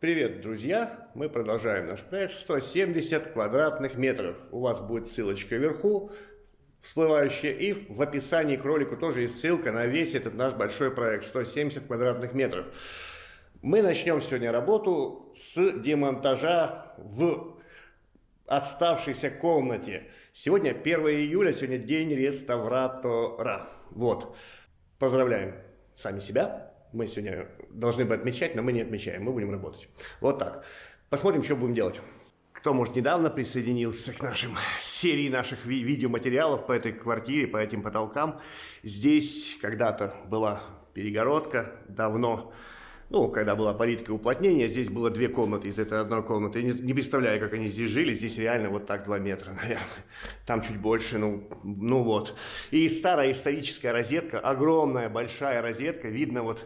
Привет, друзья! Мы продолжаем наш проект 170 квадратных метров. У вас будет ссылочка вверху, всплывающая, и в описании к ролику тоже есть ссылка на весь этот наш большой проект 170 квадратных метров. Мы начнем сегодня работу с демонтажа в оставшейся комнате. Сегодня 1 июля, сегодня день реставратора. Вот. Поздравляем сами себя. Мы сегодня должны бы отмечать, но мы не отмечаем, мы будем работать. Вот так. Посмотрим, что будем делать. Кто, может, недавно присоединился к нашим серии наших видеоматериалов по этой квартире, по этим потолкам. Здесь когда-то была перегородка, давно, когда была плитка и уплотнение, здесь было две комнаты из этой одной комнаты. Я не представляю, как они здесь жили, здесь реально вот так 2 метра, наверное. Там чуть больше, ну вот. И старая историческая розетка, огромная, большая розетка, видно вот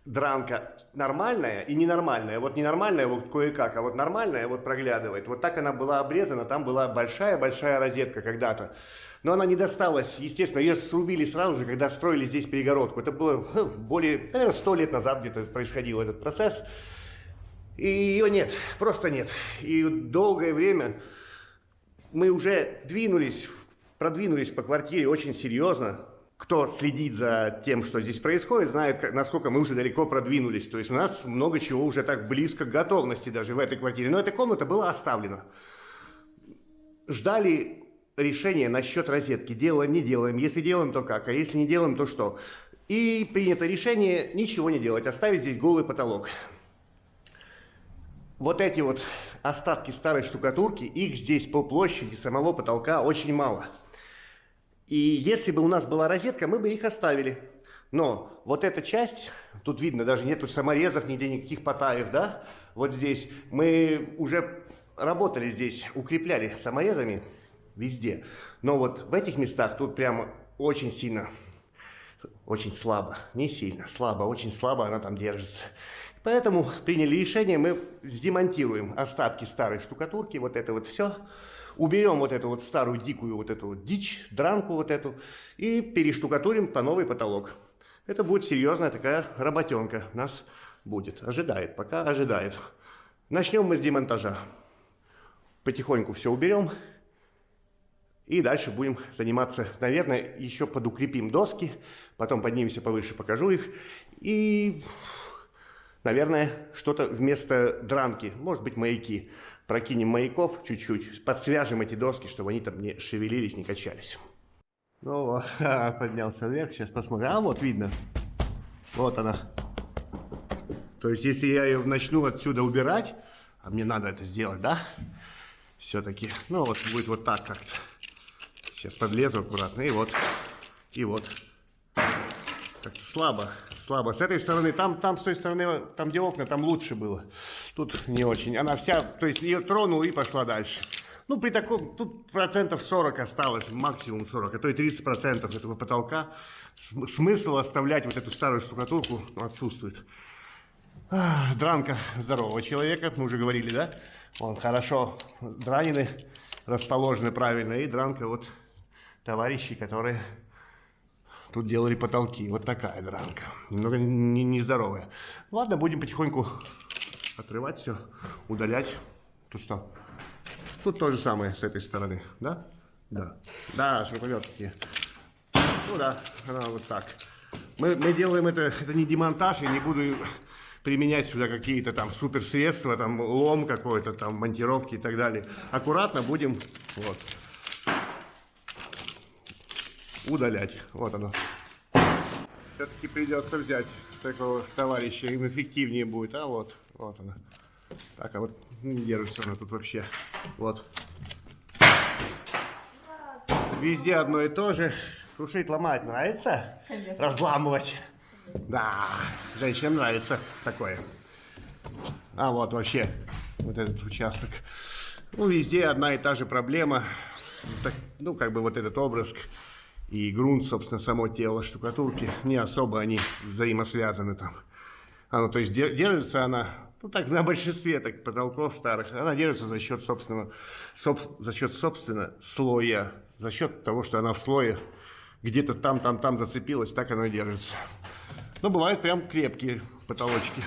дранка нормальная и ненормальная. Вот ненормальная вот кое-как, а вот нормальная вот проглядывает. Вот так она была обрезана, там была большая-большая розетка когда-то. Но она не досталась, естественно, ее срубили сразу же, когда строили здесь перегородку. Это было более, наверное, 100 лет назад где-то происходил этот процесс. И ее нет, просто нет. И долгое время мы уже продвинулись по квартире очень серьезно. Кто следит за тем, что здесь происходит, знает, насколько мы уже далеко продвинулись. То есть у нас много чего уже так близко к готовности даже в этой квартире. Но эта комната была оставлена. Ждали решение насчет розетки. Делаем, не делаем. Если делаем, то как? А если не делаем, то что? И принято решение ничего не делать. Оставить здесь голый потолок. Вот эти вот остатки старой штукатурки, их здесь по площади самого потолка очень мало. И если бы у нас была розетка, мы бы их оставили. Но вот эта часть, тут видно, даже нету саморезов, нигде никаких потаев, да? Вот здесь мы уже работали здесь, укрепляли саморезами везде. Но вот в этих местах тут прямо очень сильно, очень слабо, не сильно, слабо, очень слабо она там держится. Поэтому приняли решение, мы демонтируем остатки старой штукатурки, вот это вот все. Уберем вот эту вот старую дикую вот эту вот дичь, дранку вот эту, и перештукатурим по новый потолок. Это будет серьезная такая работенка. Нас будет. Ожидает, пока ожидает. Начнем мы с демонтажа. Потихоньку все уберем. И дальше будем заниматься, наверное, еще подукрепим доски. Потом поднимемся повыше, покажу их. И, наверное, что-то вместо дранки. Может быть, маяки. Прокинем маяков чуть-чуть, подсвяжем эти доски, чтобы они там не шевелились, не качались. Ну вот, поднялся вверх, сейчас посмотрим. А вот видно, вот она. То есть, если я ее начну отсюда убирать, а мне надо это сделать, да? Все-таки, ну вот будет вот так как-то. Сейчас подлезу аккуратно, и вот. Как-то слабо. С этой стороны, там с той стороны, там где окна, там лучше было. Тут не очень. Она вся, то есть ее тронул и пошла дальше. Ну, при таком, тут 40% осталось, максимум 40, а то и 30% этого потолка. Смысл оставлять вот эту старую штукатурку отсутствует. Дранка здорового человека, мы уже говорили, да? Он хорошо дранены, расположены правильно. И дранка вот товарищей, которые тут делали потолки. Вот такая дранка. Немного нездоровая. Ладно, будем потихоньку отрывать все, удалять. Тут что? Тут то же самое с этой стороны, да? Да, шуруповерты. Ну да, она вот так. Мы делаем это не демонтаж, я не буду применять сюда какие-то там суперсредства, там лом какой-то, там монтировки и так далее. Аккуратно будем вот удалять. Вот оно. Все-таки придется взять такого товарища, им эффективнее будет. А вот она. Так, а вот не держится она тут вообще. Вот. Везде одно и то же. Крушить, ломать нравится? Конечно. Разламывать. Да, женщинам нравится такое. А вот вообще, вот этот участок. Ну, везде одна и та же проблема. Ну, как бы вот этот образ и грунт, собственно, само тело штукатурки, не особо они взаимосвязаны там. То есть держится она, ну так на большинстве так потолков старых, она держится за счет собственно слоя, за счет того, что она в слое где-то там зацепилась, так оно и держится. Но бывают прям крепкие потолочки.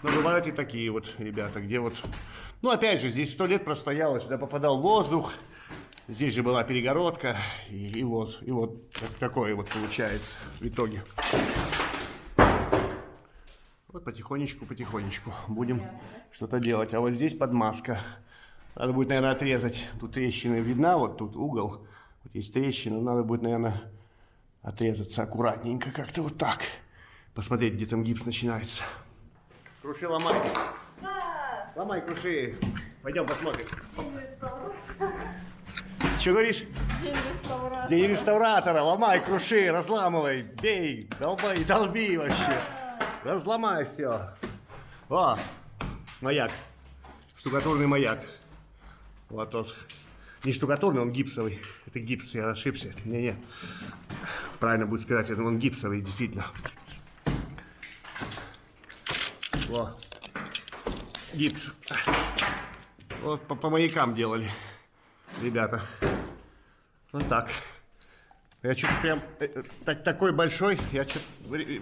Но бывают и такие вот ребята, где вот... Ну, опять же, здесь 100 лет простояло, сюда попадал воздух. Здесь же была перегородка. И вот такое вот получается в итоге. Вот потихонечку будем что-то делать. А вот здесь подмазка. Надо будет, наверное, отрезать. Тут трещина видна, вот тут угол. Вот есть трещина. Надо будет, наверное, отрезаться аккуратненько, как-то вот так. Посмотреть, где там гипс начинается. Круши, ломай. Ломай, круши. Пойдем посмотрим. Что говоришь? День реставратора. Ломай, круши, разламывай, бей, долби вообще. Разломай все. О, маяк. Штукатурный маяк. Вот тот. Не штукатурный, он гипсовый. Это гипс, я ошибся. Не-не. Правильно будет сказать, это он гипсовый, действительно. Во. Гипс. Вот по маякам делали. Ребята. Вот так. Я что-то прям такой большой, я что-то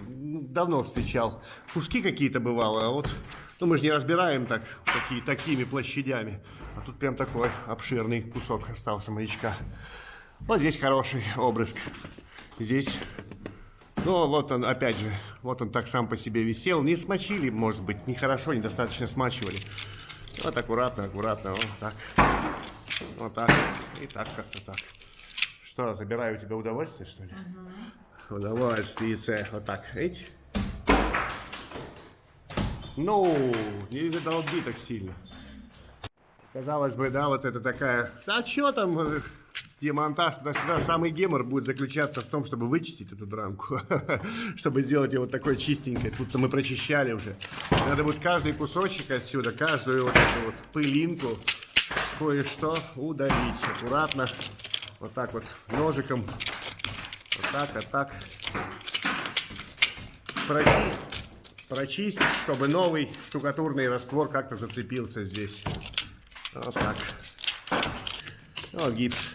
давно встречал. Куски какие-то бывало, а вот, ну мы же не разбираем так, такими площадями. А тут прям такой обширный кусок остался маячка. Вот здесь хороший обрызг. Здесь, ну вот он опять же, вот он так сам по себе висел. Не смочили, может быть, нехорошо, недостаточно смачивали. Вот аккуратно, вот так. Вот так, и так, как-то так. Что, забираю у тебя удовольствие, что ли? Удовольствие, вот так, видите? Ну, не долби так сильно. Казалось бы, да, вот это такая... А что там, демонтаж, туда-сюда, самый гемор будет заключаться в том, чтобы вычистить эту дранку. Чтобы сделать ее вот такой чистенькой. Тут-то мы прочищали уже. Надо будет каждый кусочек отсюда, каждую вот эту вот пылинку, кое-что удалить. Аккуратно. Вот так вот ножиком. Вот так. Прочистить, чтобы новый штукатурный раствор как-то зацепился здесь. Вот так. Вот гипс.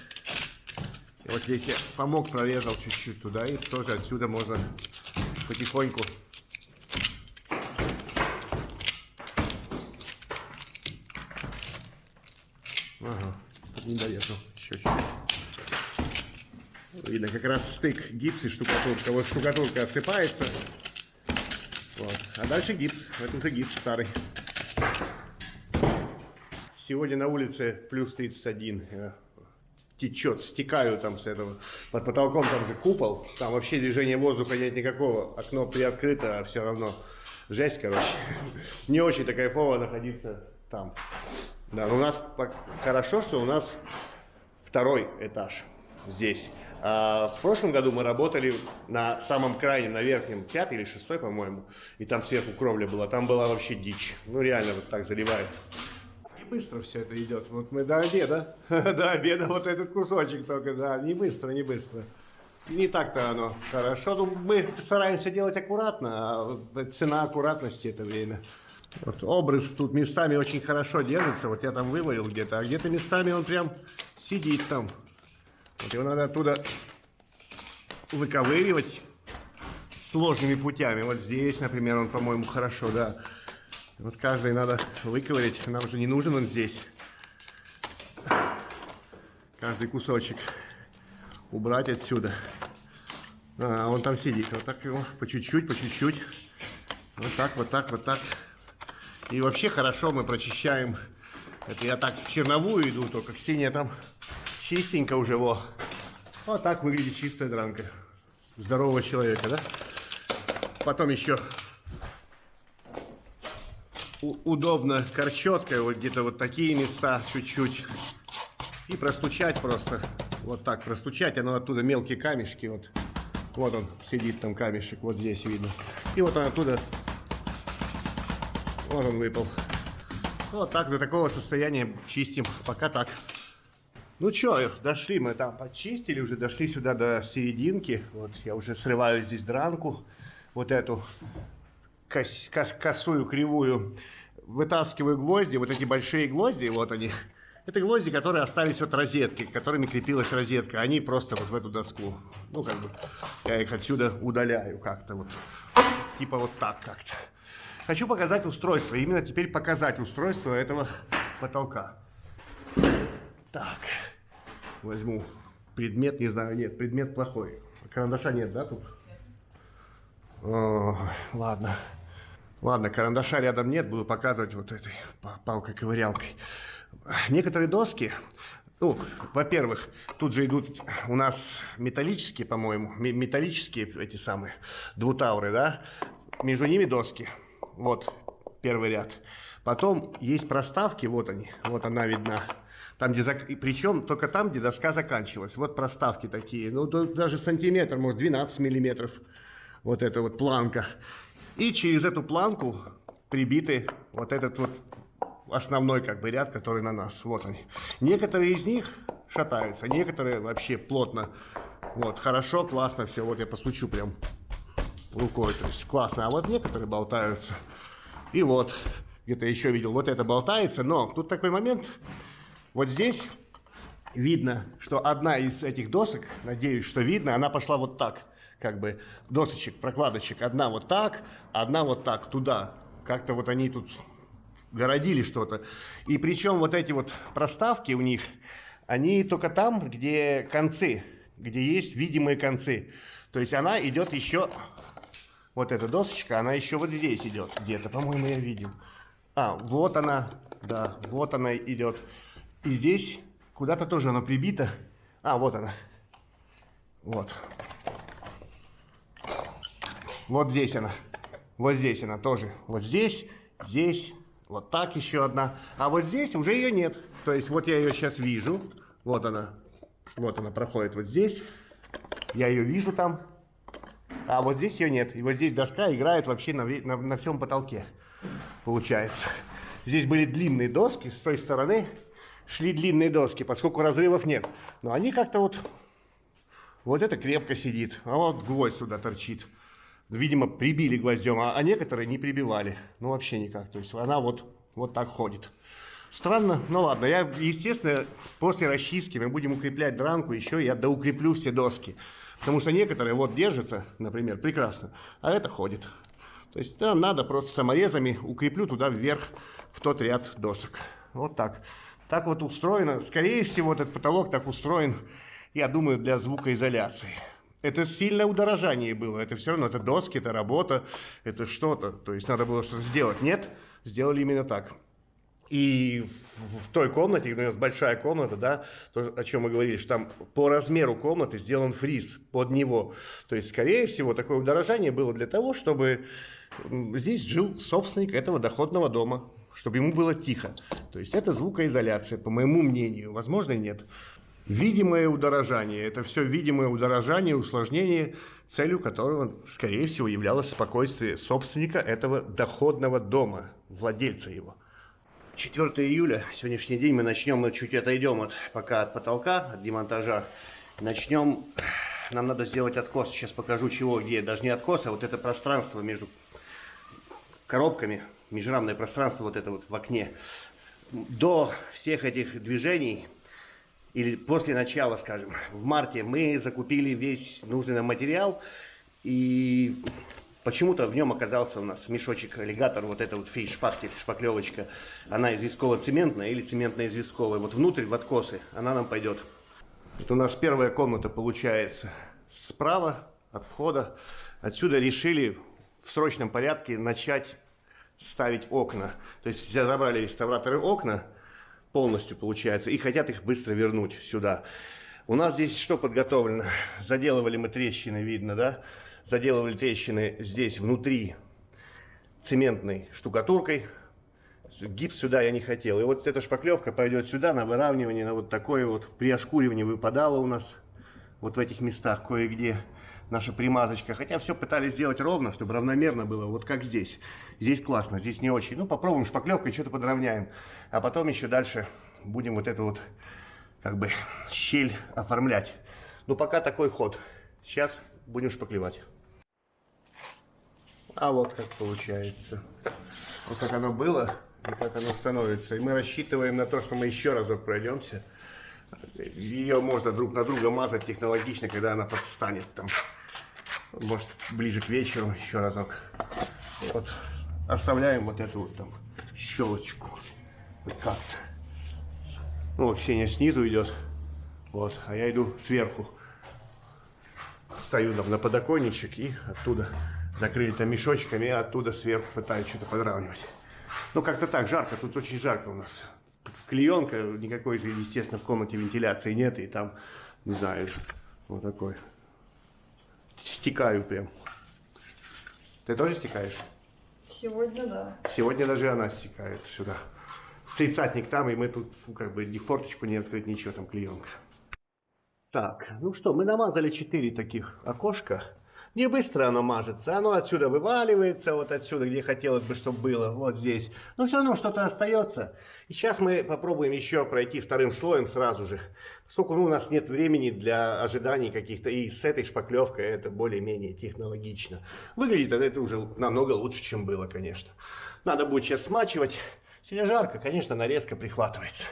И вот здесь я помог, прорезал чуть-чуть туда. И тоже отсюда можно потихоньку. Ага, не доехал. Еще чуть-чуть. Видно, как раз стык гипс и штукатурка. Вот штукатурка осыпается. Вот. А дальше гипс. Это уже гипс старый. Сегодня на улице плюс 31. Течет, стекаю там с этого. Под потолком там же купол. Там вообще движения воздуха нет никакого. Окно приоткрыто, а все равно жесть, короче. Не очень-то кайфово находиться там. Да, но у нас хорошо, что у нас второй этаж здесь. А в прошлом году мы работали на самом крайнем, на верхнем, 5-й или 6-й, по-моему. И там сверху кровля была. Там была вообще дичь. Ну реально вот так заливает. Не быстро все это идет. Вот мы до обеда. До обеда вот этот кусочек только, да. Не быстро. Не так-то оно хорошо. Ну, мы стараемся делать аккуратно, а цена аккуратности это время. Вот обрызг тут местами очень хорошо держится. Вот я там вывалил где-то, а где-то местами он прям сидит там. Вот его надо оттуда выковыривать сложными путями. Вот здесь, например, он, по-моему, хорошо, да. Вот каждый надо выковырять. Нам же не нужен он здесь. Каждый кусочек убрать отсюда. А он там сидит. Вот так его по чуть-чуть. Вот так. И вообще хорошо мы прочищаем. Это я так в черновую иду, только Ксения там чистенько уже, во. Вот так выглядит чистая дранка здорового человека, да? Потом еще удобно корчеткой, вот где-то вот такие места чуть-чуть. И простучать просто. Вот так простучать, оно оттуда мелкие камешки, вот. Вот он сидит там камешек, вот здесь видно. И вот он оттуда, вот он выпал. Вот так до такого состояния чистим, пока так. Ну что, дошли мы там, почистили, уже дошли сюда до серединки. Вот я уже срываю здесь дранку, вот эту косую, кривую. Вытаскиваю гвозди, вот эти большие гвозди, вот они. Это гвозди, которые остались от розетки, которыми крепилась розетка. Они просто вот в эту доску. Ну, как бы, я их отсюда удаляю как-то вот. Типа вот так как-то. Хочу показать устройство. Именно теперь показать устройство этого потолка. Так. Возьму предмет, не знаю, нет, предмет плохой. Карандаша нет, да, тут? О, ладно. Ладно, карандаша рядом нет, буду показывать вот этой палкой-ковырялкой. Некоторые доски, ну, во-первых, тут же идут у нас металлические, по-моему, металлические эти самые двутауры, да? Между ними доски. Вот, первый ряд. Потом есть проставки, вот они, вот она видна. Там, где причем только там, где доска заканчивалась. Вот проставки такие, ну, даже сантиметр, может, 12 миллиметров. Вот эта вот планка. И через эту планку прибиты вот этот вот основной как бы ряд, который на нас. Вот они. Некоторые из них шатаются, некоторые вообще плотно. Вот, хорошо, классно все. Вот я постучу прям рукой, то есть классно. А вот некоторые болтаются. И вот, где-то еще видел, вот это болтается. Но тут такой момент. Вот здесь видно, что одна из этих досок, надеюсь, что видно, она пошла вот так. Как бы досочек, прокладочек. Одна вот так, одна вот так, туда. Как-то вот они тут городили что-то. И причем вот эти вот проставки у них, они только там, где концы, где есть видимые концы. То есть она идет еще, вот эта досочка, она еще вот здесь идет где-то, по-моему, я видел. А, вот она, да, вот она идет. И здесь куда-то тоже она прибита. А, вот она. Вот. Вот здесь она. Вот здесь она тоже. Вот здесь, здесь, вот так еще одна. А вот здесь уже ее нет. То есть вот я ее сейчас вижу. Вот она. Вот она проходит вот здесь. Я ее вижу там. А вот здесь ее нет. И вот здесь доска играет вообще на всем потолке. Получается. Здесь были длинные доски. С той стороны шли длинные доски, поскольку разрывов нет. Но они как-то вот... Вот это крепко сидит. А вот гвоздь туда торчит. Видимо, прибили гвоздем, а некоторые не прибивали. Ну, вообще никак. То есть она вот так ходит. Странно, ну ладно. Я, естественно, после расчистки мы будем укреплять дранку. Еще я доукреплю все доски. Потому что некоторые вот держатся, например, прекрасно. А это ходит. То есть нам надо просто саморезами укреплю туда вверх, в тот ряд досок. Вот так. Так вот устроено. Скорее всего, этот потолок так устроен, я думаю, для звукоизоляции. Это сильное удорожание было. Это все равно, это доски, это работа, это что-то. То есть надо было что-то сделать. Нет, сделали именно так. И в той комнате, где у нас большая комната, да, то, о чем мы говорили, что там по размеру комнаты сделан фриз под него. То есть, скорее всего, такое удорожание было для того, чтобы здесь жил собственник этого доходного дома, чтобы ему было тихо. То есть это звукоизоляция, по моему мнению. Возможно, нет. Видимое удорожание. Это все видимое удорожание, усложнение, целью которого, скорее всего, являлось спокойствие собственника этого доходного дома, владельца его. 4 июля, сегодняшний день мы начнем, мы чуть отойдем пока от потолка, от демонтажа. Начнем, нам надо сделать откос, сейчас покажу чего, где, даже не откос, а вот это пространство между коробками, межрамное пространство вот это вот в окне. До всех этих движений, или после начала, скажем, в марте мы закупили весь нужный нам материал, и почему-то в нем оказался у нас мешочек аллигатор, вот эта вот фейс-шпахтель, шпаклевочка, она известково-цементная или цементно-известковая. Вот внутрь, в откосы, она нам пойдет. Это у нас первая комната получается справа от входа. Отсюда решили в срочном порядке начать ставить окна. То есть забрали реставраторы окна полностью, получается, и хотят их быстро вернуть сюда. У нас здесь что подготовлено? Заделывали мы трещины, видно, да? Заделывали трещины здесь внутри цементной штукатуркой. Гипс сюда я не хотел. И вот эта шпаклевка пойдет сюда на выравнивание, на вот такое вот при ошкуривании выпадало у нас вот в этих местах кое-где наша примазочка. Хотя все пытались сделать ровно, чтобы равномерно было, вот как здесь. Здесь классно, здесь не очень. Ну, попробуем шпаклевкой, что-то подровняем. А потом еще дальше будем вот эту вот, как бы, щель оформлять. Ну, пока такой ход. Сейчас будем шпаклевать. А вот как получается. Вот как оно было и как оно становится. И мы рассчитываем на то, что мы еще разок пройдемся. Ее можно друг на друга мазать технологично, когда она подстанет там. Может, ближе к вечеру еще разок. Вот. оставляем вот эту вот там щелочку. Вот как-то. Ну, вот Ксения снизу идет. Вот, а я иду сверху. Стою там на подоконничек и оттуда закрыли там мешочками, и оттуда сверху пытаюсь что-то подравнивать. Ну, как-то так, жарко, тут очень жарко у нас. Клеенка, никакой же, естественно, в комнате вентиляции нет, и там, не знаю, вот такой. Стекаю прям. Ты тоже стекаешь? Сегодня да. Сегодня даже она стекает сюда. Тридцатник там, и мы тут, как бы, ни форточку не открыть, ничего, там клеенка. Так, ну что, мы намазали 4 таких окошка. Не быстро оно мажется, оно отсюда вываливается, вот отсюда, где хотелось бы, чтобы было, вот здесь. Но все равно что-то остается. И сейчас мы попробуем еще пройти вторым слоем сразу же. Поскольку у нас нет времени для ожиданий каких-то, и с этой шпаклевкой это более-менее технологично. Выглядит это уже намного лучше, чем было, конечно. Надо будет сейчас смачивать. Сегодня жарко, конечно, нарезка прихватывается.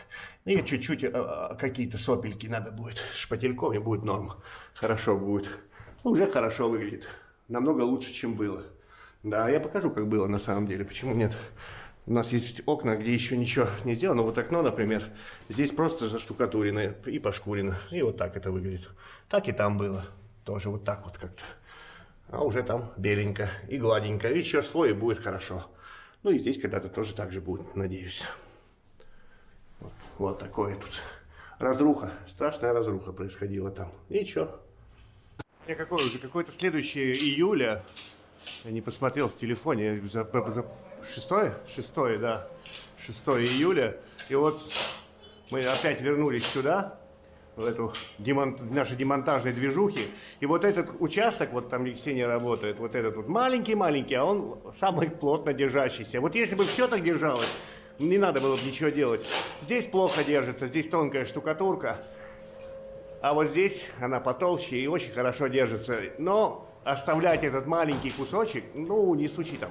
И чуть-чуть какие-то сопельки надо будет. Шпательком, и будет норм. Хорошо будет. Уже хорошо выглядит. Намного лучше, чем было. Да, я покажу, как было на самом деле. Почему нет? У нас есть окна, где еще ничего не сделано. Вот окно, например, здесь просто заштукатурено и пошкурено. И вот так это выглядит. Так и там было. Тоже вот так вот как-то. А уже там беленько и гладенько. И еще слой, и будет хорошо. Ну и здесь когда-то тоже так же будет, надеюсь. Вот такое тут. Разруха. Страшная разруха происходила там. И что? Какое уже? Какое-то следующее июля. Я не посмотрел в телефоне. 6, да. 6 июля. И вот мы опять вернулись сюда, в эту наши демонтажные движухи. И вот этот участок, вот там Ксения работает, вот этот вот маленький-маленький, а он самый плотно держащийся. Вот если бы все так держалось, не надо было бы ничего делать. Здесь плохо держится, здесь тонкая штукатурка. А вот здесь она потолще и очень хорошо держится. Но оставлять этот маленький кусочек, ну, не стучи там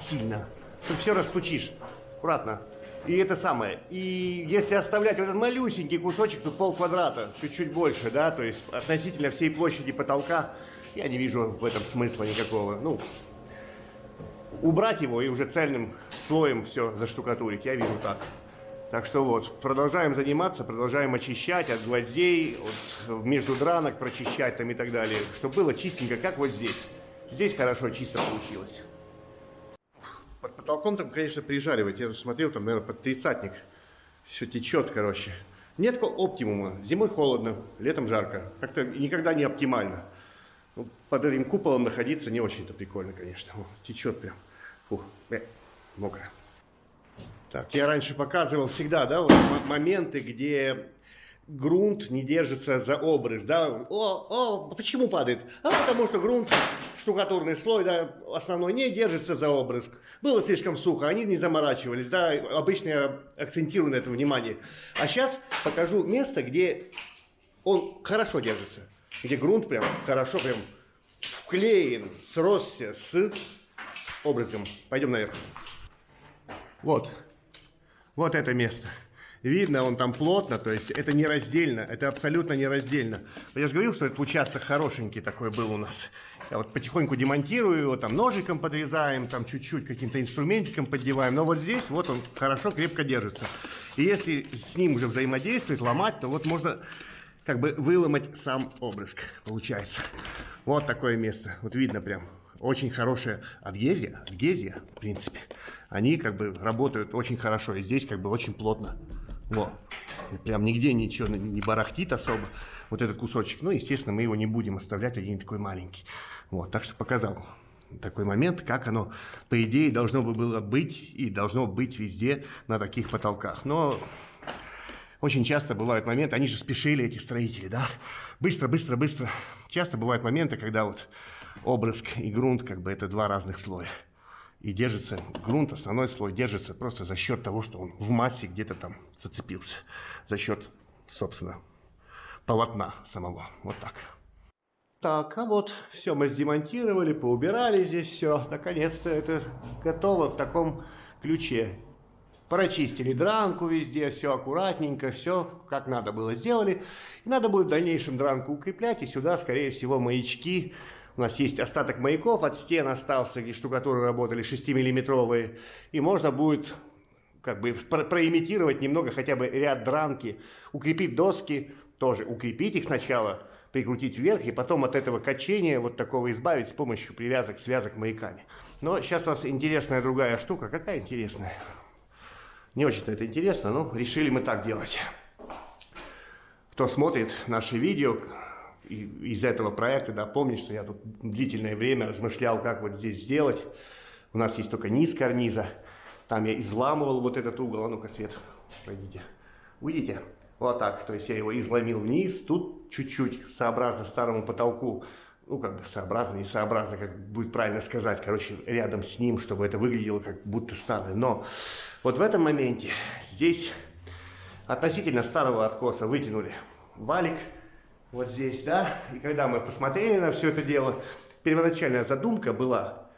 сильно. Ты все растучишь. Аккуратно. И это самое. И если оставлять вот этот малюсенький кусочек, тут полквадрата, чуть-чуть больше, да, то есть относительно всей площади потолка, я не вижу в этом смысла никакого. Ну, убрать его и уже цельным слоем все заштукатурить, я вижу так. Так что вот, продолжаем заниматься, продолжаем очищать от гвоздей, от между дранок прочищать там и так далее, чтобы было чистенько, как вот здесь. Здесь хорошо, чисто получилось. Под потолком там, конечно, прижаривать. Я смотрел, там, наверное, под тридцатник. Все течет, короче. Нет такого оптимума. Зимой холодно, летом жарко. Как-то никогда не оптимально. Ну, под этим куполом находиться не очень-то прикольно, конечно. О, течет прям. Фух, мокро. Так, я раньше показывал всегда, да, вот моменты, где грунт не держится за обрез, да. Почему падает? А потому что грунт, штукатурный слой, да, основной не держится за обрез. Было слишком сухо, они не заморачивались, да, обычно я акцентирую на это внимание. А сейчас покажу место, где он хорошо держится, где грунт прям хорошо прям вклеен, сросся с обрезом. Пойдем наверх. Вот это место. Видно, он там плотно, то есть это нераздельно, это абсолютно нераздельно. Я же говорил, что этот участок хорошенький такой был у нас. Я вот потихоньку демонтирую его, там ножиком подрезаем, там чуть-чуть каким-то инструментиком поддеваем. Но вот здесь вот он хорошо, крепко держится. И если с ним уже взаимодействовать, ломать, то вот можно как бы выломать сам обрызг, получается. Вот такое место, вот видно прям. Очень хорошая адгезия, в принципе. Они как бы работают очень хорошо. И здесь как бы очень плотно. Вот. И прям нигде ничего не барахтит особо. Вот этот кусочек. Ну, естественно, мы его не будем оставлять один такой маленький. Вот. Так что показал такой момент, как оно, по идее, должно было быть и должно быть везде на таких потолках. Но очень часто бывают моменты, они же спешили, эти строители, да? Быстро. Часто бывают моменты, когда вот обрызг и грунт, как бы это два разных слоя. И держится, грунт, основной слой держится просто за счет того, что он в массе где-то там зацепился. За счет, собственно, полотна самого. Вот так. Так, а вот все мы демонтировали, поубирали здесь все. Наконец-то это готово в таком ключе. Прочистили дранку везде, все аккуратненько, все как надо было сделали. И надо будет в дальнейшем дранку укреплять, и сюда, скорее всего, маячки У нас есть остаток маяков, от стен остался, где штукатуры работали 6-миллиметровые. И можно будет как бы проимитировать немного хотя бы ряд дранки, укрепить доски, тоже укрепить их сначала, прикрутить вверх, и потом от этого качения вот такого избавить с помощью привязок, связок маяками. Но сейчас у нас интересная другая штука. Какая интересная? Не очень-то это интересно, но решили мы так делать. Кто смотрит наши видео из этого проекта, да, помнит, что я тут длительное время размышлял, как вот здесь сделать. У нас есть только низ карниза. Там я изламывал вот этот угол. А ну-ка, свет, пройдите. Увидите? Вот так. То есть я его изломил вниз. Тут чуть-чуть сообразно старому потолку. Ну, как бы сообразно, несообразно, как будет правильно сказать. Короче, рядом с ним, чтобы это выглядело как будто старое. Но вот в этом моменте здесь относительно старого откоса вытянули валик. Вот здесь, да. И когда мы посмотрели на все это дело, первоначальная задумка была,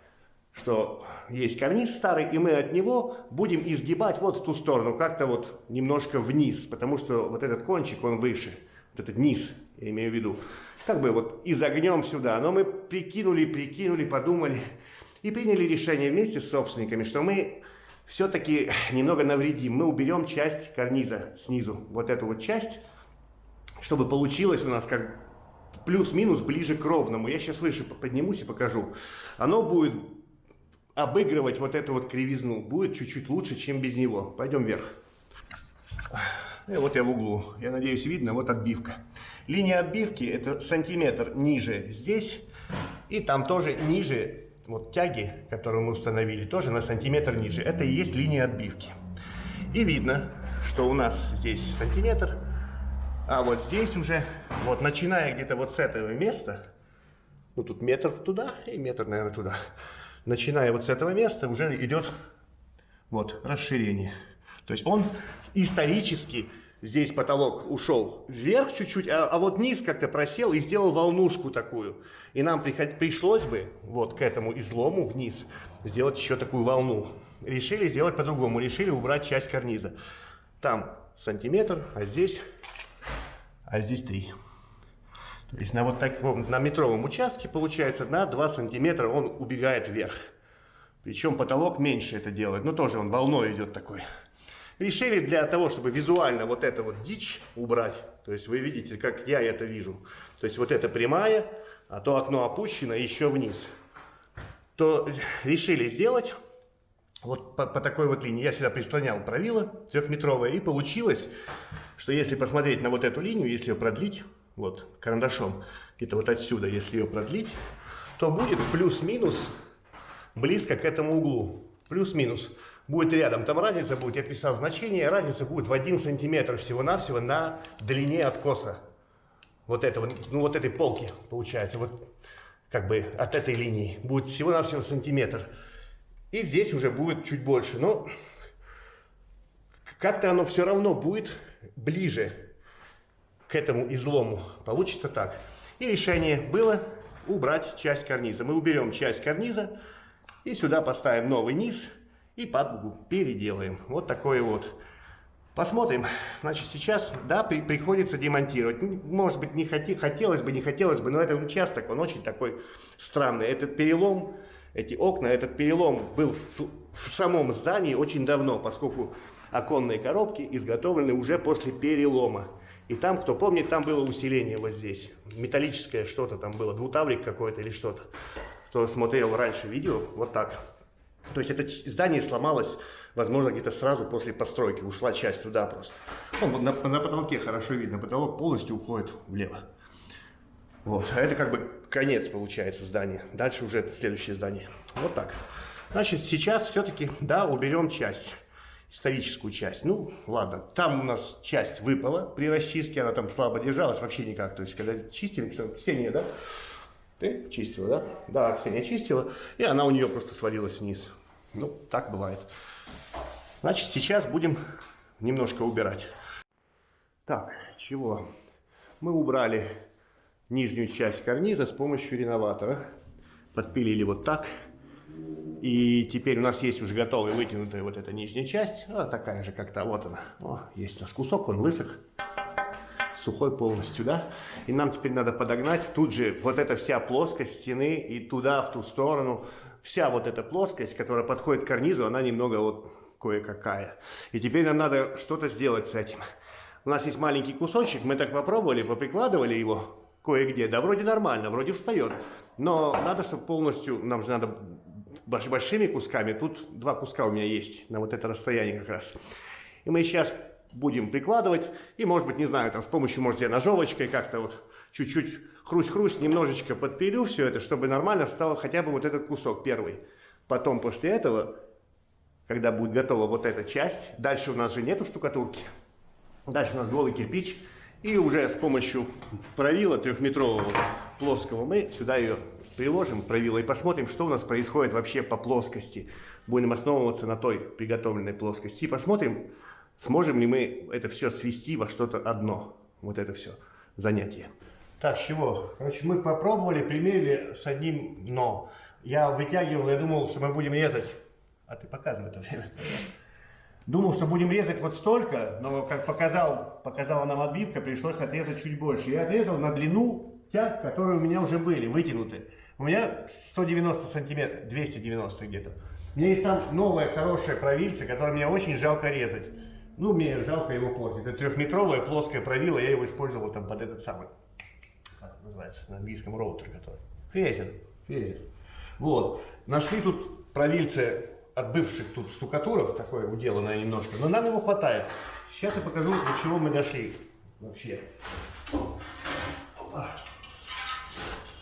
что есть карниз старый, и мы от него будем изгибать вот в ту сторону, как-то вот немножко вниз, потому что вот этот кончик, он выше, вот этот низ, я имею в виду, как бы вот изогнем сюда. Но мы прикинули, подумали и приняли решение вместе с собственниками, что мы все-таки немного навредим. Мы уберем часть карниза снизу, вот эту вот часть, чтобы получилось у нас как плюс-минус ближе к ровному. Я сейчас выше поднимусь и покажу. Оно будет обыгрывать вот эту вот кривизну, будет чуть-чуть лучше, чем без него. Пойдем вверх. И вот я в углу. Я надеюсь, видно, вот отбивка. Линия отбивки это сантиметр ниже здесь. И там тоже ниже, вот тяги, которые мы установили, тоже на сантиметр ниже. Это и есть линия отбивки. И видно, что у нас здесь сантиметр. А вот здесь уже, вот начиная где-то вот с этого места, ну тут метр туда и метр, наверное, туда. Начиная вот с этого места уже идет вот расширение. То есть он исторически, здесь потолок ушел вверх чуть-чуть, а вот низ как-то просел и сделал волнушку такую. И нам пришлось бы вот к этому излому вниз сделать еще такую волну. Решили сделать по-другому, решили убрать часть карниза. Там сантиметр, а здесь 3. То есть на вот таком, на метровом участке, получается, на 2 сантиметра он убегает вверх. Причем потолок меньше это делает, но тоже он волной идет такой. Решили для того, чтобы визуально вот это вот дичь убрать, то есть вы видите, как я это вижу. То есть вот это прямая, а то окно опущено еще вниз. То решили сделать вот по такой вот линии. Я сюда прислонял правило 3-метровое, и получилось, что если посмотреть на вот эту линию, если ее продлить, вот карандашом, где-то вот отсюда, если ее продлить, то будет плюс-минус близко к этому углу. Плюс-минус будет рядом. Там разница будет, я писал значение, разница будет в 1 сантиметр всего-навсего на длине откоса. Вот этого, ну вот этой полки получается, вот как бы от этой линии. Будет всего-навсего сантиметр. И здесь уже будет чуть больше. Но как-то оно все равно будет ближе к этому излому. Получится так. И решение было убрать часть карниза. Мы уберем часть карниза и сюда поставим новый низ и патбугу переделаем. Вот такое вот. Посмотрим. Значит, сейчас, да, приходится демонтировать. Может быть, хотелось бы, но этот участок, он очень такой странный. Этот перелом, эти окна, этот перелом был в самом здании очень давно, поскольку оконные коробки изготовлены уже после перелома. И там, кто помнит, там было усиление вот здесь. Металлическое что-то там было, двутаврик какой-то или что-то. Кто смотрел раньше видео, вот так. То есть это здание сломалось, возможно, где-то сразу после постройки. Ушла часть туда просто. Ну, на потолке хорошо видно, потолок полностью уходит влево. Вот. А это как бы конец получается здания. Дальше уже это следующее здание. Вот так. Значит, сейчас все-таки, да, уберем часть. Историческую часть. Ну, ладно. Там у нас часть выпала при расчистке. Она там слабо держалась, вообще никак. То есть, когда чистили, что, Ксения, да? Ты чистила, да? Да, Ксения чистила. И она у нее просто свалилась вниз. Ну, так бывает. Значит, сейчас будем немножко убирать. Так, чего? Мы убрали нижнюю часть карниза с помощью реноватора. Подпилили вот так. И теперь у нас есть уже готовая вытянутая вот эта нижняя часть. Такая же, как-то вот она. О, есть у нас кусок, он высох. сухой полностью, да? И нам теперь надо подогнать тут же вот эта вся плоскость стены и туда, в ту сторону. Вся вот эта плоскость, которая подходит к карнизу, она немного вот кое-какая. И теперь нам надо что-то сделать с этим. У нас есть маленький кусочек, мы так попробовали, поприкладывали его кое-где. Да вроде нормально, вроде встает. Но надо, чтобы полностью, нам же надо большими кусками. Тут 2 куска у меня есть на вот это расстояние как раз. И мы сейчас будем прикладывать. И, может быть, не знаю, там с помощью, может, я ножовочкой как-то вот чуть-чуть хрусть-хрусть, немножечко подпилю все это, чтобы нормально стало хотя бы вот этот кусок первый. Потом, после этого, когда будет готова вот эта часть, дальше у нас же нету штукатурки. Дальше у нас голый кирпич. И уже с помощью правила 3-метрового плоского мы сюда ее приложим, правило, и посмотрим, что у нас происходит вообще по плоскости. Будем основываться на той приготовленной плоскости. И посмотрим, сможем ли мы это все свести во что-то одно. Вот это все занятие. Так, с чего? Короче, мы попробовали, примерили с одним «но». Я вытягивал, я думал, что мы будем резать. А ты показывай это время. Думал, что будем резать вот столько, но как показала нам отбивка, пришлось отрезать чуть больше. Я отрезал на длину тяг, которые у меня уже были, вытянуты. У меня 190 сантиметров, 290 где-то. У меня есть там новое хорошее правильце, которое мне очень жалко резать. Ну, мне жалко его портить. Это 3-метровое плоское правило, я его использовал там под этот самый, как называется на английском, роутер, который. Фрезер. Вот. Нашли тут правильце от бывших тут штукатуров, такое уделанное немножко, но нам его хватает. Сейчас я покажу, до чего мы дошли вообще.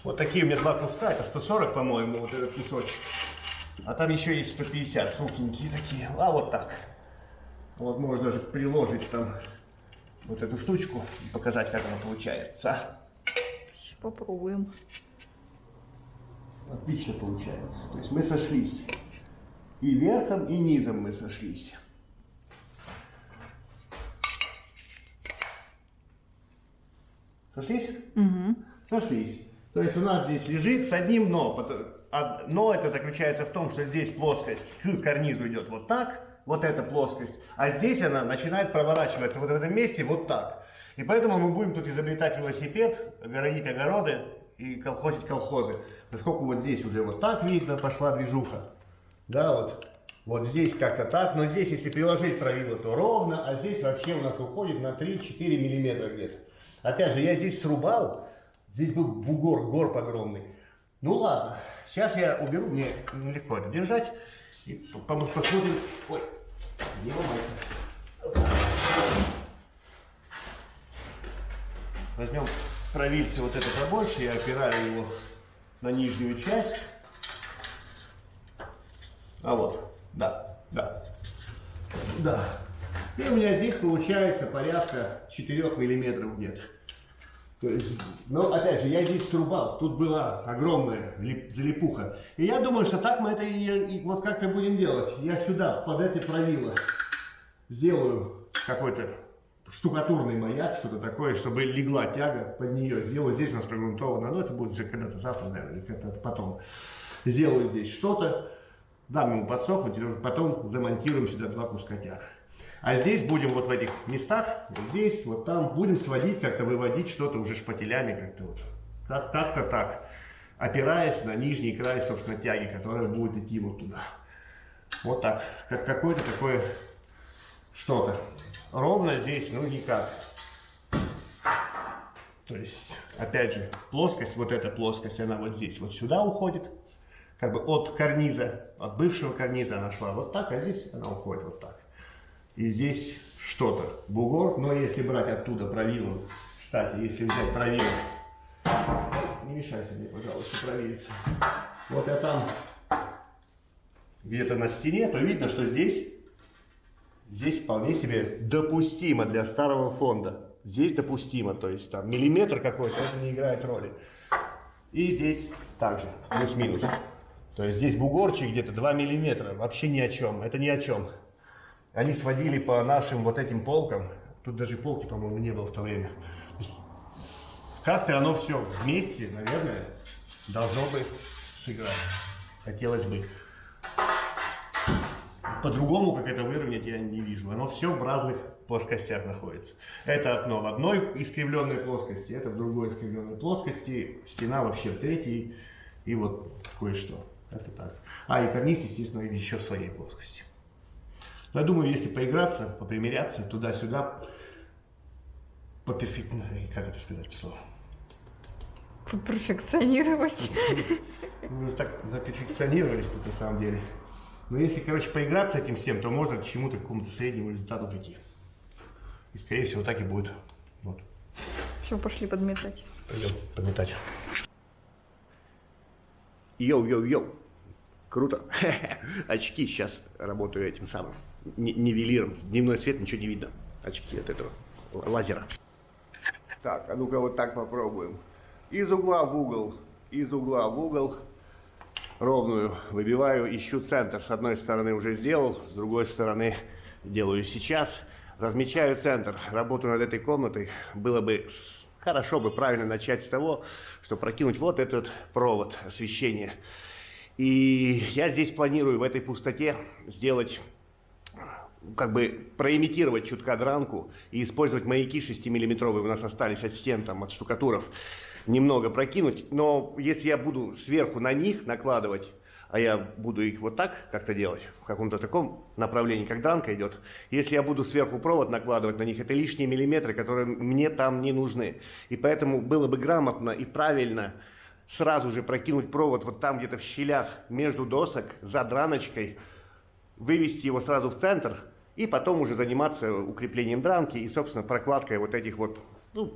Вот такие у меня 2 куска, это 140, по-моему, вот этот кусочек. А там еще есть 150, сухенькие такие. А вот так. Вот можно даже приложить там вот эту штучку и показать, как она получается. Сейчас попробуем. Отлично получается. То есть мы сошлись. И верхом, и низом мы сошлись. Сошлись? Угу. Сошлись. То есть у нас здесь лежит с одним «но». Но это заключается в том, что здесь плоскость к карнизу идет вот так, вот эта плоскость, а здесь она начинает проворачиваться вот в этом месте вот так. И поэтому мы будем тут изобретать велосипед, огородить огороды и колхозить колхозы. Поскольку вот здесь уже вот так видно, пошла движуха. Да, вот здесь как-то так, но здесь, если приложить правило, то ровно, а здесь вообще у нас уходит на 3-4 миллиметра где-то. Опять же, я здесь срубал, здесь был бугор, горб огромный. Ну ладно, сейчас я уберу, мне легко это держать, и посмотрим. Ой, не ломается. Возьмем правильце вот это побольше, я опираю его на нижнюю часть. А вот, да. И у меня здесь получается порядка 4 миллиметров где-то. То есть, но опять же, я здесь срубал, тут была огромная залипуха. И я думаю, что так мы это и вот как-то будем делать. Я сюда под это правило сделаю какой-то штукатурный маяк, что-то такое, чтобы легла тяга под нее. Сделаю здесь у нас прогрунтовано, но это будет уже когда-то завтра, наверное, или когда-то потом. Сделаю здесь что-то. Дам ему подсохнуть, и потом замонтируем сюда 2 куска тяг. А здесь будем вот в этих местах, вот здесь, вот там, будем сводить, как-то выводить что-то уже шпателями, как-то вот. Как-то так. Опираясь на нижний край, собственно, тяги, которая будет идти вот туда. Вот так. Как какое-то такое что-то. Ровно здесь, ну никак. То есть, опять же, плоскость, вот эта плоскость, она вот здесь, вот сюда уходит. Как бы от карниза, от бывшего карниза она шла вот так, а здесь она уходит вот так. И здесь что-то, бугор, но если брать оттуда правило, кстати, если взять правило, не мешайся мне, пожалуйста, правильца. Вот я там где-то на стене, то видно, что здесь вполне себе допустимо для старого фонда. Здесь допустимо, то есть там миллиметр какой-то, это не играет роли. И здесь также, плюс-минус. То есть здесь бугорчик где-то 2 миллиметра, вообще ни о чем, это ни о чем. Они сводили по нашим вот этим полкам, тут даже полки, по-моему, не было в то время. Как-то оно все вместе, наверное, должно бы сыграть, хотелось бы. по-другому, как это выровнять, я не вижу. Оно все в разных плоскостях находится. Это окно в одной искривленной плоскости, это в другой искривленной плоскости, стена вообще в третьей, и вот кое-что. Это так. А, и карниз, естественно, еще в своей плоскости. Но я думаю, если поиграться, попримиряться туда-сюда, как это сказать слово? Перфекционировать. Мы так заперфекционировались тут на самом деле. Но если, короче, поиграться этим всем, то можно к чему-то, к какому-то среднему результату прийти. И, скорее всего, так и будет. Вот. Все, пошли подметать. Пойдем подметать. Йоу-йоу-йоу. Круто. Очки, сейчас работаю этим самым нивелиром. Дневной свет, ничего не видно. Очки от этого лазера. Так, а ну-ка вот так попробуем. Из угла в угол, из угла в угол. Ровную выбиваю, ищу центр. С одной стороны уже сделал, с другой стороны делаю сейчас. Размечаю центр, работаю над этой комнатой. Было бы хорошо бы правильно начать с того, что прокинуть вот этот провод освещения. И я здесь планирую в этой пустоте сделать, как бы проимитировать чутка дранку и использовать маяки 6-миллиметровые, у нас остались от стен, там, от штукатуров, немного прокинуть. Но если я буду сверху на них накладывать, а я буду их вот так как-то делать, в каком-то таком направлении, как дранка идет, если я буду сверху провод накладывать на них, это лишние миллиметры, которые мне там не нужны. И поэтому было бы грамотно и правильно сразу же прокинуть провод вот там где-то в щелях между досок за драночкой, вывести его сразу в центр и потом уже заниматься укреплением дранки и, собственно, прокладкой вот этих вот, ну,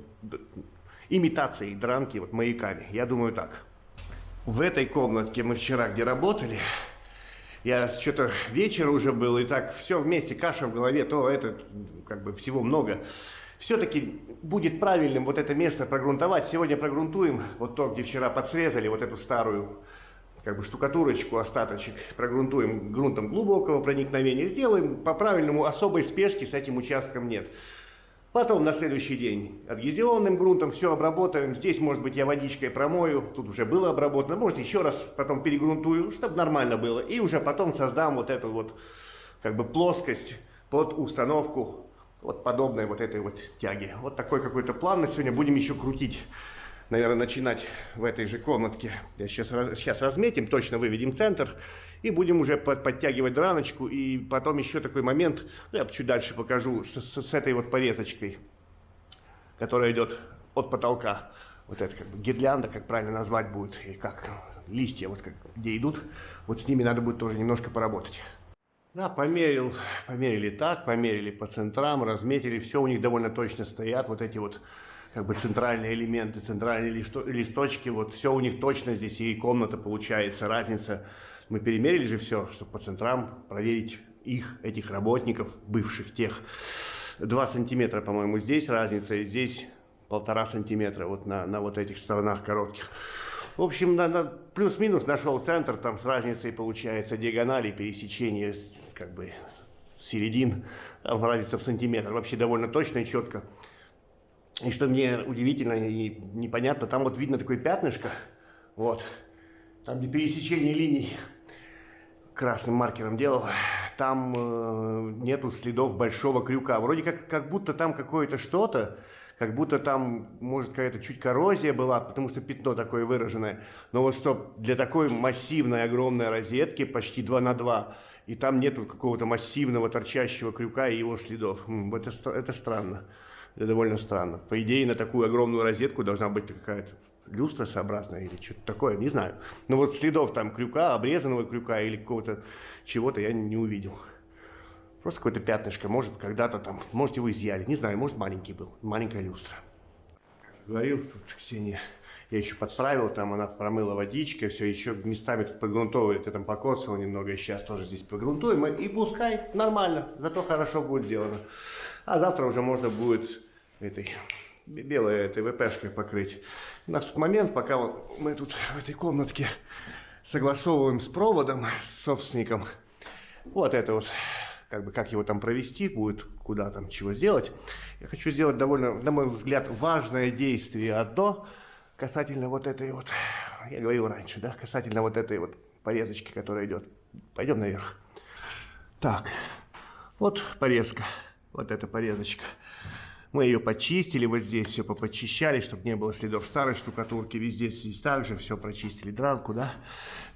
имитацией дранки вот маяками. Я думаю так. В этой комнатке мы вчера где работали, я что-то вечер уже был, и так все вместе, каша в голове, то это, как бы всего много. Все-таки будет правильным вот это место прогрунтовать. Сегодня прогрунтуем вот то, где вчера подсрезали, вот эту старую как бы штукатурочку, остаточек, прогрунтуем грунтом глубокого проникновения. Сделаем по-правильному, особой спешки с этим участком нет. Потом на следующий день адгезионным грунтом все обработаем. Здесь, может быть, я водичкой промою. Тут уже было обработано. Может, еще раз потом перегрунтую, чтобы нормально было. И уже потом создам вот эту вот как бы плоскость под установку вот подобной вот этой вот тяги. Вот такой какой-то план на сегодня. Будем еще крутить. Наверное, начинать в этой же комнатке. Сейчас разметим, точно выведем центр. И будем уже подтягивать драночку. И потом еще такой момент, ну, я чуть дальше покажу, с этой вот порезочкой, которая идет от потолка. Вот это как бы гирлянда, как правильно назвать будет. И как листья, вот как, где идут. Вот с ними надо будет тоже немножко поработать. Да, померили так, померили по центрам, разметили. Все у них довольно точно стоят. Вот эти вот как бы центральные элементы, центральные листочки. Вот все у них точно здесь. И комната получается, разница. Мы перемерили же все, чтобы по центрам проверить их, этих работников, бывших тех. 2 сантиметра, по-моему, здесь разница, и здесь 1,5 сантиметра вот на вот этих сторонах коротких. В общем, плюс-минус нашел центр, там с разницей получается диагонали, пересечения как бы середин, там разница в сантиметр. Вообще довольно точно и четко. И что мне удивительно и непонятно, там вот видно такое пятнышко, вот, там где пересечение линий, красным маркером делал, там нету следов большого крюка. Вроде как будто там какое-то что-то, как будто там, может, какая-то чуть коррозия была, потому что пятно такое выраженное. Но вот что для такой массивной, огромной розетки, почти 2 на 2, и там нету какого-то массивного торчащего крюка и его следов. Это странно. Это довольно странно. По идее, на такую огромную розетку должна быть какая-то люстра сообразная или что-то такое, не знаю. Но вот следов там крюка, обрезанного крюка или какого-то чего-то я не увидел. Просто какое-то пятнышко, может, когда-то там, может, его изъяли, не знаю, может, маленький был, маленькая люстра. Говорил тут Ксения, я еще подправил, там она промыла водичкой, все, еще местами тут подгрунтовывает, я там покоцал немного, и сейчас тоже здесь погрунтуем, и пускай, нормально, зато хорошо будет сделано. А завтра уже можно будет этой белой этой ВПшкой покрыть. У нас тут момент, пока вот мы тут в этой комнатке согласовываем с проводом, с собственником, вот это вот, как бы, как его там провести будет, куда там, чего сделать. Я хочу сделать довольно, на мой взгляд, важное действие одно, касательно вот этой вот, я говорил раньше, да, касательно вот этой вот порезочки, которая идет. Пойдем наверх. Так, вот порезка, вот эта порезочка. Мы ее почистили, вот здесь все поподчищали, чтобы не было следов старой штукатурки. Везде здесь также все прочистили, дранку, да.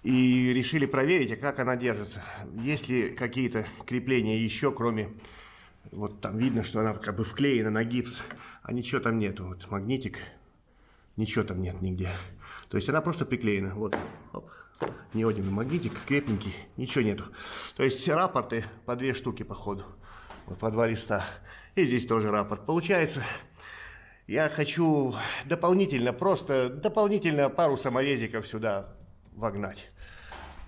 И решили проверить, а как она держится. Есть ли какие-то крепления еще, кроме... Вот там видно, что она как бы вклеена на гипс, а ничего там нету. Вот магнитик, ничего там нет нигде. То есть она просто приклеена. Вот, оп. Неодимный магнитик, крепенький, ничего нету. То есть рапорты по 2 штуки по ходу. Вот по 2 листа. И здесь тоже рапорт. Получается, я хочу дополнительно пару саморезиков сюда вогнать.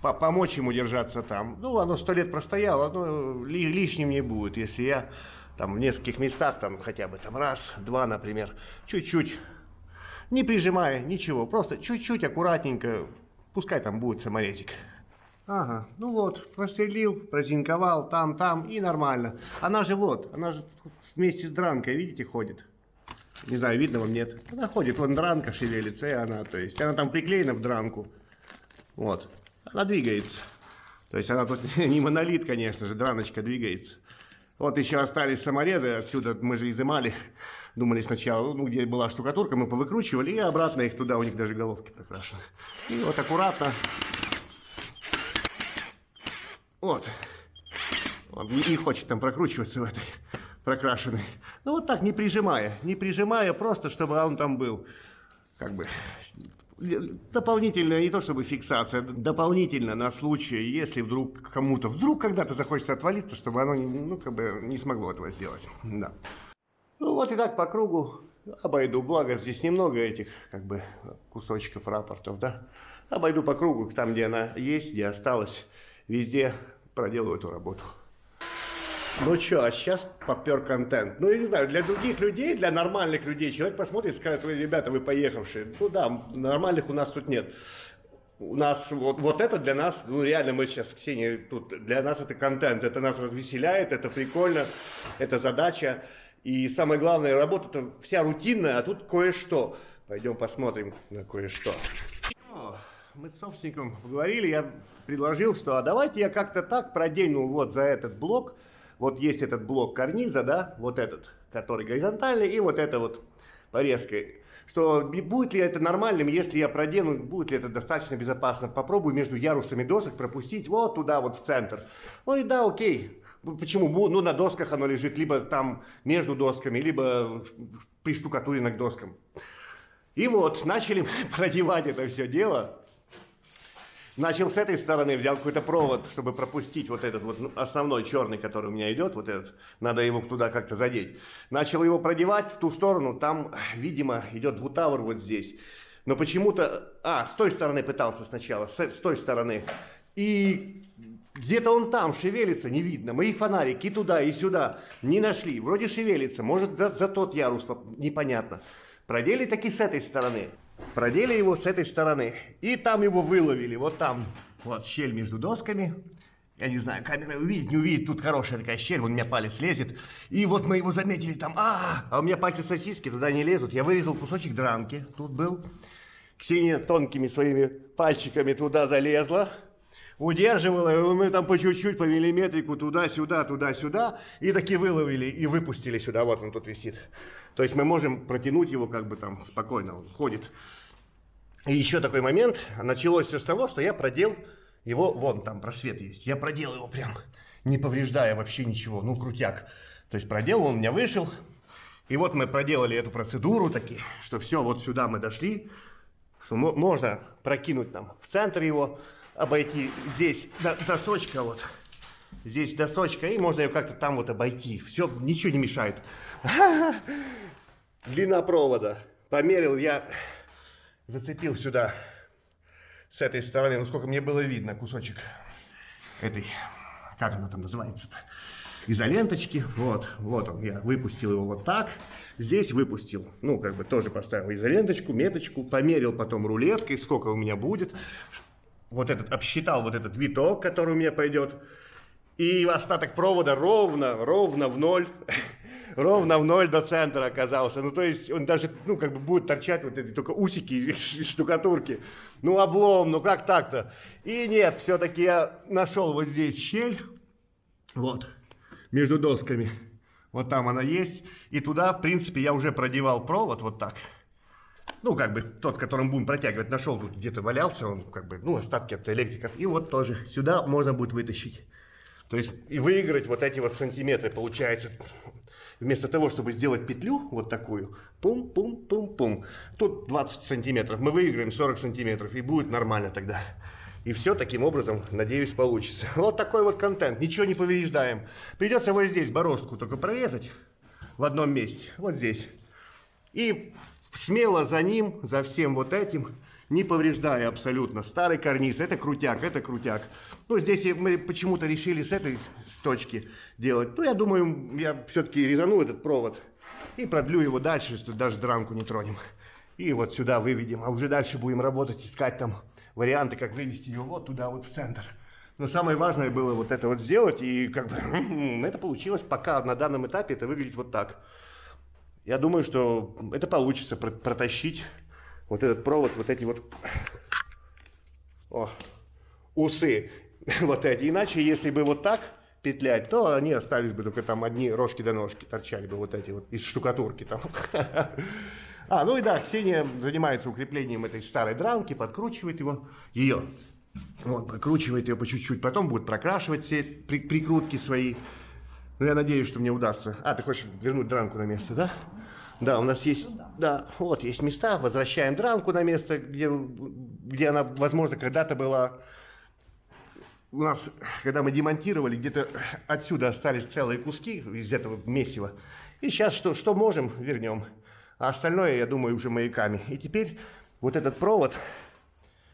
Помочь ему держаться там. Ну, оно 100 лет простояло, но лишним не будет, если я там в нескольких местах, там хотя бы там раз, два, например, чуть-чуть, не прижимая, ничего, просто чуть-чуть аккуратненько, пускай там будет саморезик. Ага, ну вот, просверлил, прозинковал, там, и нормально. Она же вместе с дранкой, видите, ходит. Не знаю, видно вам, нет. Она ходит, вон дранка шевелится, и она, то есть, она там приклеена в дранку. Вот. Она двигается. То есть она тут не монолит, конечно же, драночка двигается. Вот еще остались саморезы, отсюда мы же изымали. Думали сначала, ну где была штукатурка, мы повыкручивали, и обратно их туда, у них даже головки прокрашены. И вот аккуратно. Вот. Он не хочет там прокручиваться в этой прокрашенной. Ну вот так, не прижимая, просто чтобы он там был. Как бы... Дополнительно, не то чтобы фиксация, дополнительно на случай, если вдруг кому-то, когда-то захочется отвалиться, чтобы оно не смогло этого сделать. Да. Ну вот и так по кругу обойду, благо здесь немного этих кусочков рапортов, да. Обойду по кругу, там где она есть, где осталась, везде проделаю эту работу. Ну что, а сейчас попер контент. Ну, я не знаю, для других людей, для нормальных людей, человек посмотрит и скажет: вы, ребята, вы поехавшие. Ну да, нормальных у нас тут нет. У нас вот это для нас, ну реально мы сейчас, Ксения, тут для нас это контент, это нас развеселяет, это прикольно, это задача. И самое главное, работа-то вся рутинная, а тут кое-что. Пойдем посмотрим на кое-что. Мы с собственником поговорили, я предложил, что а давайте я как-то так продену вот за этот блок. Вот есть этот блок карниза, да, вот этот, который горизонтальный, и вот это вот порезкой. Что будет ли это нормальным, если я продену, будет ли это достаточно безопасно. Попробую между ярусами досок пропустить вот туда, вот в центр. Он говорит: да, окей. Почему? Ну, на досках оно лежит, либо там между досками, либо приштукатурено к доскам. И вот, начали продевать это все дело. Начал с этой стороны, взял какой-то провод, чтобы пропустить вот этот вот основной черный, который у меня идет, вот этот. Надо его туда как-то задеть. Начал его продевать в ту сторону, там, видимо, идет двутавр вот здесь. Но почему-то... с той стороны пытался сначала, с той стороны. И где-то он там шевелится, не видно. Мои фонарики и туда, и сюда не нашли. Вроде шевелится, может за тот ярус, непонятно. Продели таки с этой стороны. Продели его с этой стороны. И там его выловили. Вот там. Вот щель между досками. Я не знаю, камера увидит, не увидит. Тут хорошая такая щель. Вон у меня палец лезет. И вот мы его заметили там. А у меня пальцы сосиски туда не лезут. Я вырезал кусочек дранки. Тут был. Ксения тонкими своими пальчиками туда залезла. Удерживала. И мы там по чуть-чуть, по миллиметрику туда-сюда, туда-сюда. И таки выловили и выпустили сюда. Вот он тут висит. То есть мы можем протянуть его как бы там спокойно, он ходит. И еще такой момент, началось все с того, что я продел его, вон там просвет есть, я продел его прям, не повреждая вообще ничего, ну крутяк. То есть продел, он у меня вышел, и вот мы проделали эту процедуру таки, что все, вот сюда мы дошли, что можно прокинуть там в центр его, обойти, здесь досочка вот, здесь досочка, и можно ее как-то там вот обойти, все, ничего не мешает. Длина провода. Померил, я зацепил сюда с этой стороны, насколько мне было видно, кусочек этой, как она там называется-то, изоленточки. Вот он, я выпустил его вот так. Здесь выпустил, ну, как бы тоже поставил изоленточку, меточку, померил потом рулеткой, сколько у меня будет. Вот этот, обсчитал вот этот виток, который у меня пойдет. И остаток провода ровно в ноль. Ровно в ноль до центра оказался. Ну, то есть, он даже, ну, как бы будет торчать вот эти только усики из штукатурки. Ну, облом, ну, как так-то? И нет, все-таки я нашел вот здесь щель. Вот, между досками. Вот там она есть. И туда, в принципе, я уже продевал провод вот так. Ну, как бы тот, которым будем протягивать, нашел, тут где-то валялся он, как бы, ну, остатки от электриков. И вот тоже сюда можно будет вытащить. То есть и выиграть вот эти вот сантиметры, получается. Вместо того, чтобы сделать петлю вот такую, пум-пум-пум-пум, тут 20 сантиметров, мы выиграем 40 сантиметров, и будет нормально тогда. И все таким образом, надеюсь, получится. Вот такой вот контент, ничего не повреждаем. Придется вот здесь бороздку только прорезать в одном месте, вот здесь. И смело за ним, за всем вот этим, не повреждая абсолютно. Старый карниз, это крутяк, это крутяк. Ну, здесь мы почему-то решили с этой точки делать. Ну, я думаю, я все-таки резану этот провод и продлю его дальше, что даже дранку не тронем. И вот сюда выведем, а уже дальше будем работать, искать там варианты, как вывести его вот туда, вот в центр. Но самое важное было вот это вот сделать, и как бы это получилось пока на данном этапе, это выглядит вот так. Я думаю, что это получится протащить вот этот провод, вот эти вот усы, вот эти. Иначе, если бы вот так петлять, то они остались бы только там одни рожки до ножки, торчали бы вот эти вот из штукатурки там. Ну и да, Ксения занимается укреплением этой старой дранки, подкручивает ее. Вот, прокручивает ее по чуть-чуть, потом будет прокрашивать все прикрутки свои. Ну, я надеюсь, что мне удастся. Ты хочешь вернуть дранку на место, да? Да, у нас есть, да, вот есть места, возвращаем дранку на место, где она, возможно, когда-то была. У нас, когда мы демонтировали, где-то отсюда остались целые куски из этого месива. И сейчас что можем, вернем. А остальное, я думаю, уже маяками. И теперь вот этот провод,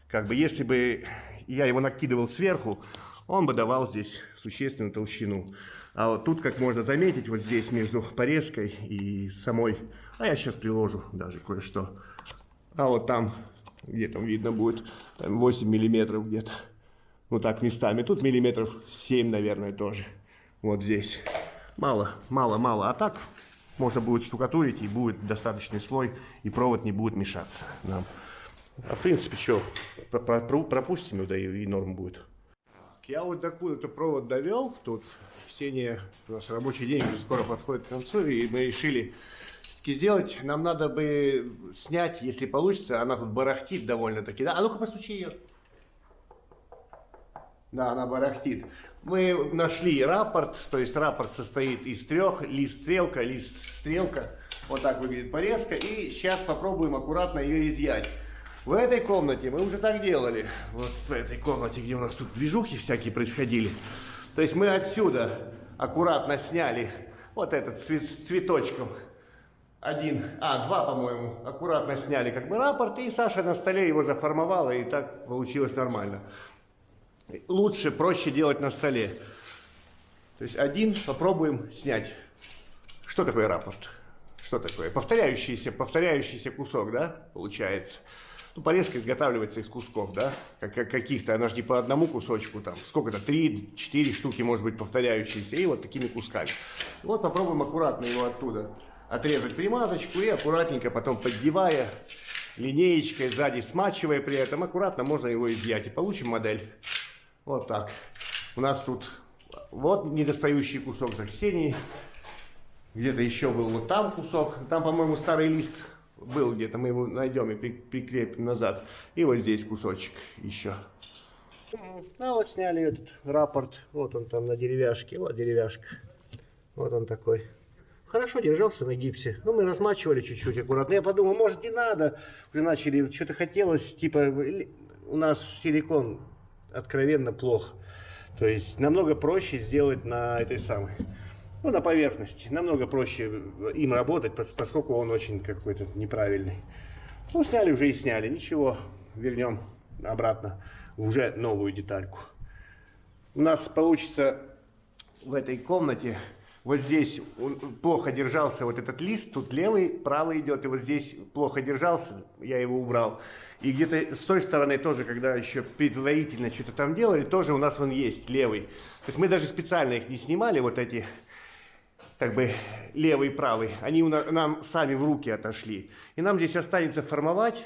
как бы, если бы я его накидывал сверху, он бы давал здесь существенную толщину. А вот тут, как можно заметить, вот здесь между порезкой и самой, я сейчас приложу даже кое-что. Вот там, где там видно будет, там 8 миллиметров где-то. Вот так местами. Тут миллиметров 7, наверное, тоже. Вот здесь. Мало. А так можно будет штукатурить, и будет достаточный слой, и провод не будет мешаться нам. В принципе, что, пропустим его, да и норм будет. Я вот такую-то провод довел. Тут Ксения, у нас рабочий день уже скоро подходит к концу, и мы решили сделать. Нам надо бы снять, если получится. Она тут барахтит довольно-таки. Да? А ну-ка постучи ее. Да, она барахтит. Мы нашли раппорт, то есть раппорт состоит из 3: лист-стрелка, лист-стрелка. Вот так выглядит порезка. И сейчас попробуем аккуратно ее изъять. В этой комнате мы уже так делали. Вот в этой комнате, где у нас тут движухи всякие происходили. То есть мы отсюда аккуратно сняли вот этот с цветочком. Два, по-моему, аккуратно сняли как бы раппорт. И Саша на столе его заформовала, и так получилось нормально. Лучше, проще делать на столе. То есть один попробуем снять. Что такое раппорт? Что такое? Повторяющийся кусок, да, получается. Ну, порезка изготавливается из кусков, да, каких-то, она же не по одному кусочку, там, сколько-то, 3-4 штуки, может быть, повторяющиеся, и вот такими кусками. Вот попробуем аккуратно его оттуда отрезать примазочку, и аккуратненько потом поддевая, линеечкой сзади смачивая при этом, аккуратно можно его изъять, и получим модель. Вот так. У нас тут вот недостающий кусок за Ксенией, где-то еще был вот там кусок, там, по-моему, старый лист был где-то, мы его найдем и прикрепим назад. И вот здесь кусочек еще. Вот сняли этот раппорт. Вот он там на деревяшке. Вот деревяшка. Вот он такой. Хорошо держался на гипсе. Ну, мы размачивали чуть-чуть аккуратно. Я подумал, может, не надо. Уже начали, что-то хотелось, типа, у нас силикон откровенно плох. То есть намного проще сделать на этой самой. Ну, на поверхности. Намного проще им работать, поскольку он очень какой-то неправильный. Ну, сняли уже и сняли. Ничего, вернем обратно в уже новую детальку. У нас получится в этой комнате, вот здесь плохо держался вот этот лист, тут левый, правый идет, и вот здесь плохо держался, я его убрал. И где-то с той стороны тоже, когда еще предварительно что-то там делали, тоже у нас он есть, левый. То есть мы даже специально их не снимали, вот эти, как бы, левый и правый. Они нам сами в руки отошли. И нам здесь останется формовать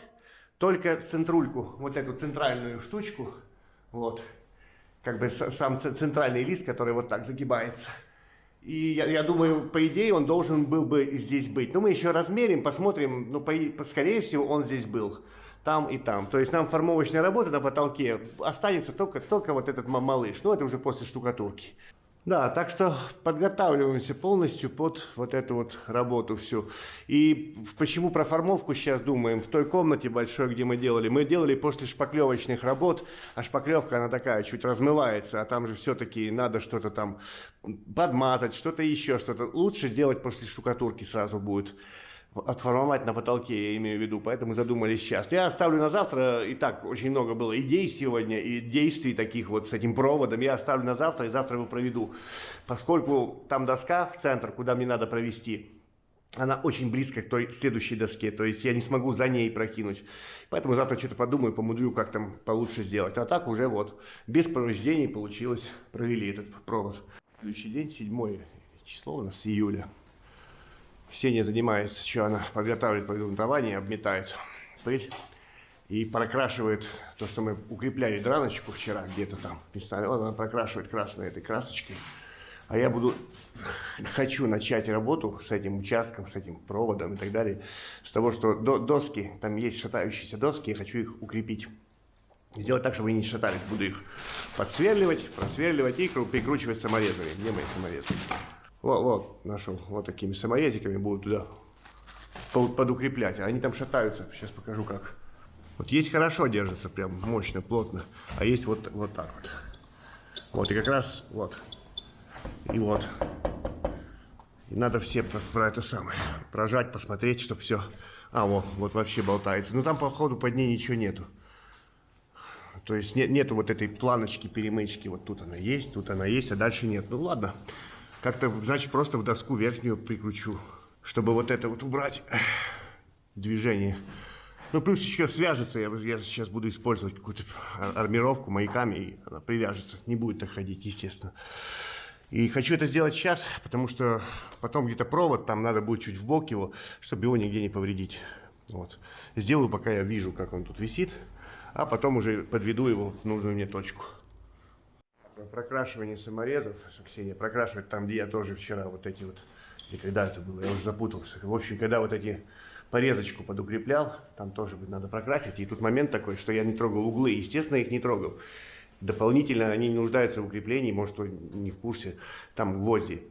только центрульку, вот эту центральную штучку. Вот. как бы сам центральный лист, который вот так загибается. И я думаю, по идее, он должен был бы здесь быть. Но мы еще размерим, посмотрим. Ну, скорее всего, он здесь был. Там и там. То есть нам формовочная работа на потолке останется только вот этот малыш. Ну, это уже после штукатурки. Да, так что подготавливаемся полностью под вот эту вот работу всю. И почему про формовку сейчас думаем? В той комнате большой, где мы делали после шпаклевочных работ, а шпаклевка, она такая, чуть размывается, а там же все-таки надо что-то там подмазать, что-то еще, что-то. Лучше делать после штукатурки сразу будет. Отформовать на потолке, я имею в виду, поэтому задумались сейчас. Я оставлю на завтра, и так очень много было идей сегодня, и действий таких вот с этим проводом, я оставлю на завтра, и завтра его проведу. Поскольку там доска в центр, куда мне надо провести, она очень близко к той следующей доске, то есть я не смогу за ней прокинуть. Поэтому завтра что-то подумаю, помудрю, как там получше сделать. А так уже вот, без повреждений получилось, провели этот провод. Следующий день, 7 число у нас, июля. Ксения занимается, что она подготавливает под грунтование, обметает пыль и прокрашивает то, что мы укрепляли драночку вчера где-то там. Она прокрашивает красной этой красочкой. А я хочу начать работу с этим участком, с этим проводом и так далее. С того, что доски, там есть шатающиеся доски, я хочу их укрепить. Сделать так, чтобы они не шатались. Буду их подсверливать, просверливать и прикручивать саморезами. Где мои саморезы? Вот, нашел. Вот такими саморезиками буду туда подукреплять. Они там шатаются. Сейчас покажу как. Вот есть хорошо держится, прям мощно, плотно. А есть вот так вот. Вот, и как раз вот. И вот. И надо все про это самое. Прожать, посмотреть, чтобы все. А, вот вообще болтается. Ну там, походу, под ней ничего нету. То есть нету вот этой планочки, перемычки. Вот тут она есть, а дальше нет. Ну ладно. Как-то, значит, просто в доску верхнюю прикручу, чтобы вот это вот убрать движение. Ну, плюс еще свяжется, я сейчас буду использовать какую-то армировку маяками, и она привяжется, не будет так ходить, естественно. И хочу это сделать сейчас, потому что потом где-то провод, там надо будет чуть вбок его, чтобы его нигде не повредить. Вот. Сделаю, пока я вижу, как он тут висит, а потом уже подведу его в нужную мне точку. Прокрашивание саморезов, что Ксения прокрашивает там, где я тоже вчера вот эти вот, и когда это было, я уже запутался. В общем, когда вот эти порезочку подукреплял, там тоже надо прокрасить. И тут момент такой, что я не трогал углы, естественно, их не трогал. Дополнительно они не нуждаются в укреплении, может, кто не в курсе, там гвозди,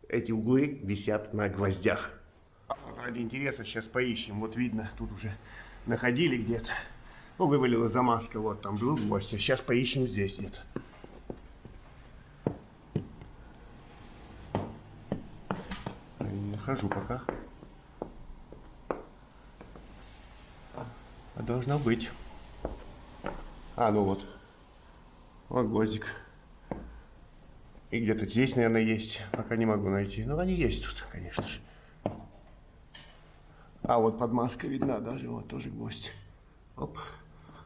эти углы висят на гвоздях. Вот ради интереса сейчас поищем, вот видно, тут уже находили где-то. Ну, вывалилась замазка, вот там был гвоздь. Сейчас поищем здесь где-то. Не нахожу пока. А должно быть. А, ну вот. Вот гвоздик. И где-то здесь, наверное, есть. Пока не могу найти. Но они есть тут, конечно же. А вот подмазка видна даже. Вот тоже гвоздь. Оп.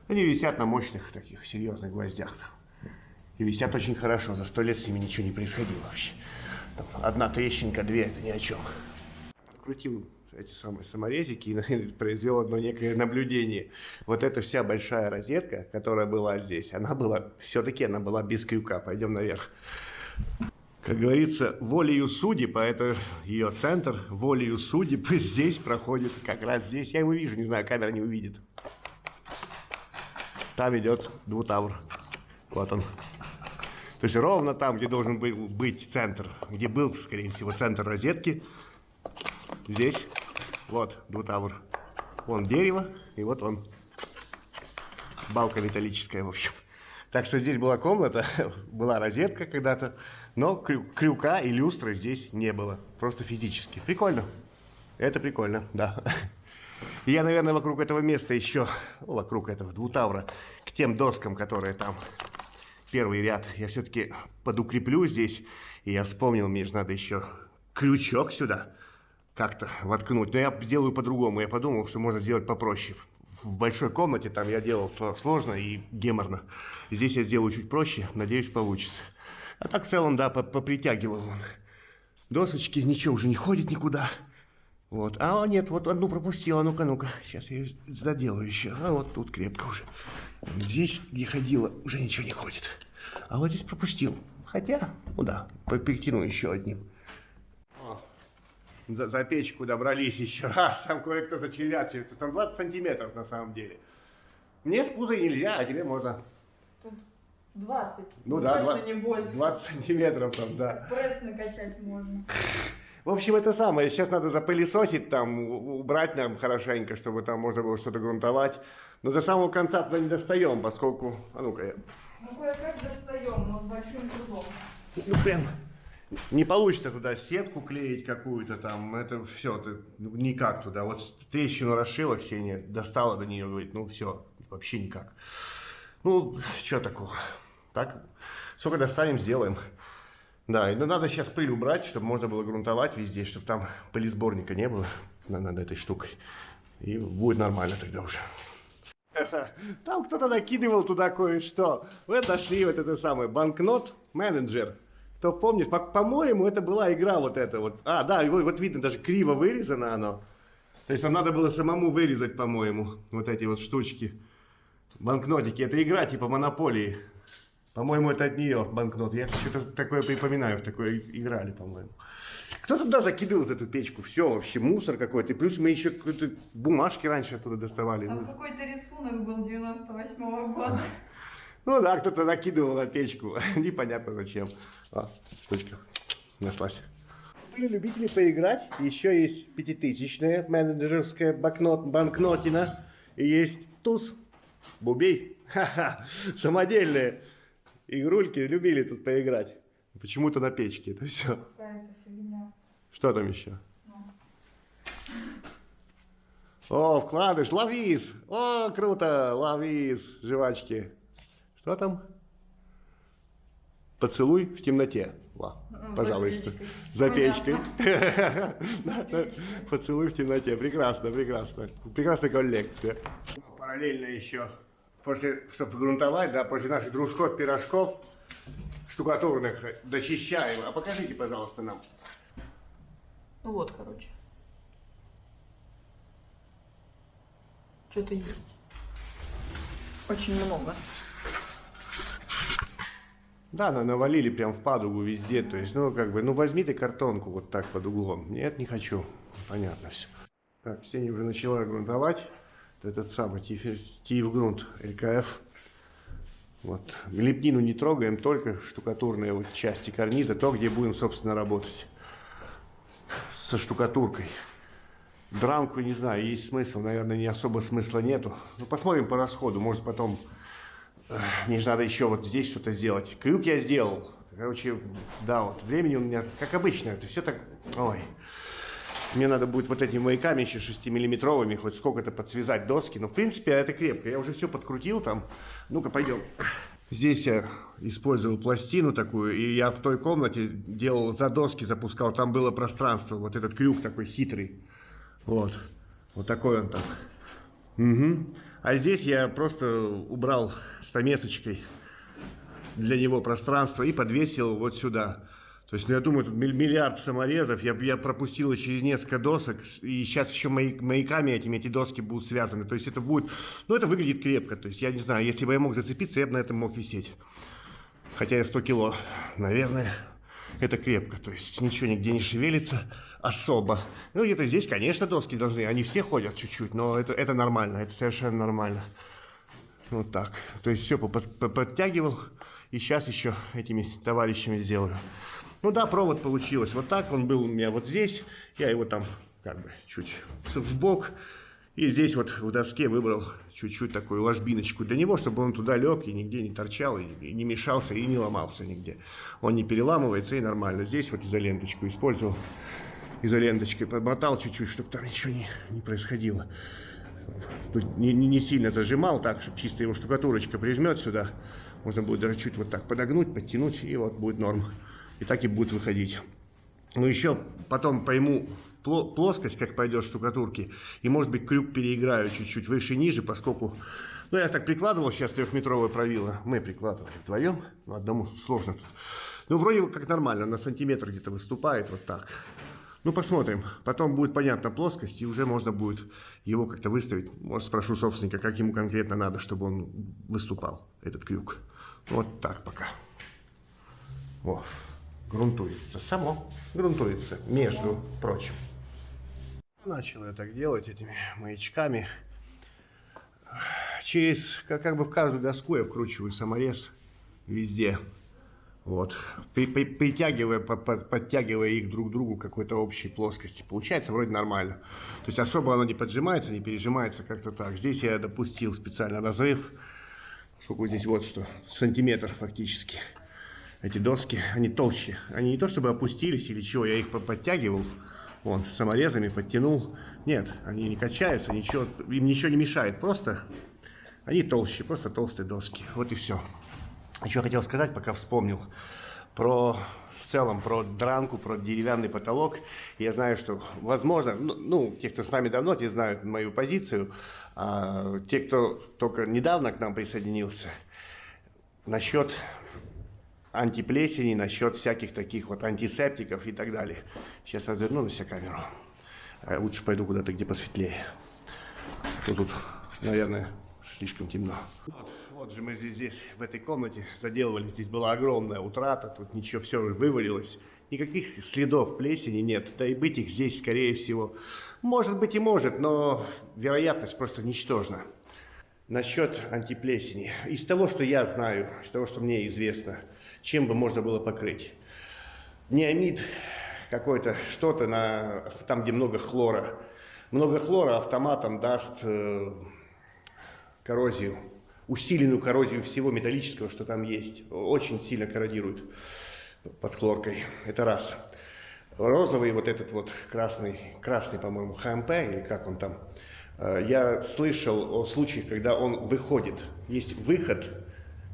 Они висят на мощных таких серьезных гвоздях. И висят очень хорошо. За 100 лет с ними ничего не происходило вообще. Там одна трещинка, две, это ни о чем. Крутил эти самые саморезики и произвел одно некое наблюдение. Вот эта вся большая розетка, которая была здесь, она была без крюка. Пойдем наверх. Как говорится, волею судеб, а это ее центр, волею судеб здесь проходит, как раз здесь. Я его вижу, не знаю, камера не увидит. Там идет двутавр. Вот он. То есть ровно там, где должен быть центр, где был, скорее всего, центр розетки. Здесь вот двутавр. Вон дерево, и вот он. Балка металлическая, в общем. Так что здесь была комната, была розетка когда-то, но крюка и люстры здесь не было. Просто физически. Прикольно. Это прикольно, да. И я, наверное, вокруг этого места еще, вокруг этого двутавра, к тем доскам, которые там, первый ряд, я все-таки подукреплю здесь. И я вспомнил, мне же надо еще крючок сюда как-то воткнуть. Но я сделаю по-другому. Я подумал, что можно сделать попроще. В большой комнате там я делал сложно и геморно. Здесь я сделаю чуть проще, надеюсь, получится. А так в целом, да, попритягивал он. Досочки, ничего уже не ходит никуда. Вот. А нет, вот одну пропустила. Ну-ка, ну-ка. Сейчас я ее доделаю еще. А вот тут крепко уже. Здесь, где ходила, уже ничего не ходит. А вот здесь пропустил. Хотя, ну да, перетяну еще одним. О, за печку добрались еще раз. Там кое-кто зачервячивается. Там 20 сантиметров на самом деле. Мне с пузой нельзя, а тебе можно. Тут 20. Ну да, Точно не больше. 20 сантиметров там, да. Пресс накачать можно. В общем, это самое. Сейчас надо запылесосить там, убрать нам хорошенько, чтобы там можно было что-то грунтовать. Но до самого конца туда не достаем, поскольку... А ну-ка Ну, кое-как достаем, но с большим трудом. Ну, прям не получится туда сетку клеить какую-то там. Это все, никак туда. Вот трещину расшила Ксения, достала до нее, говорит, ну все, вообще никак. Ну, что такого? Так, сколько достанем, сделаем. Да, и ну, надо сейчас пыль убрать, чтобы можно было грунтовать везде, чтобы там пылесборника не было над этой штукой. И будет нормально тогда уже. Там кто-то накидывал туда кое-что. Вот нашли вот это самое, банкнот менеджер. Кто помнит, по-моему, это была игра вот эта вот. А, да, вот видно, даже криво вырезано оно. То есть нам надо было самому вырезать, по-моему, вот эти вот штучки. Банкнотики. Это игра типа Монополии. По-моему, это от нее банкнот. Я что-то такое припоминаю, в такое играли, по-моему. Кто туда закидывал в эту печку? Все, вообще мусор какой-то. И плюс мы еще какие-то бумажки раньше оттуда доставали. Там какой-то рисунок был 98-го года. Ну да, кто-то накидывал на печку. Непонятно зачем. А, штучка нашлась. Были любители поиграть. Еще есть пятитысячная менеджерская банкнотина. И есть туз, бубей. Ха-ха, самодельные. Игрульки любили тут поиграть. Почему-то на печке. Это все. Какая-то фигня. Что там еще? О, вкладыш, лавис. О, круто, лавис, жвачки. Что там? Поцелуй в темноте. Ва, пожалуйста. За печкой. Поцелуй в темноте. Прекрасно, прекрасно. Прекрасная коллекция. Параллельно еще. Чтобы грунтовать, да, после наших дружков, пирожков, штукатурных, дочищаем. А покажите, пожалуйста, нам. Ну вот, короче. Что-то есть. Очень много. Да, навалили прям в падугу везде. То есть, ну, как бы, ну, возьми ты картонку вот так под углом. Нет, не хочу. Понятно все. Так, Ксения уже начала грунтовать. Этот самый Тифгрунт ЛКФ. Вот. Лепнину не трогаем, только штукатурные вот части карниза, то, где будем, собственно, работать. Со штукатуркой. Драмку, не знаю, есть смысл, наверное, не особо смысла нету. Ну, посмотрим по расходу, может потом... Мне же надо еще вот здесь что-то сделать. Крюк я сделал. Короче, да, вот времени у меня, как обычно, это все так... Ой... Мне надо будет вот этими маяками еще 6-миллиметровыми хоть сколько-то подсвязать доски. Но в принципе это крепко. Я уже все подкрутил там. Ну-ка, пойдем. Здесь я использовал пластину такую. И я в той комнате делал, за доски запускал. Там было пространство. Вот этот крюк такой хитрый. Вот. Вот такой он там. Угу. А здесь я просто убрал стамесочкой для него пространство и подвесил вот сюда. То есть, ну, я думаю, тут миллиард саморезов, я пропустил через несколько досок, и сейчас еще маяками эти доски будут связаны. То есть, это будет, ну, это выглядит крепко. То есть, я не знаю, если бы я мог зацепиться, я бы на этом мог висеть. Хотя я 100 кило, наверное, это крепко. То есть, ничего нигде не шевелится особо. Ну, где-то здесь, конечно, доски должны, они все ходят чуть-чуть, но это нормально, это совершенно нормально. Вот так. То есть, все подтягивал, и сейчас еще этими товарищами сделаю. Ну да, провод получилось вот так, он был у меня вот здесь, я его там как бы чуть в бок, и здесь вот в доске выбрал чуть-чуть такую ложбиночку для него, чтобы он туда лег и нигде не торчал, и не мешался, и не ломался нигде. Он не переламывается, и нормально. Здесь вот изоленточку использовал, изоленточкой подмотал чуть-чуть, чтобы там ничего не происходило. Не сильно зажимал так, чтобы чисто его штукатурочка прижмет сюда. Можно будет даже чуть вот так подогнуть, подтянуть, и вот будет норм. И так и будет выходить. Ну еще потом пойму плоскость, как пойдет штукатурки. И может быть крюк переиграю чуть-чуть выше-ниже, поскольку... Ну я так прикладывал сейчас 3-метровое правило. Мы прикладывали вдвоем. Ну, одному сложно тут. Ну вроде как нормально, на сантиметр где-то выступает вот так. Ну, посмотрим. Потом будет понятна плоскость, и уже можно будет его как-то выставить. Может, спрошу собственника, как ему конкретно надо, чтобы он выступал, этот крюк. Вот так пока. О, грунтуется. Само грунтуется, между прочим. Начал я так делать этими маячками. Через, как бы в каждую доску я вкручиваю саморез везде. Вот, притягивая, подтягивая их друг к другу к какой-то общей плоскости. Получается вроде нормально. То есть особо оно не поджимается, не пережимается, как-то так. Здесь я допустил специально разрыв. Сколько здесь вот что, сантиметр фактически. Эти доски, они толще. Они не то чтобы опустились или чего, я их подтягивал. Вон, саморезами подтянул. Нет, они не качаются, ничего, им ничего не мешает. Просто они толще, просто толстые доски. Вот и все. Еще хотел сказать, пока вспомнил, в целом про дранку, про деревянный потолок. Я знаю, что, возможно, ну, те, кто с нами давно, те знают мою позицию. А те, кто только недавно к нам присоединился, насчет антиплесени, насчет всяких таких вот антисептиков и так далее. Сейчас разверну на себя камеру. Лучше пойду куда-то, где посветлее. Тут, наверное, слишком темно. Вот же мы здесь, в этой комнате заделывали. Здесь была огромная утрата. Тут ничего, все вывалилось. Никаких следов плесени нет. Да и быть их здесь, скорее всего, может быть и может, но вероятность просто ничтожна. Насчет антиплесени. Из того, что я знаю, из того, что мне известно, чем бы можно было покрыть. Неомид какой-то, что-то там, где много хлора. Много хлора автоматом даст коррозию. Усиленную коррозию всего металлического, что там есть. Очень сильно корродирует под хлоркой. Это раз. Розовый вот этот вот красный, по-моему, ХМП, или как он там. Я слышал о случаях, когда он выходит. Есть выход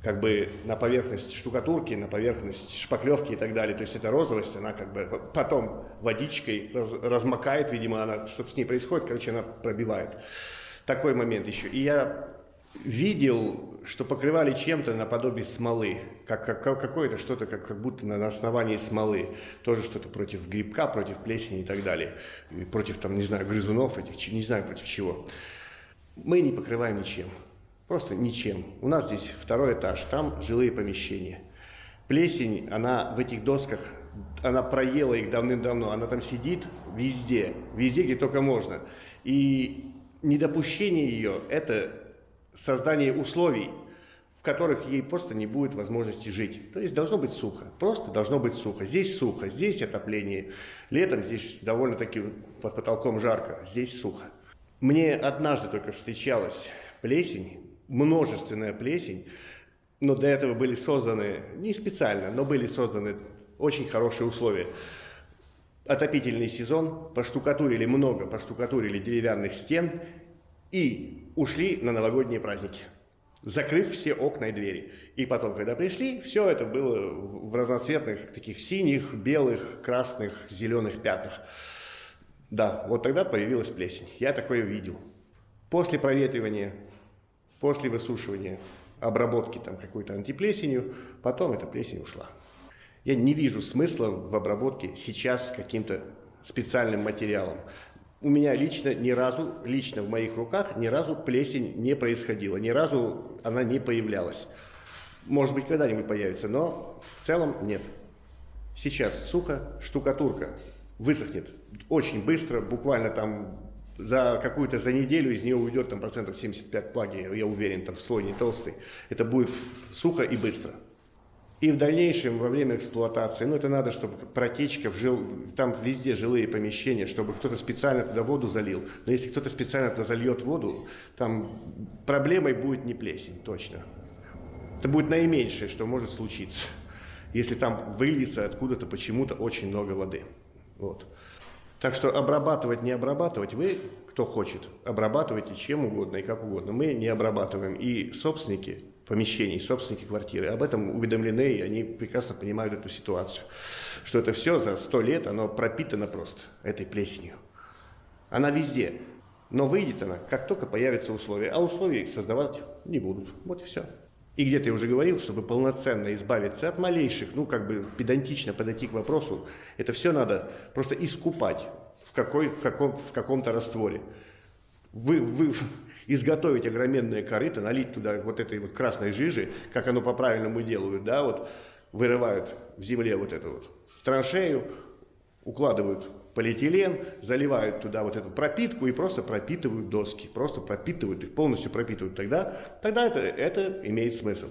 как бы на поверхность штукатурки, на поверхность шпаклевки и так далее. То есть эта розовость, она как бы потом водичкой размокает, видимо, она, что-то с ней происходит, короче, она пробивает. Такой момент еще. И я видел, что покрывали чем-то наподобие смолы, какое-то что-то, как будто на основании смолы, тоже что-то против грибка, против плесени и так далее, и против, там, не знаю, грызунов этих, не знаю против чего. Мы не покрываем ничем, просто ничем. У нас здесь второй этаж, там жилые помещения. Плесень, она в этих досках, она проела их давным-давно, она там сидит везде, где только можно. И недопущение ее – это создание условий, в которых ей просто не будет возможности жить. То есть должно быть сухо, просто должно быть сухо. Здесь отопление. Летом здесь довольно-таки под потолком жарко, здесь сухо. Мне однажды только встречалась плесень, множественная плесень, но для этого были созданы, не специально, но были созданы очень хорошие условия. Отопительный сезон, поштукатурили деревянных стен, и ушли на новогодние праздники, закрыв все окна и двери. И потом, когда пришли, все это было в разноцветных, таких синих, белых, красных, зеленых пятнах. Да, вот тогда появилась плесень. Я такое видел. После проветривания, после высушивания, обработки там какой-то антиплесенью, потом эта плесень ушла. Я не вижу смысла в обработке сейчас каким-то специальным материалом. У меня лично в моих руках ни разу плесень не происходила, ни разу она не появлялась. Может быть, когда-нибудь появится, но в целом нет. Сейчас сухо, штукатурка высохнет очень быстро, буквально там за неделю из нее уйдет там процентов 75 влаги, я уверен, там слой не толстый. Это будет сухо и быстро. И в дальнейшем, во время эксплуатации, это надо, чтобы протечка, там везде жилые помещения, чтобы кто-то специально туда воду залил. Но если кто-то специально туда зальет воду, там проблемой будет не плесень, точно. Это будет наименьшее, что может случиться, если там выльется откуда-то почему-то очень много воды. Вот. Так что обрабатывать, не обрабатывать, вы, кто хочет, обрабатывайте чем угодно и как угодно. Мы не обрабатываем. И собственники помещений, собственники квартиры об этом уведомлены, и они прекрасно понимают эту ситуацию. Что это все за 100 лет, оно пропитано просто этой плесенью. Она везде. Но выйдет она, как только появятся условия. А условий создавать не будут. Вот и все. И где-то я уже говорил, чтобы полноценно избавиться от малейших, ну, как бы педантично подойти к вопросу, это все надо просто искупать в каком-то растворе. Вы изготовить огроменное корыто, налить туда вот этой вот красной жижи, как оно по-правильному делают, да, вот вырывают в земле вот это вот траншею, укладывают полиэтилен, заливают туда вот эту пропитку и просто пропитывают доски, просто пропитывают их, полностью пропитывают, тогда это имеет смысл.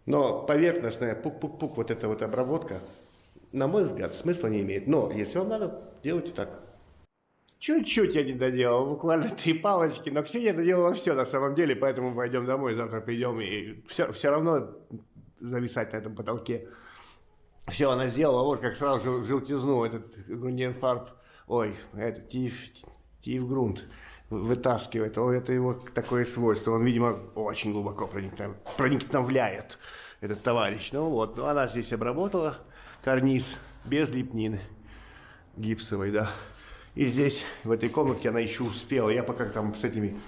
Но поверхностная пук-пук-пук, вот эта вот обработка, на мой взгляд, смысла не имеет. Но если вам надо, делайте так. Чуть-чуть я не доделал, буквально 3 палочки, но Ксения доделала все на самом деле, поэтому пойдем домой, завтра придем и все равно зависать на этом потолке. Все она сделала, вот как сразу желтизну, этот грундиенфарб, ой, это Тифгрунт вытаскивает, это его такое свойство, он, видимо, очень глубоко проникновляет, этот товарищ. Ну вот, ну она здесь обработала карниз без лепнины гипсовой, да. И здесь, в этой комнатке, она еще успела. Я пока там с этими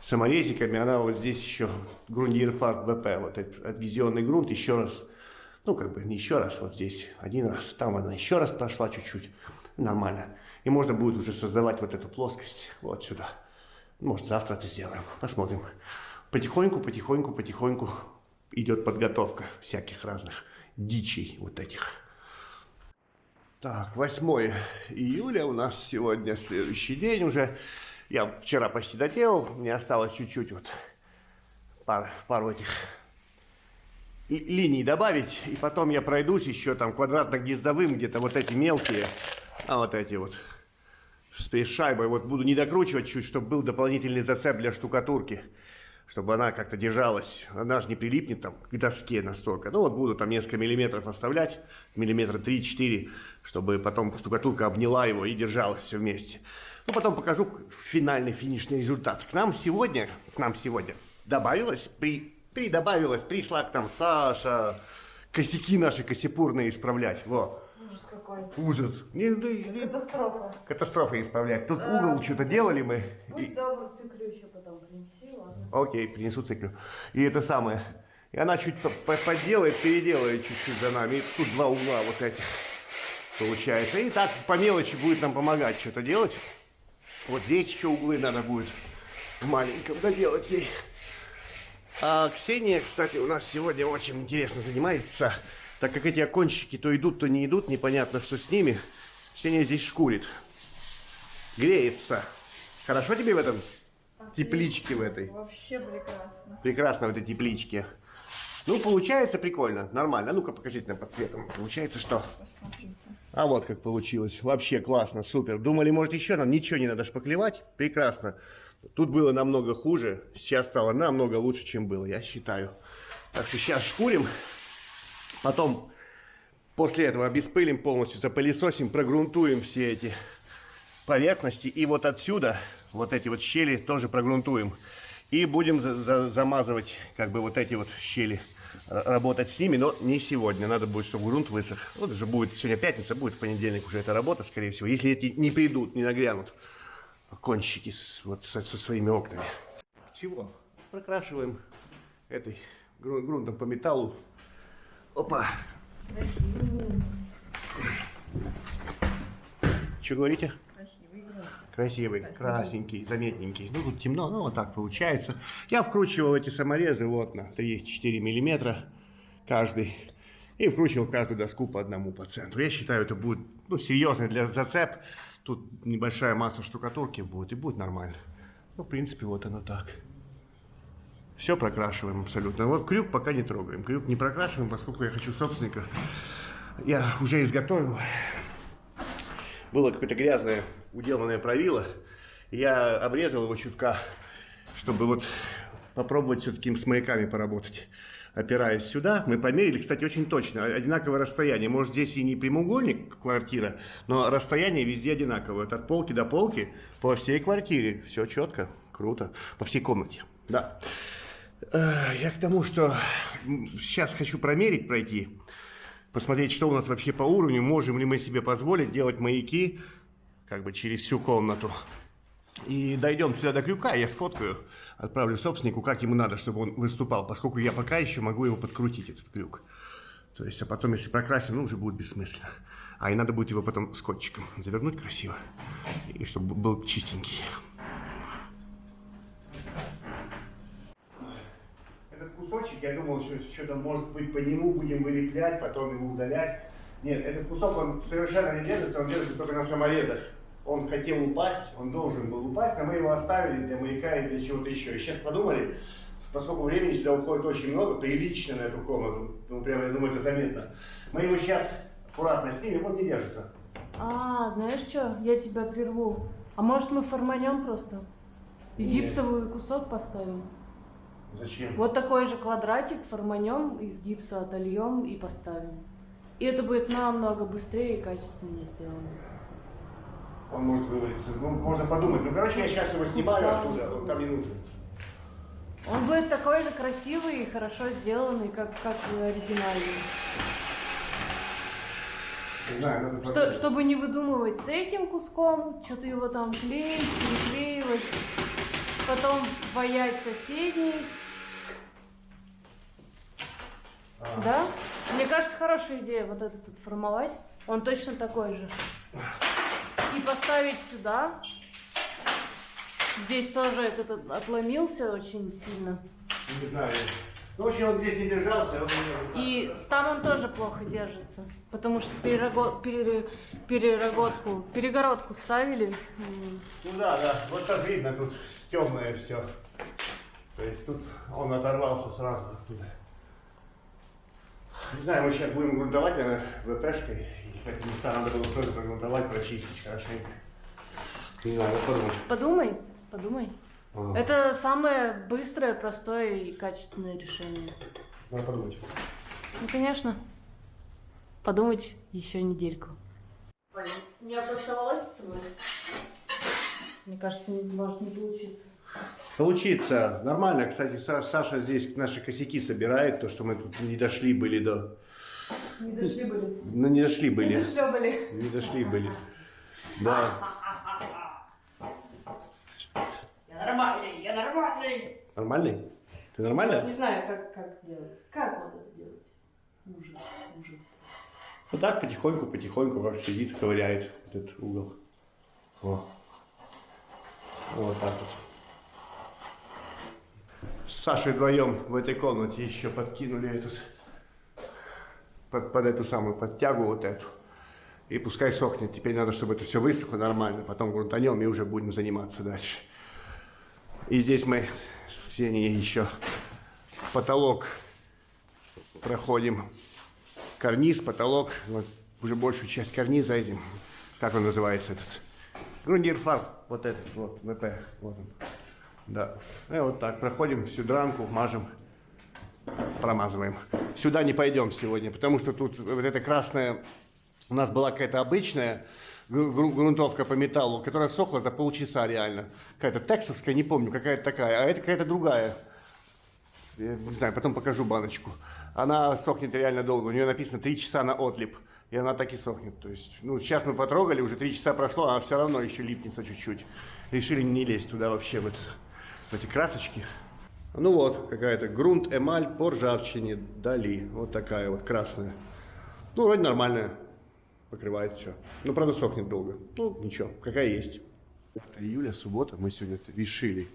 саморезиками, она вот здесь еще грундиенфарб ВП, вот этот адгезионный грунт, еще раз, ну как бы не еще раз, вот здесь один раз, там она еще раз прошла чуть-чуть, нормально. И можно будет уже создавать вот эту плоскость вот сюда. Может, завтра это сделаем, посмотрим. Потихоньку идет подготовка всяких разных дичей вот этих. Так, 8 июля у нас сегодня следующий день уже. Я вчера почти доделал, мне осталось чуть-чуть вот пару этих линий добавить. И потом я пройдусь еще там квадратно-гнездовым, где-то вот эти мелкие, вот эти вот с шайбой. Вот буду не докручивать чуть, чтобы был дополнительный зацеп для штукатурки, чтобы она как-то держалась. Она же не прилипнет там к доске настолько. Ну вот буду там несколько миллиметров оставлять, миллиметра 3-4, чтобы потом штукатурка обняла его и держалась все вместе. Ну потом покажу финальный финишный результат. К нам сегодня пришла к нам Саша косяки наши косипурные исправлять. Во. Ужас какой. Ужас. Катастрофа. Катастрофа исправлять. Тут угол что-то делали мы. Будь добр, циклю еще потом принеси, ладно. Окей, принесу циклю. И это самое. И она чуть поделает, переделает чуть-чуть за нами. И тут 2 угла вот этих получается. И так по мелочи будет нам помогать что-то делать. Вот здесь еще углы надо будет в маленьком доделать ей. А Ксения, кстати, у нас сегодня очень интересно занимается. Так как эти окончики то идут, то не идут, непонятно, что с ними. Ксения здесь шкурит. Греется. Хорошо тебе в этом? Тепличке в этой? Вообще прекрасно. Прекрасно в этой тепличке. Ну, получается прикольно, нормально. Ну-ка, покажите нам под цветом. Получается что? Посмотрите. А вот как получилось. Вообще классно, супер. Думали, может еще нам ничего не надо шпаклевать? Прекрасно. Тут было намного хуже. Сейчас стало намного лучше, чем было, я считаю. Так что сейчас шкурим. Потом после этого обеспылим полностью, запылесосим, прогрунтуем все эти поверхности. И вот отсюда, вот эти вот щели тоже прогрунтуем. И будем замазывать как бы вот эти вот щели. Работать с ними, но не сегодня. Надо будет, чтобы грунт высох. Вот же будет, сегодня пятница, будет в понедельник уже эта работа, скорее всего. Если эти не придут, не нагрянут кончики вот со своими окнами. Чего? Прокрашиваем этой грунтом по металлу. Опа! Что говорите? Красивый грунт. Красивый, красненький, заметненький. Ну, тут темно, но вот так получается. Я вкручивал эти саморезы вот на 3-4 миллиметра каждый. И вкручивал каждую доску по одному по центру. Я считаю, это будет серьезный для зацеп. Тут небольшая масса штукатурки будет, и будет нормально. Ну, в принципе, вот оно так. Все прокрашиваем абсолютно. Вот крюк пока не трогаем. Крюк не прокрашиваем, поскольку я хочу собственника. Я уже изготовил. Было какое-то грязное уделанное правило. Я обрезал его чутка, чтобы вот попробовать все-таки с маяками поработать. Опираясь сюда, мы померили, кстати, очень точно, одинаковое расстояние. Может, здесь и не прямоугольник квартира, но расстояние везде одинаковое. От полки до полки по всей квартире. Все четко, круто. По всей комнате, да. Я к тому, что сейчас хочу пройти, посмотреть, что у нас вообще по уровню, можем ли мы себе позволить делать маяки как бы через всю комнату. И дойдем сюда до крюка, я сфоткаю. отправлю собственнику, как ему надо, чтобы он выступал, поскольку я пока еще могу его подкрутить, этот крюк. То есть, а потом, если прокрасим, ну, уже будет бессмысленно. А и надо будет его потом скотчиком завернуть красиво, и чтобы был чистенький. Этот кусочек, я думал, что что-то, может быть, по нему будем вылеплять, потом его удалять. Нет, этот кусок, он совершенно не держится, он держится только на саморезах. Он хотел упасть, он должен был упасть, а мы его оставили для маяка и для чего-то еще. И сейчас подумали, поскольку времени сюда уходит очень много, прилично на эту комнату, ну, прямо, я думаю, это заметно. Мы его сейчас аккуратно снимем, он не держится. А, знаешь что, я тебя прерву. А может мы форманем просто? И Нет. гипсовый кусок поставим? Зачем? Вот такой же квадратик форманем, из гипса отольем и поставим. И это будет намного быстрее и качественнее сделано. Он может вывалиться. Ну, можно подумать. Ну, короче, я сейчас его снимаю Да. оттуда, он там не нужен. Он будет такой же красивый и хорошо сделанный, как и оригинальный. Не знаю, надо подумать. Чтобы не выдумывать с этим куском, что-то его там клеить, переклеивать, потом боять соседей. Да? Мне кажется, хорошая идея вот этот отформовать. Он точно такой же. И поставить сюда. Здесь тоже этот отломился очень сильно. Не знаю. Ну, в общем, он здесь не держался. И там он тоже плохо держится. Потому что перегородку ставили. Ну да. Вот так видно, тут темное все. То есть тут он оторвался сразу оттуда. Не знаю, мы сейчас будем грунтовать, наверное, ВПшкой. Эти места надо было тоже прогрунтовать, прочистить хорошенько. Не знаю, надо подумать. Подумай. Ага. Это самое быстрое, простое и качественное решение. Надо подумать. Ну, конечно. Подумать еще недельку. У меня просто волос твой. Мне кажется, может не получиться. Получится. Нормально. Кстати, Саша здесь наши косяки собирает, то, что мы тут не дошли были до... Не дошли были. Ну, не дошли были. Не дошлёбали. Не дошли были. Да. Я нормальный. Нормальный? Ты нормально? Не знаю, как делать. Как надо это делать? Ужас. Вот так потихоньку ваш сидит, ковыряет этот угол. О. Вот так вот. С Сашей вдвоем в этой комнате еще подкинули этот под эту самую подтягу вот эту. И пускай сохнет. Теперь надо, чтобы это все высохло нормально. Потом грунтанем и уже будем заниматься дальше. И здесь мы с Ксенией еще потолок проходим. Карниз, потолок. Вот уже большую часть карниза этим. Как он называется этот? Грундирфарб. Вот этот вот. ВП. Вот он. Да. И вот так проходим всю дранку, мажем, промазываем. Сюда не пойдем сегодня, потому что тут вот эта красная, у нас была какая-то обычная грунтовка по металлу, которая сохла за полчаса реально. Какая-то тексовская, не помню, какая-то такая, а это какая-то другая. Я не знаю, потом покажу баночку. Она сохнет реально долго, у нее написано 3 часа на отлип. И она так и сохнет. То есть, ну, сейчас мы потрогали, уже 3 часа прошло, а все равно еще липнется чуть-чуть. Решили не лезть туда вообще, в эти красочки. Ну вот, какая-то грунт, эмаль по ржавчине, Дали. Вот такая вот красная. Ну, вроде нормальная. Покрывает все. Ну, правда, сохнет долго. Ну, ничего, какая есть. 5 июля, суббота, мы сегодня решились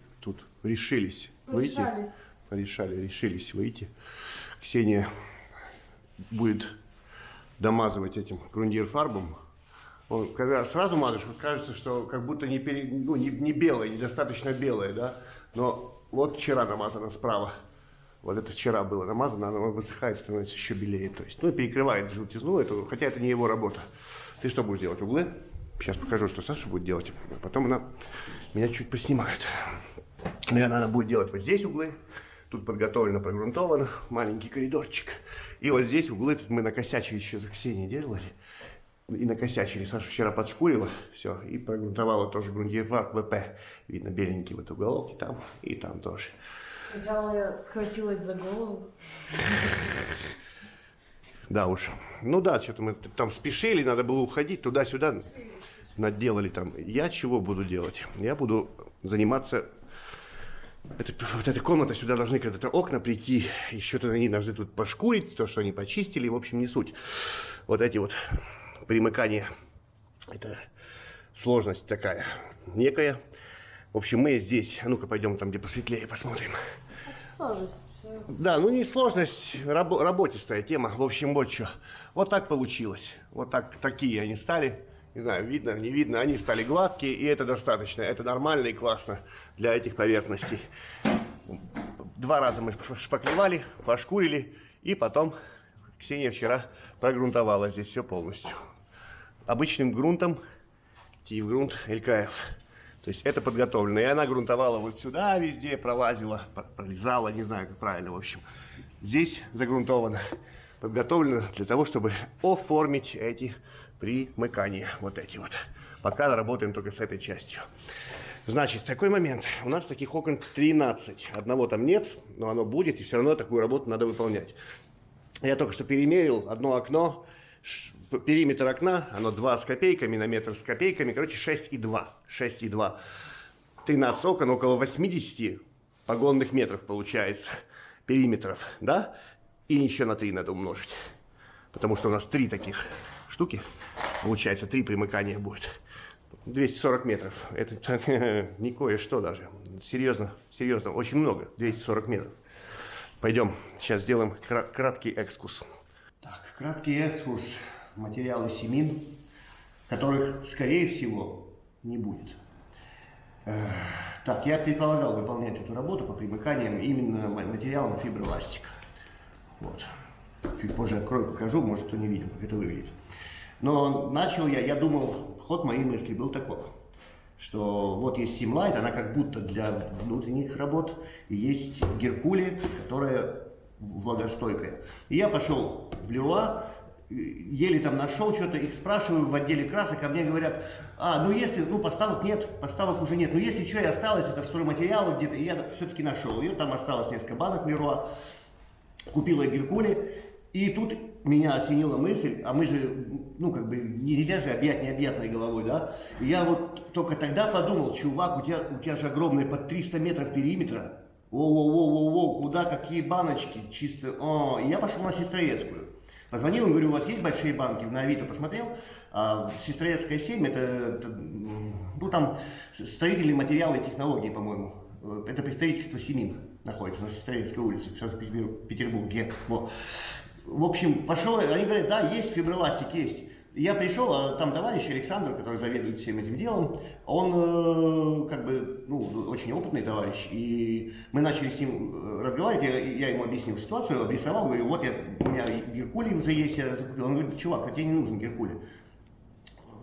выйти. Решились выйти. Ксения будет домазывать этим грундирфарбом. Когда сразу мажешь, вот кажется, что как будто не белое, недостаточно белое, да? Но вот вчера намазано справа. Вот это вчера было намазано, оно высыхает, становится еще белее. То есть, ну, перекрывает желтизну эту, хотя это не его работа. Ты что будешь делать? Углы? Сейчас покажу, что Саша будет делать. А потом она меня чуть поснимает. Наверное, она будет делать вот здесь углы. Тут подготовлено, прогрунтовано. Маленький коридорчик. И вот здесь углы, тут мы накосячили еще за Ксенией делали. И накосячили. Саша вчера подшкурила. Все. И прогрунтовала тоже грундирфарб ВП. Видно беленький вот уголок. И там тоже. Сначала я схватилась за голову. Да уж. Ну да, что-то мы там спешили, надо было уходить туда-сюда. Наделали там. Я чего буду делать? Я буду заниматься Вот эта комната, сюда должны когда-то окна прийти, и что-то они должны тут пошкурить, то, что они почистили, в общем, не суть. Вот эти вот примыкания, это сложность такая некая. В общем, мы здесь, а ну-ка пойдем там, где посветлее, посмотрим. Сложность. Да, ну не сложность, работистая тема. В общем, вот что. Вот так получилось. Вот так, такие они стали. Не знаю, видно, не видно. Они стали гладкие, и это достаточно. Это нормально и классно для этих поверхностей. 2 раза мы шпаклевали, пошкурили, и потом Ксения вчера прогрунтовала здесь все полностью. Обычным грунтом, Киевгрунт ЛКФ. То есть это подготовлено. И она грунтовала вот сюда везде, пролазила, пролезала, не знаю, как правильно, в общем. Здесь загрунтовано, подготовлено для того, чтобы оформить эти примыкания, вот эти вот. Пока работаем только с этой частью. Значит, такой момент. У нас таких окон 13. Одного там нет, но оно будет, и все равно такую работу надо выполнять. Я только что перемерил одно окно. Периметр окна, оно 2 с копейками на метр с копейками, короче 6,2. 6,2. 13 окон, около 80 погонных метров получается, периметров, да? И еще на 3 надо умножить, потому что у нас 3 таких штуки, получается 3 примыкания будет. 240 метров, это не кое-что даже, серьезно, серьезно, очень много, 240 метров. Пойдем, сейчас сделаем краткий экскурс. Так, краткий экскурс. Материалы семин, которых, скорее всего, не будет. Так, я предполагал выполнять эту работу по примыканиям именно материалом фиброэластика. Вот. Чуть позже открою, покажу, может, кто не видел, как это выглядит. Но начал я думал, ход моей мысли был такой, что вот есть Simlight, она как будто для внутренних работ, и есть Геркули, которая влагостойкая. И я пошел в Леруа, еле там нашел что-то, их спрашиваю в отделе красок, а мне говорят, ну если, поставок нет, поставок уже нет, но если что и осталось, это в стройматериалах где-то, и я все-таки нашел ее, там осталось несколько банок Леруа, купил я Геркули, и тут меня осенила мысль, а мы же, нельзя же объять необъятной головой, да, и я вот только тогда подумал, чувак, у тебя же огромные под 300 метров периметра, воу, куда какие баночки, чисто, и я пошел на Сестроецкую. Позвонил, говорю, у вас есть большие банки? На Авито посмотрел. Сестроецкая 7, это там строительные материалы и технологии, по-моему. Это представительство Семин находится на Сестроецкой улице, в Санкт-Петербурге. Вот. В общем, пошел, они говорят, да, есть фиброэластик, есть. Я пришел, а там товарищ Александр, который заведует всем этим делом, он очень опытный товарищ, и мы начали с ним разговаривать, я ему объяснил ситуацию, обрисовал, говорю, вот у меня Геркули уже есть, я закупил. Он говорит, чувак, а тебе не нужен Геркули.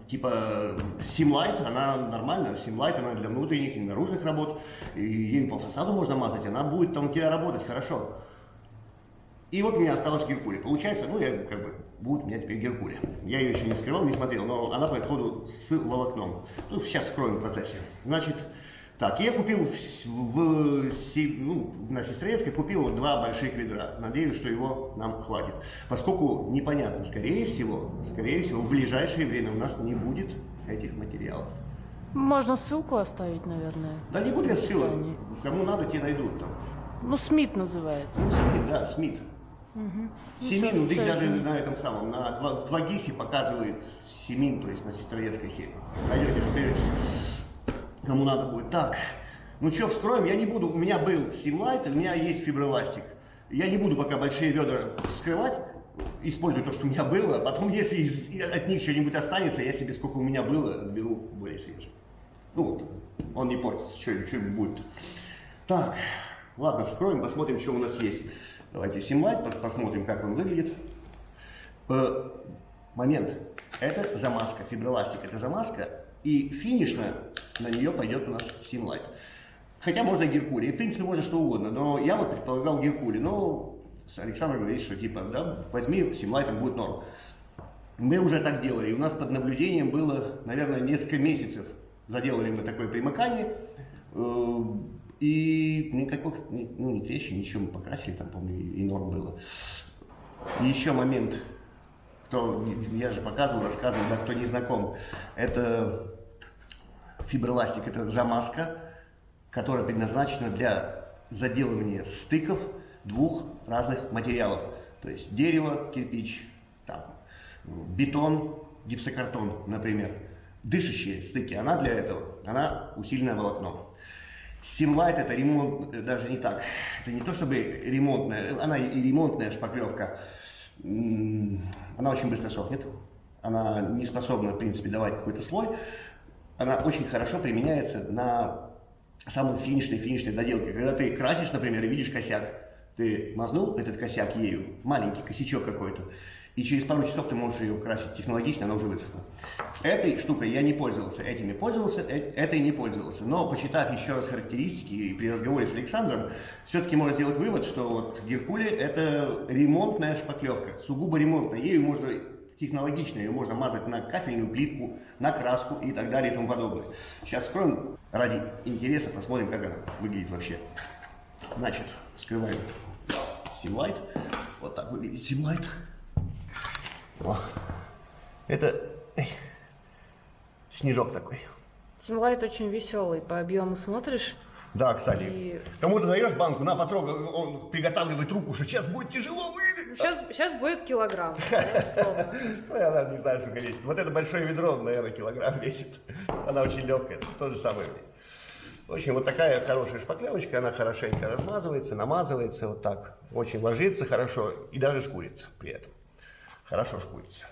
Типа Simlight, она нормальная, Simlight, она для внутренних и наружных работ, и ей по фасаду можно мазать, она будет там у тебя работать хорошо. И вот у меня осталась Геркули. Получается, будет у меня теперь Геркули. Я ее еще не вскрывал, не смотрел, но она по ходу с волокном. Сейчас скроем в процессе. Значит, так, я купил на Сестрорецкой купил 2 больших ведра. Надеюсь, что его нам хватит. Поскольку непонятно, скорее всего, в ближайшее время у нас не будет этих материалов. Можно ссылку оставить, наверное. Да не буду я ссылок. Кому надо, те найдут там. Смит называется. Смит, да, Смит. Угу. Семин, даже на этом самом, в 2 ГИСе показывает Семин, то есть на Сестрорецкой 7. Найдете, разберетесь, кому надо будет. Так, что, вскроем, я не буду, у меня был Simlight, у меня есть фиброэластик. Я не буду пока большие ведра вскрывать, использую то, что у меня было, потом, если от них что-нибудь останется, я себе, сколько у меня было, отберу более свежий. Он не портится, что будет. Так, ладно, вскроем, посмотрим, что у нас есть. Давайте Simlight, посмотрим, как он выглядит. Момент. Это замазка, фиброэластик, это замазка, и финишно на нее пойдет у нас Simlight. Хотя можно Геркули, и в принципе можно что угодно, но я предполагал Геркули, но Александр говорит, что возьми, Simlight будет норм. Мы уже так делали, и у нас под наблюдением было, наверное, несколько месяцев. Заделали мы такое примыкание. И никаких, ни трещин, ничего, мы покрасили, там, помню, и норм было. И еще момент, я же показывал, рассказывал, кто не знаком, это фиброэластик, это замазка, которая предназначена для заделывания стыков двух разных материалов. То есть дерево, кирпич, там, бетон, гипсокартон, например. Дышащие стыки, она для этого, она усиленное волокно. Симлайт это ремонт, даже не так, это не то чтобы ремонтная, она и ремонтная шпаклевка. Она очень быстро сохнет, она не способна, в принципе, давать какой-то слой. Она очень хорошо применяется на самой финишной доделке. Когда ты красишь, например, и видишь косяк, ты мазнул этот косяк ею, маленький косячок какой-то, и через пару часов ты можешь ее красить технологично, она уже высохла. Этой штукой я не пользовался, этими пользовался, этой не пользовался. Но, почитав еще раз характеристики и при разговоре с Александром, все-таки можно сделать вывод, что вот Геркуле это ремонтная шпаклевка, сугубо ремонтная. Ею можно технологично, ее можно мазать на кафельную плитку, на краску и так далее и тому подобное. Сейчас вскроем ради интереса, посмотрим, как она выглядит вообще. Значит, вскрываем Симлайт. Вот так выглядит Симлайт. Это снежок такой. Симлайт очень веселый, по объему смотришь. Да, кстати. И... Кому-то даешь банку, на, потрогай, он приготавливает руку, что сейчас будет тяжело выйдет. Сейчас будет килограмм, условно. Ну, она не знаю, сколько весит. Вот это большое ведро, наверное, килограмм весит. Она очень легкая, то же самое. В общем, вот такая хорошая шпаклевочка, она хорошенько размазывается, намазывается, вот так. Очень ложится хорошо и даже шкурится при этом. Хорошо шкурится.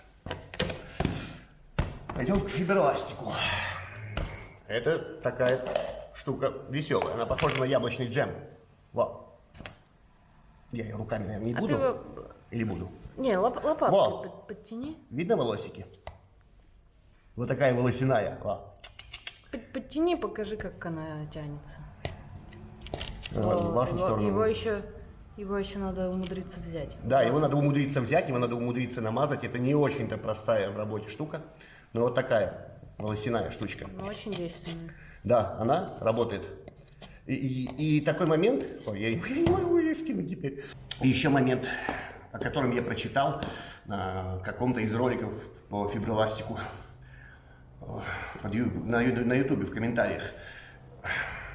Пойдем к фиберластику. Это такая штука веселая. Она похожа на яблочный джем. Вот. Я ее руками, наверное, не буду. Его... Или буду? Не, лопаткой подтяни. Видно волосики? Вот такая волосяная. Во. Подтяни, покажи, как она тянется. В вашу сторону. Его еще надо умудриться взять. Да, его надо умудриться взять, его надо умудриться намазать. Это не очень-то простая в работе штука. Но вот такая волосяная штучка. Но очень действенная. Да, она работает. И такой момент... Ой, я не могу ее скинуть теперь. И еще момент, о котором я прочитал на каком-то из роликов по фиброластику. На ютубе в комментариях.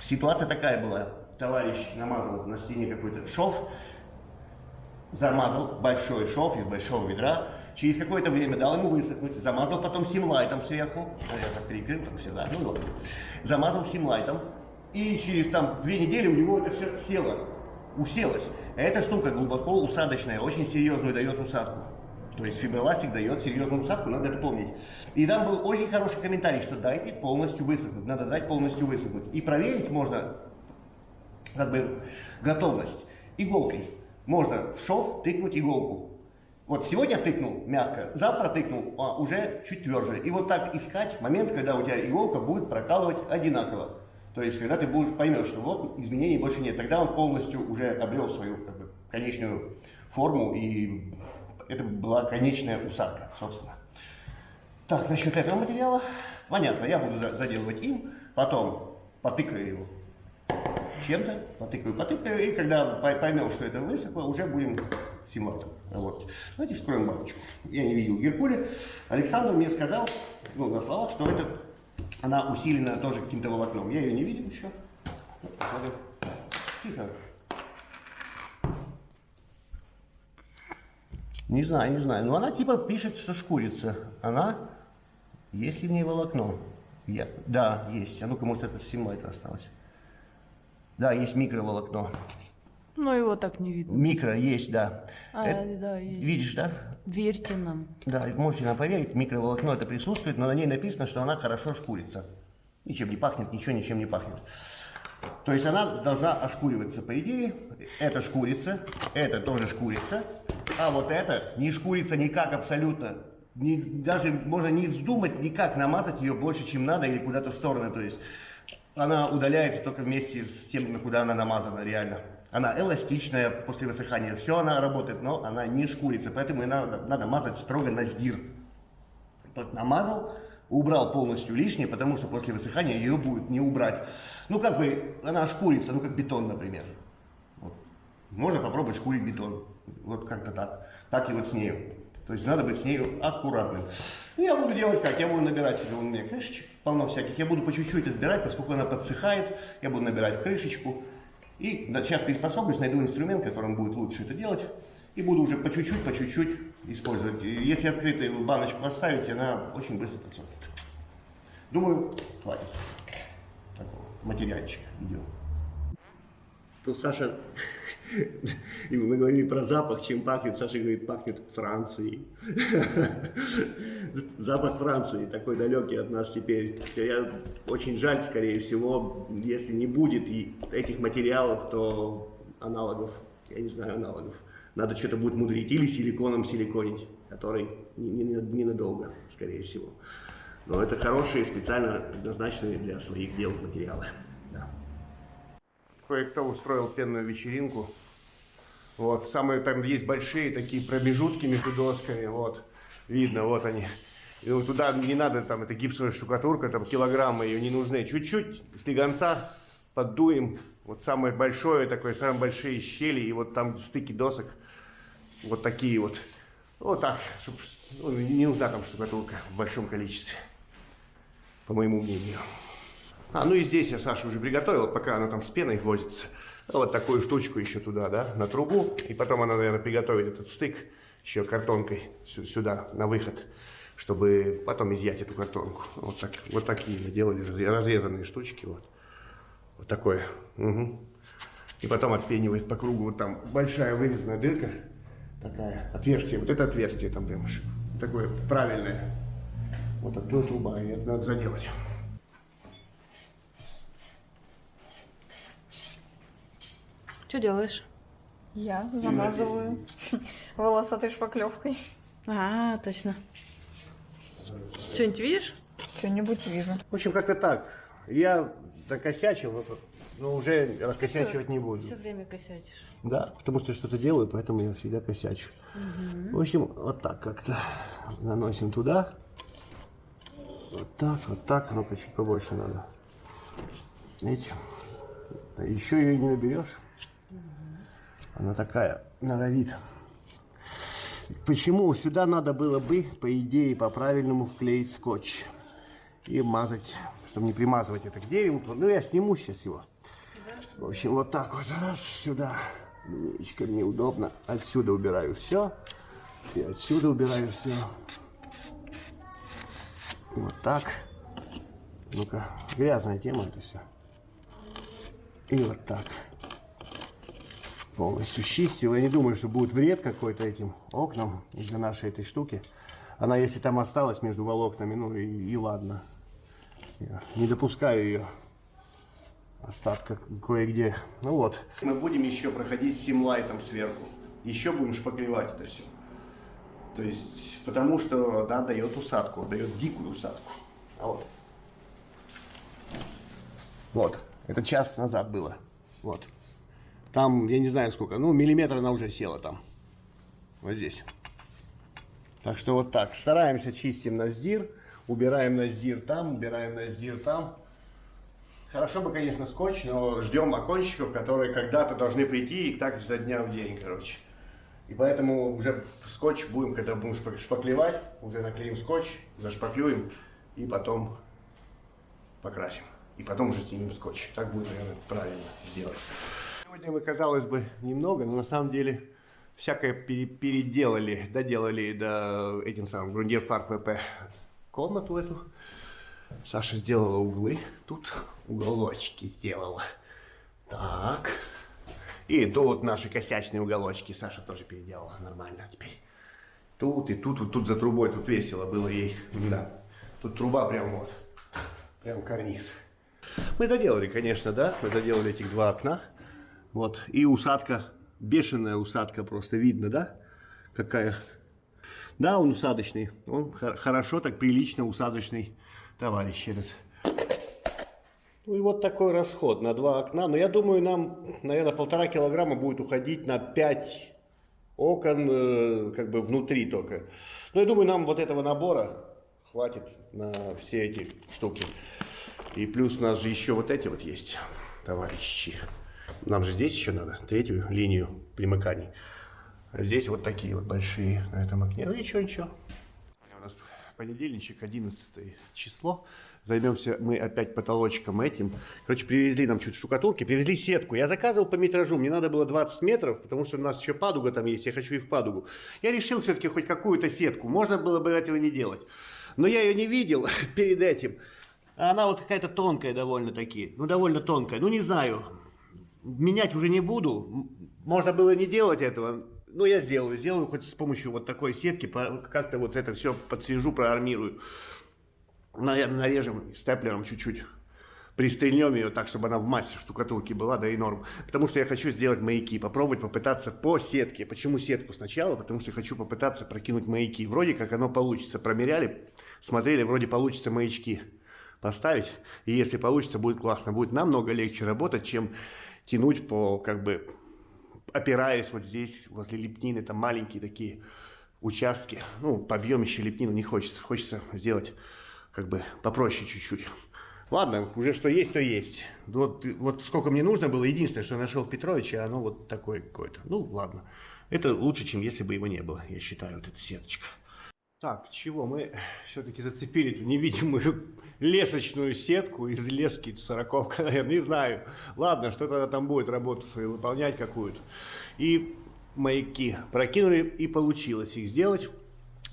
Ситуация такая была. Товарищ намазал на стене какой-то шов, замазал большой шов из большого ведра, через какое-то время дал ему высохнуть, замазал потом Симлайтом сверху, я так перекрыл, там всегда, ну ладно, замазал Симлайтом, и через там 2 недели у него это все село, уселось. Эта штука глубоко усадочная, очень серьезную дает усадку. То есть фиброластик дает серьезную усадку, надо это помнить. И там был очень хороший комментарий, что дайте полностью высохнуть, надо дать полностью высохнуть. И проверить можно как бы готовность иголкой. Можно в шов тыкнуть иголку. Вот сегодня тыкнул мягко, завтра тыкнул уже чуть тверже. И вот так искать момент, когда у тебя иголка будет прокалывать одинаково. То есть, когда ты поймешь, что вот изменений больше нет, тогда он полностью уже обрел свою как бы конечную форму, и это была конечная усадка, собственно. Так, насчет этого материала, понятно, я буду заделывать им, потом потыкаю его чем-то, потыкаю, и когда поймем, что это высохло, уже будем Симлайтом работать. Давайте вскроем баночку. Я не видел Геркуле. Александр мне сказал, ну, на словах, что она усилена тоже каким-то волокном. Я ее не видел еще. Посмотрим. Тихо. Не знаю. Но она типа пишет, что шкурится. Она, есть ли в ней волокно? Да, есть. А ну-ка, может, это с Симлайта осталось. Да, есть микроволокно. Но его так не видно. Микро есть, да. Да, есть. Видишь, да? Верьте нам. Да, можете нам поверить, микроволокно это присутствует, но на ней написано, что она хорошо шкурится. Ничем не пахнет, ничем не пахнет. То есть она должна ошкуриваться, по идее. Это шкурится, это тоже шкурится, а вот это не шкурится никак абсолютно. Даже можно не вздумать никак намазать ее больше, чем надо, или куда-то в сторону. То есть она удаляется только вместе с тем, куда она намазана реально. Она эластичная после высыхания, все она работает, но она не шкурится, поэтому ее надо мазать строго на сдир. Вот намазал, убрал полностью лишнее, потому что после высыхания ее будет не убрать. Ну как бы она шкурится, ну как бетон, например. Вот. Можно попробовать шкурить бетон, вот как-то так. Так и вот с нею. То есть надо быть с ней аккуратным. Ну, я буду делать как? Я буду набирать себе, у меня крышечек полно всяких. Я буду по чуть-чуть отбирать, поскольку она подсыхает. Я буду набирать в крышечку. И сейчас приспособлюсь, найду инструмент, которым будет лучше это делать. И буду уже по чуть-чуть использовать. Если открытую баночку оставить, она очень быстро подсохнет. Думаю, хватит такого материальчика. Идем. Тут Саша, и мы говорили про запах, чем пахнет. Саша говорит, пахнет Францией. Запах Франции, такой далекий от нас теперь. Я очень жаль, скорее всего, если не будет и этих материалов, то аналогов, я не знаю аналогов. Надо что-то будет мудрить или силиконом силиконить, который ненадолго, скорее всего. Но это хорошие, специально предназначенные для своих дел материалы. Да. Кое-кто устроил пенную вечеринку. Вот, самые там есть большие такие промежутки между досками. Вот, видно, вот они. И вот туда не надо, там, это гипсовая штукатурка, там килограммы ее не нужны. Чуть-чуть слегонца поддуем. Вот самое большое такое, самые большие щели, и вот там стыки досок. Вот такие вот. Вот так. Чтобы, ну, не нужна там штукатурка в большом количестве. По моему мнению. Ну и здесь я Саша уже приготовила, пока она там с пеной возится. Вот такую штучку еще туда, да, на трубу. И потом она, наверное, приготовит этот стык еще картонкой сюда, на выход, чтобы потом изъять эту картонку. Вот такие делали разрезанные штучки. Вот такое. Угу. И потом отпенивает по кругу. Вот там большая вырезанная дырка. Такая отверстие. Вот это отверстие там прям такое правильное. Вот оттуда труба. И это надо заделать. Что делаешь? Я замазываю волосатой шпаклевкой. А, точно. Что-нибудь видишь? Что-нибудь вижу. В общем, как-то так. Я накосячил, но уже раскосячивать не буду. Все время косячишь. Да, потому что что-то делаю, поэтому я всегда косячу. Угу. В общем, вот так как-то наносим туда. Вот так. Ну-ка, чуть побольше надо. Видите? Еще ее не наберешь. Она такая, норовит. Почему? Сюда надо было бы, по идее, по-правильному вклеить скотч. И мазать, чтобы не примазывать это к дереву. Ну, я сниму сейчас его. В общем, вот так вот, раз, сюда. Немножечко неудобно. Отсюда убираю все. И отсюда убираю все. Вот так. Ну-ка, грязная тема это все. И вот так. Полностью чистил. Я не думаю, что будет вред какой-то этим окнам из-за нашей этой штуки. Она, если там осталась между волокнами, ну и ладно. Я не допускаю ее остатка кое-где. Ну вот. Мы будем еще проходить симлайтом сверху. Еще будем шпаклевать это все. То есть, потому что, да, дает усадку, дает дикую усадку. А вот. Вот. Это час назад было. Вот. Там, я не знаю сколько, ну, миллиметр она уже села там. Вот здесь. Так что вот так. Стараемся, чистим наздир. Убираем наздир там, убираем наздир там. Хорошо бы, конечно, скотч, но ждем окончиков, которые когда-то должны прийти, и так за дня в день, короче. И поэтому уже скотч будем, когда будем шпаклевать, уже наклеим скотч, зашпаклюем и потом покрасим. И потом уже снимем скотч. Так будет, наверное, правильно сделать. Сегодня мы, казалось бы, немного, но на самом деле всякое переделали, доделали до этим самым Grundierfarbe ВП комнату эту. Саша сделала углы, тут уголочки сделала. Так. И тут наши косячные уголочки Саша тоже переделала нормально теперь. Тут и тут, вот тут за трубой, тут весело было ей. Да. Тут труба прям вот, прям карниз. Мы доделали, конечно, да, мы доделали этих два окна. Вот, и усадка, бешеная усадка просто видно, да, какая. Да, он усадочный, он хорошо, так прилично усадочный товарищ этот. Ну и вот такой расход на два окна. Но я думаю, нам, наверное, 1,5 килограмма будет уходить на 5 окон, как бы внутри только. Но я думаю, нам вот этого набора хватит на все эти штуки. И плюс у нас же еще вот эти вот есть, товарищи. Нам же здесь еще надо третью линию примыканий. А здесь вот такие вот большие на этом окне. Ну ничего, ничего. У нас понедельничек, 11 число. Займемся мы опять потолочком этим. Короче, привезли нам чуть штукатурки, привезли сетку. Я заказывал по метражу, мне надо было 20 метров, потому что у нас еще падуга там есть, я хочу и в падугу. Я решил все-таки хоть какую-то сетку, можно было бы этого не делать. Но я ее не видел перед этим. А она вот какая-то тонкая довольно-таки, ну довольно тонкая, ну не знаю. Менять уже не буду, можно было не делать этого. Ну, я сделаю хоть с помощью вот такой сетки, как-то вот это все подсвяжу, проармирую. Наверное, нарежем степлером чуть-чуть, пристрельнем ее так, чтобы она в массе штукатурки была, да и норм. Потому что я хочу сделать маяки, попробовать попытаться по сетке. Почему сетку сначала? Потому что хочу попытаться прокинуть маяки. Вроде как оно получится. Промеряли, смотрели, вроде получится маячки поставить. И если получится, будет классно. Будет намного легче работать, чем тянуть по, как бы, опираясь вот здесь, возле лепнины, там маленькие такие участки. Ну, по объемище лепнину не хочется. Хочется сделать как бы попроще чуть-чуть. Ладно, уже что есть, то есть. Вот сколько мне нужно было, единственное, что я нашел Петровича, оно вот такое какое-то. Ну, ладно. Это лучше, чем если бы его не было, я считаю, вот эта сеточка. Так, чего? Мы все-таки зацепили эту невидимую лесочную сетку из лески 40-ка, наверное, не знаю. Ладно, что-то она там будет, работу свою выполнять какую-то. И маяки прокинули, и получилось их сделать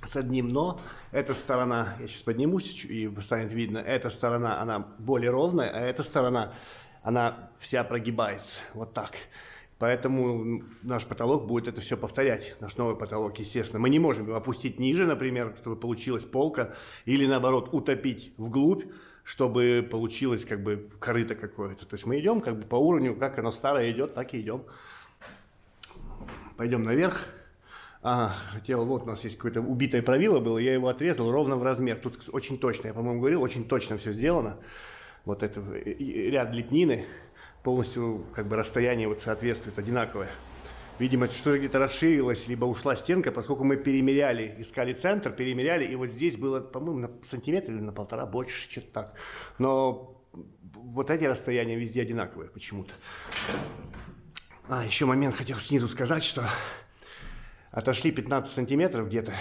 с одним, но эта сторона, я сейчас поднимусь и станет видно, эта сторона, она более ровная, а эта сторона, она вся прогибается, вот так. Поэтому наш потолок будет это все повторять, наш новый потолок, естественно. Мы не можем его опустить ниже, например, чтобы получилась полка, или наоборот утопить вглубь, чтобы получилось как бы корыто какое-то. То есть мы идем как бы по уровню, как оно старое идет, так и идем. Пойдем наверх. Ага, хотел, вот у нас есть какое-то убитое правило было, я его отрезал ровно в размер. Тут очень точно, я, по-моему, говорил, очень точно все сделано. Вот это ряд лепнины, полностью как бы расстояние вот соответствует одинаковое. Видимо, что-то где-то расширилось, либо ушла стенка, поскольку мы перемеряли, искали центр, перемеряли, и вот здесь было, по-моему, на сантиметр или на полтора больше, что-то так. Но вот эти расстояния везде одинаковые почему-то. А, еще момент хотел снизу сказать, что отошли 15 сантиметров где-то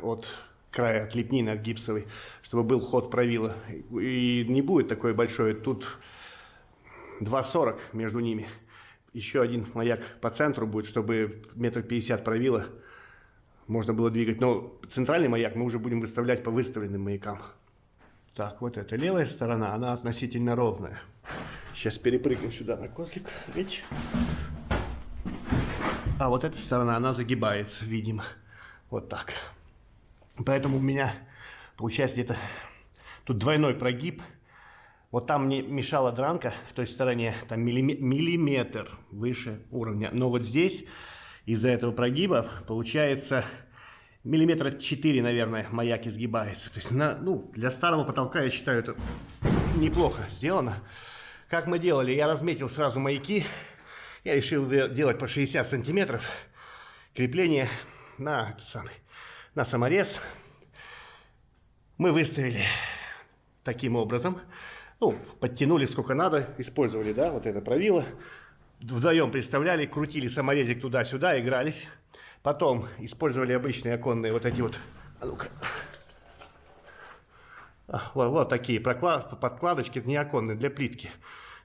от края, от лепнины, от гипсовой, чтобы был ход правила. И не будет такой большой, тут 2,40 между ними. Еще один маяк по центру будет, чтобы 1,50 м правила можно было двигать. Но центральный маяк мы уже будем выставлять по выставленным маякам. Так, вот эта левая сторона, она относительно ровная. Сейчас перепрыгнем сюда на козлик. Видите? А вот эта сторона, она загибается, видимо. Вот так. Поэтому у меня получается где-то тут двойной прогиб. Вот там мне мешала дранка в той стороне, там миллиметр выше уровня. Но вот здесь из-за этого прогиба получается миллиметра 4, наверное, маяк изгибается. То есть для старого потолка, я считаю, это неплохо сделано. Как мы делали, я разметил сразу маяки. Я решил делать по 60 сантиметров крепление на саморез. Мы выставили таким образом. Ну, подтянули сколько надо, использовали, да, вот это правило. Вдвоем представляли, крутили саморезик туда-сюда, игрались. Потом использовали обычные оконные вот эти вот, а ну-ка, вот такие подкладочки, не оконные, для плитки.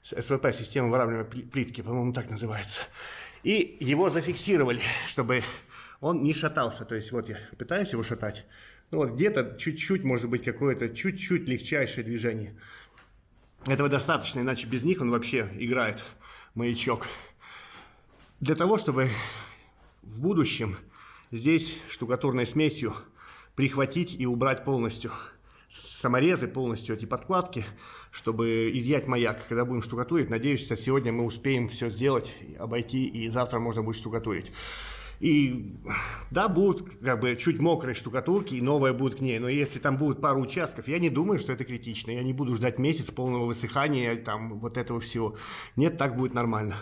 СВП, система выравнивания плитки, по-моему, так называется. И его зафиксировали, чтобы он не шатался. То есть вот я пытаюсь его шатать. Ну вот где-то чуть-чуть, может быть, какое-то чуть-чуть легчайшее движение. Этого достаточно, иначе без них он вообще играет маячок. Для того, чтобы в будущем здесь штукатурной смесью прихватить и убрать полностью саморезы, полностью эти подкладки, чтобы изъять маяк. Когда будем штукатурить, надеюсь, что сегодня мы успеем все сделать, обойти, и завтра можно будет штукатурить. И да, будут как бы чуть мокрые штукатурки, и новая будет к ней. Но если там будет пару участков, я не думаю, что это критично. Я не буду ждать месяц полного высыхания, там, вот этого всего. Нет, так будет нормально.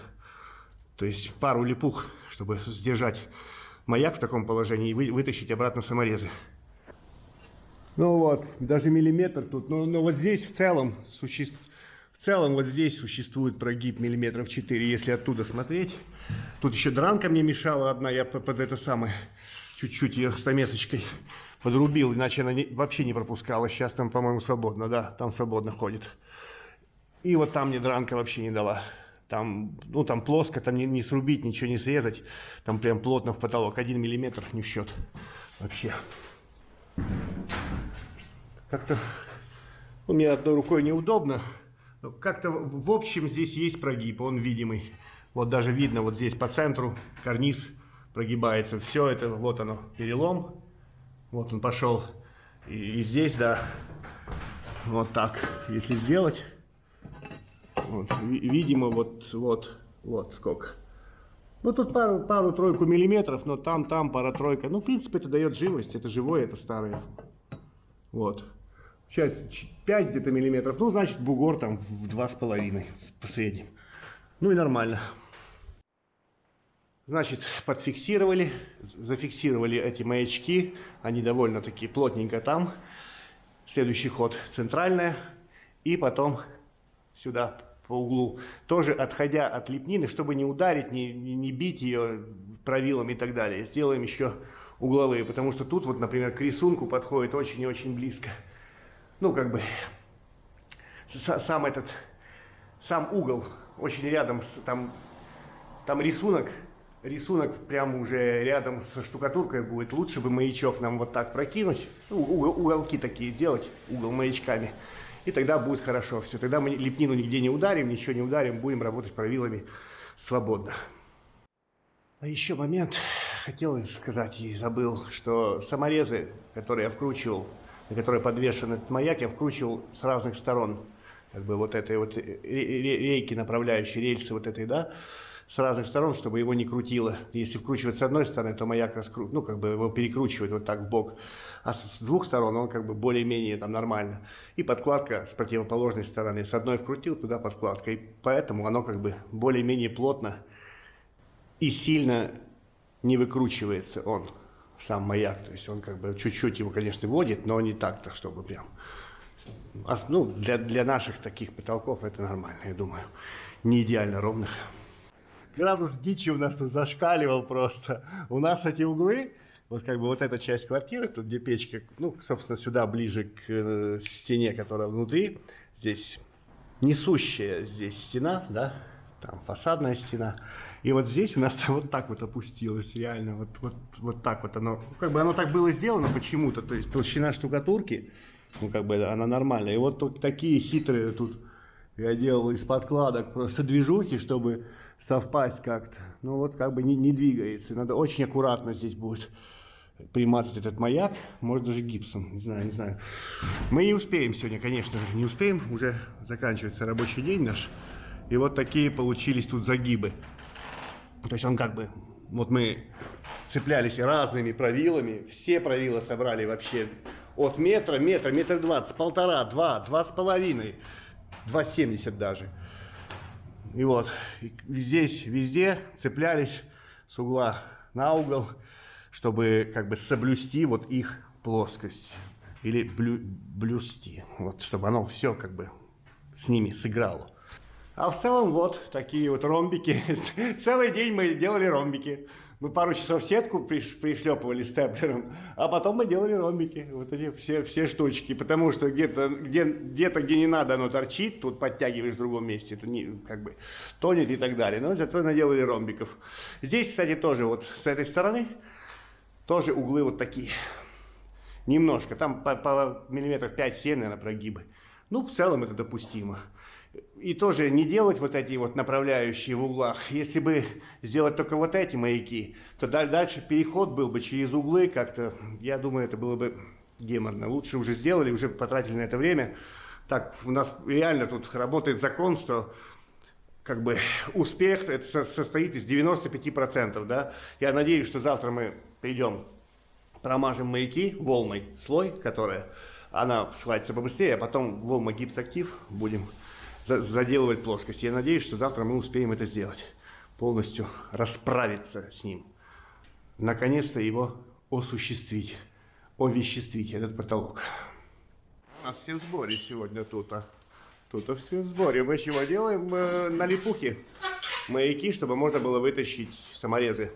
То есть пару липух, чтобы сдержать маяк в таком положении и вытащить обратно саморезы. Ну вот, даже миллиметр тут. Но вот здесь в целом целом вот здесь существует прогиб миллиметров 4, если оттуда смотреть. Тут еще дранка мне мешала одна, я под это самое, чуть-чуть ее стамесочкой подрубил, иначе она вообще не пропускала. Сейчас там, по-моему, свободно, да, там свободно ходит. И вот там мне дранка вообще не дала. Там, ну, там плоско, там не срубить, ничего не срезать. Там прям плотно в потолок. 1 миллиметр не в счет вообще. Как-то у меня одной рукой неудобно. Как-то в общем здесь есть прогиб, он видимый. Вот даже видно, вот здесь по центру карниз прогибается. Все это, вот оно, перелом. Вот он пошел. И здесь, да, вот так, если сделать. Вот, видимо, вот сколько. Ну, тут пару-тройку миллиметров, но там пара-тройка. Ну, в принципе, это дает живость. Это живое, это старое. Вот. Сейчас 5 где-то миллиметров. Ну, значит, бугор там в 2,5 по среднему. Ну и нормально. Значит, подфиксировали, зафиксировали эти маячки. Они довольно-таки плотненько там. Следующий ход центральная. И потом сюда по углу. Тоже отходя от лепнины, чтобы не ударить, не бить ее правилом и так далее. Сделаем еще угловые. Потому что тут вот, например, к рисунку подходит очень и очень близко. Ну, как бы, сам угол очень рядом, там рисунок прямо уже рядом со штукатуркой будет. Лучше бы маячок нам вот так прокинуть, уголки такие сделать, угол маячками. И тогда будет хорошо все. Тогда мы лепнину нигде не ударим, ничего не ударим, будем работать правилами свободно. А еще момент, хотел сказать и забыл, что саморезы, которые я вкручивал, на которые подвешен этот маяк, я вкручивал с разных сторон. Как бы вот этой вот рейки, направляющей рельсы вот этой, да, с разных сторон, чтобы его не крутило. Если вкручивать с одной стороны, то маяк ну, как бы его перекручивает вот так в бок. А с двух сторон он как бы более-менее там нормально. И подкладка с противоположной стороны. С одной вкрутил, туда подкладка. И поэтому оно как бы более-менее плотно и сильно не выкручивается он, сам маяк. То есть он как бы чуть-чуть его, конечно, водит, но не так-то, чтобы прям... Ну, для наших таких потолков это нормально, я думаю. Не идеально ровных. Градус дичи у нас тут зашкаливал просто. У нас эти углы, вот как бы вот эта часть квартиры, тут где печка, ну, собственно, сюда ближе к стене, которая внутри. Здесь несущая здесь стена, да, там фасадная стена. И вот здесь у нас вот так вот опустилось, реально, вот так вот оно, как бы оно так было сделано почему-то, то есть толщина штукатурки, ну, как бы она нормальная. И вот тут такие хитрые тут я делал из подкладок просто движухи, чтобы совпасть как-то. Ну, вот как бы не двигается. Надо очень аккуратно здесь будет примазать этот маяк, может даже гипсом, не знаю. Мы не успеем сегодня, конечно же, не успеем, уже заканчивается рабочий день наш. И вот такие получились тут загибы. То есть он как бы, вот мы цеплялись разными правилами, все правила собрали вообще от метра 20, 1,5, 2, 2,5, 2,70 даже. И вот здесь везде цеплялись с угла на угол, чтобы как бы соблюсти вот их плоскость или блюсти, вот, чтобы оно все как бы с ними сыграло. А в целом вот такие вот ромбики. Целый день мы делали ромбики. Мы пару часов сетку пришлепывали степлером, а потом мы делали ромбики. Вот эти все штучки. Потому что где-то, где не надо, оно торчит, тут подтягиваешь в другом месте, это не, как бы тонет и так далее. Но зато наделали ромбиков. Здесь, кстати, тоже вот с этой стороны тоже углы вот такие. Немножко. Там по миллиметров 5-7, наверное, прогибы. Ну, в целом это допустимо. И тоже не делать вот эти вот направляющие в углах. Если бы сделать только вот эти маяки, то дальше переход был бы через углы как-то. Я думаю, это было бы геморно. Лучше уже сделали, уже потратили на это время. Так, у нас реально тут работает закон, что как бы успех это состоит из 95%. Да? Я надеюсь, что завтра мы придем, промажем маяки волной, слой, которая, она схватится побыстрее, а потом волма гипсактив будем заделывать плоскость. Я надеюсь, что завтра мы успеем это сделать. Полностью расправиться с ним. Наконец-то его осуществить. Овеществить этот потолок. У нас все в сборе сегодня тут. Тут все в сборе. Мы чего делаем? На липухе маяки, чтобы можно было вытащить саморезы.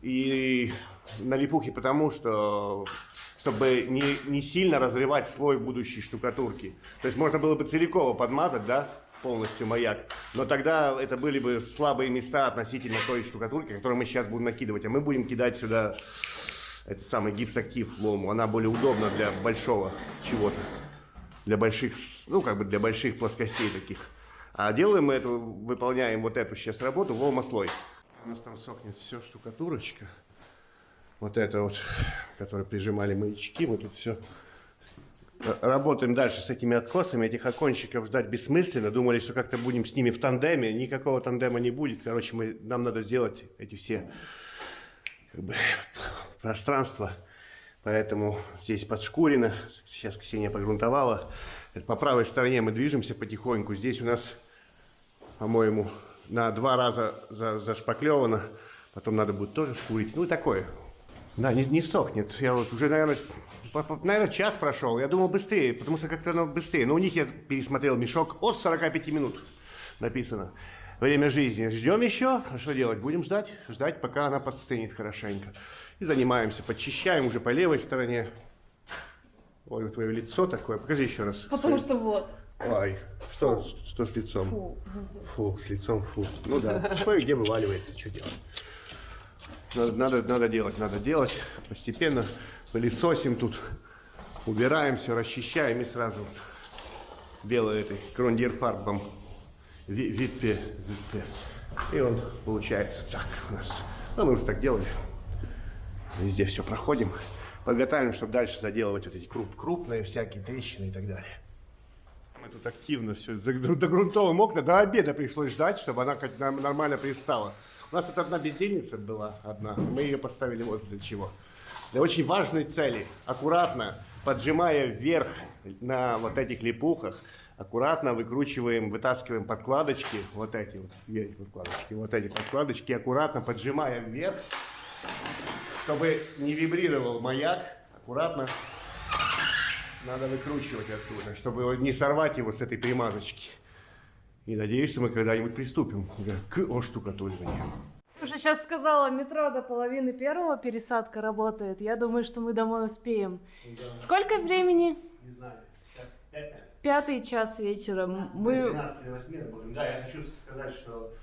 И на липухе потому, что чтобы не сильно разрывать слой будущей штукатурки. То есть можно было бы целиком подмазать, да, полностью маяк, но тогда это были бы слабые места относительно той штукатурки, которую мы сейчас будем накидывать. А мы будем кидать сюда этот самый гипсактив лому. Она более удобна для большого чего-то. Для больших, ну как бы для больших плоскостей таких. А делаем мы это, выполняем вот эту сейчас работу ломослой. У нас там сохнет все штукатурочка. Вот это вот, которой прижимали маячки. Мы тут все работаем дальше с этими откосами. Этих окончиков ждать бессмысленно. Думали, что как-то будем с ними в тандеме. Никакого тандема не будет. Короче, нам надо сделать эти все как бы, пространства. Поэтому здесь подшкурено. Сейчас Ксения погрунтовала. Это по правой стороне мы движемся потихоньку. Здесь у нас, по-моему, на 2 раза зашпаклевано. Потом надо будет тоже шкурить. Ну и такое. Да, не сохнет. Я вот уже, наверное, час прошел. Я думал быстрее, потому что как-то оно быстрее. Но у них я пересмотрел мешок от 45 минут написано. Время жизни. Ждем еще. А что делать? Будем ждать. Ждать, пока она подстынет хорошенько. И занимаемся. Подчищаем уже по левой стороне. Ой, твое лицо такое. Покажи еще раз. Потому что вот. Ой, что с лицом? Фу, с лицом фу. Ну да, кое-где вываливается, что делать. Надо делать. Постепенно пылесосим тут, убираем все, расчищаем и сразу белой этой крондирфарбом виппе. И он получается так у нас. Ну, мы уже так делали. Везде все проходим. Подготавливаем, чтобы дальше заделывать вот эти крупные всякие трещины и так далее. Мы тут активно все догрунтовываем окна. До обеда пришлось ждать, чтобы она как нормально пристала. У нас тут одна бездельница была, одна. Мы ее поставили вот для чего. Для очень важной цели. Аккуратно, поджимая вверх на вот этих липухах, аккуратно вытаскиваем подкладочки, вот эти подкладочки, аккуратно поджимая вверх, чтобы не вибрировал маяк, аккуратно надо выкручивать оттуда, чтобы не сорвать его с этой примазочки. И надеюсь, что мы когда-нибудь приступим к оштукатуриванию. Уже сейчас сказала, метро до 1:30 пересадка работает. Я думаю, что мы домой успеем. Да. Сколько времени? Не знаю, сейчас 5. 5 час вечера. Мы 12 или 8 работаем. Да, я хочу сказать, что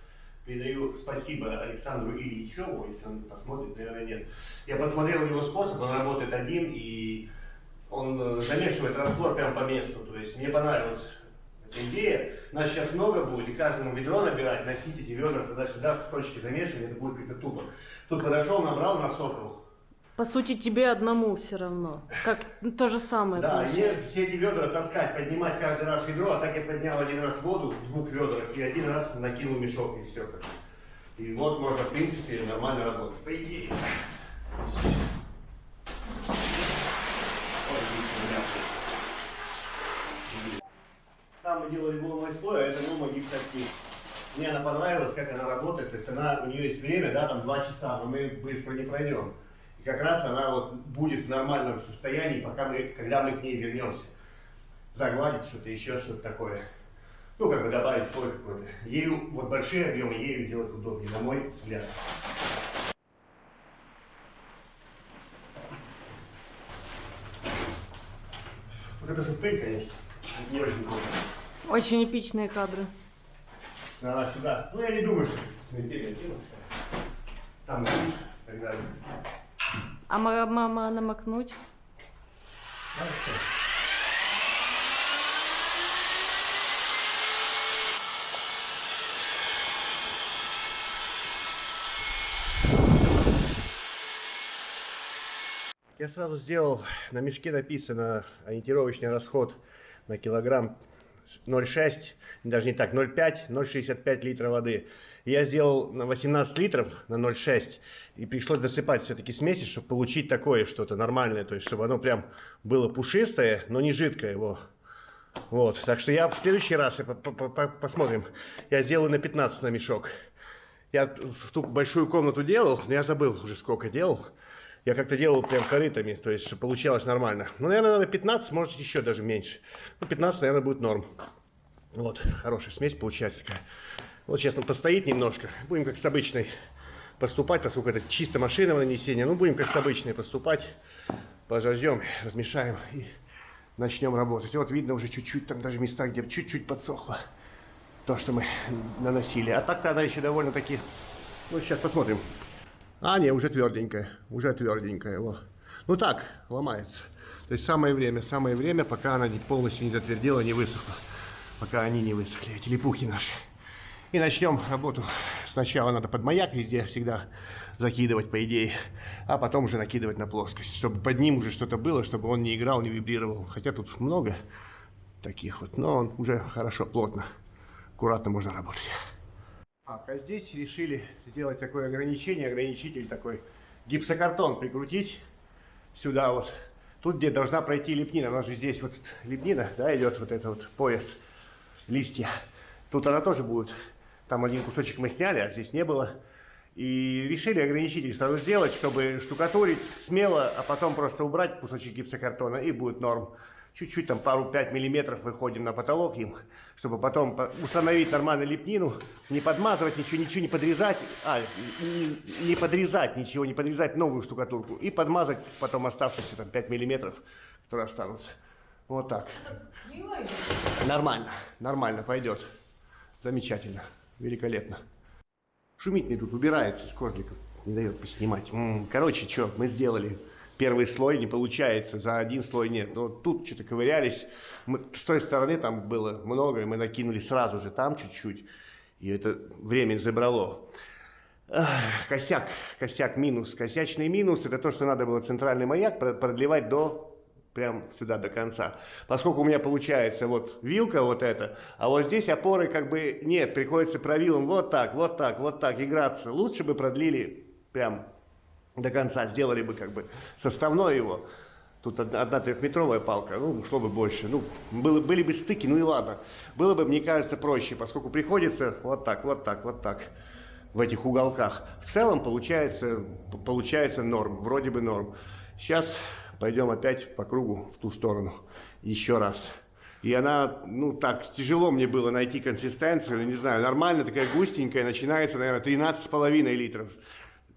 передаю спасибо Александру Ильичеву, если он посмотрит, наверное, нет. Я подсмотрел у него способ, он работает один, и он замешивает раствор прямо по месту. То есть мне понравилась эта идея. Нас сейчас много будет, и каждому ведро набирать, носить эти ведра туда-сюда с точки замешивания, это будет как-то тупо. Тут подошел, набрал, насокал. По сути, тебе одному все равно. Как то же самое. Да, получается. и все эти ведра таскать, поднимать каждый раз ведро, а так я поднял один раз воду в 2 ведрах и один раз накинул мешок и все. И вот можно, в принципе, нормально работать. По идее. Там мы делали головной слой, а это новый гипсактив. Мне она понравилась, как она работает. То есть у нее есть время, да, там 2 часа, но мы быстро не пройдем. И как раз она вот будет в нормальном состоянии, когда мы к ней вернемся. Загладить что-то, еще что-то такое. Ну, как бы добавить слой какой-то. Ею, вот большие объемы, ею делать удобнее, на мой взгляд. Вот это же пыль, конечно, не очень круто. Очень эпичные кадры. Она сюда. Ну, я не думаю, что смертельно кинут. Там и так далее. А мама намокнуть? Я сразу сделал, на мешке написано ориентировочный расход на килограмм 0,6, даже не так, 0,5, 0,65 литра воды. Я сделал на 18 литров на 0,6 и пришлось досыпать все-таки смеси, чтобы получить такое что-то нормальное, то есть чтобы оно прям было пушистое, но не жидкое его. Вот, так что я в следующий раз, посмотрим, я сделаю на 15 на мешок. Я в ту большую комнату делал, но я забыл уже сколько делал. Я как-то делал прям корытами, то есть, чтобы получалось нормально. Ну, наверное, на 15, может, еще даже меньше. Ну, 15, наверное, будет норм. Вот, хорошая смесь получается такая. Вот сейчас он постоит немножко. Будем как с обычной поступать, поскольку это чисто машинного нанесения. Ну, будем как с обычной поступать. Подождем, размешаем и начнем работать. Вот видно уже чуть-чуть, там даже места, где чуть-чуть подсохло то, что мы наносили. А так-то она еще довольно-таки... Ну, сейчас посмотрим. А, не, уже тверденькая. Уже тверденькая. Во. Ну так, ломается. То есть самое время, пока она полностью не затвердела, не высохла. Пока они не высохли, эти липухи наши. И начнем работу. Сначала надо под маяк везде всегда закидывать, по идее. А потом уже накидывать на плоскость. Чтобы под ним уже что-то было, чтобы он не играл, не вибрировал. Хотя тут много таких вот. Но он уже хорошо, плотно, аккуратно можно работать. А здесь решили сделать такое ограничение, ограничитель такой. Гипсокартон прикрутить сюда вот. Тут, где должна пройти лепнина. У нас же здесь вот лепнина, да, идет вот это вот пояс, листья. Тут она тоже будет. Там один кусочек мы сняли, а здесь не было. И решили ограничитель сразу сделать, чтобы штукатурить смело, а потом просто убрать кусочек гипсокартона, и будет норм. Чуть-чуть там пару-5 миллиметров выходим на потолок им, чтобы потом установить нормальную лепнину, не подмазывать ничего не подрезать, не подрезать ничего, не подрезать новую штукатурку и подмазать потом оставшиеся там 5 миллиметров, которые останутся. Вот так. Нормально, нормально пойдет. Замечательно, великолепно. Шумит мне тут, убирается с козликом, не дает поснимать. Короче, что мы сделали? Первый слой не получается, за один слой нет. Но тут что-то ковырялись. С той стороны там было много, и мы накинули сразу же там чуть-чуть. И это время забрало. Косяк минус. Косячный минус — это то, что надо было центральный маяк продлевать прям сюда до конца. Поскольку у меня получается вот вилка вот эта, а вот здесь опоры как бы нет, приходится провилом вот так играться. Лучше бы продлили прям до конца, сделали бы как бы составной его. Тут одна 3-метровая палка, ну, ушло бы больше. Ну, были бы стыки, ну и ладно. Было бы, мне кажется, проще, поскольку приходится вот так в этих уголках. В целом получается норм, вроде бы норм. Сейчас пойдем опять по кругу в ту сторону, еще раз. И она, ну так, тяжело мне было найти консистенцию, не знаю, нормально такая густенькая, начинается, наверное, 13,5 литров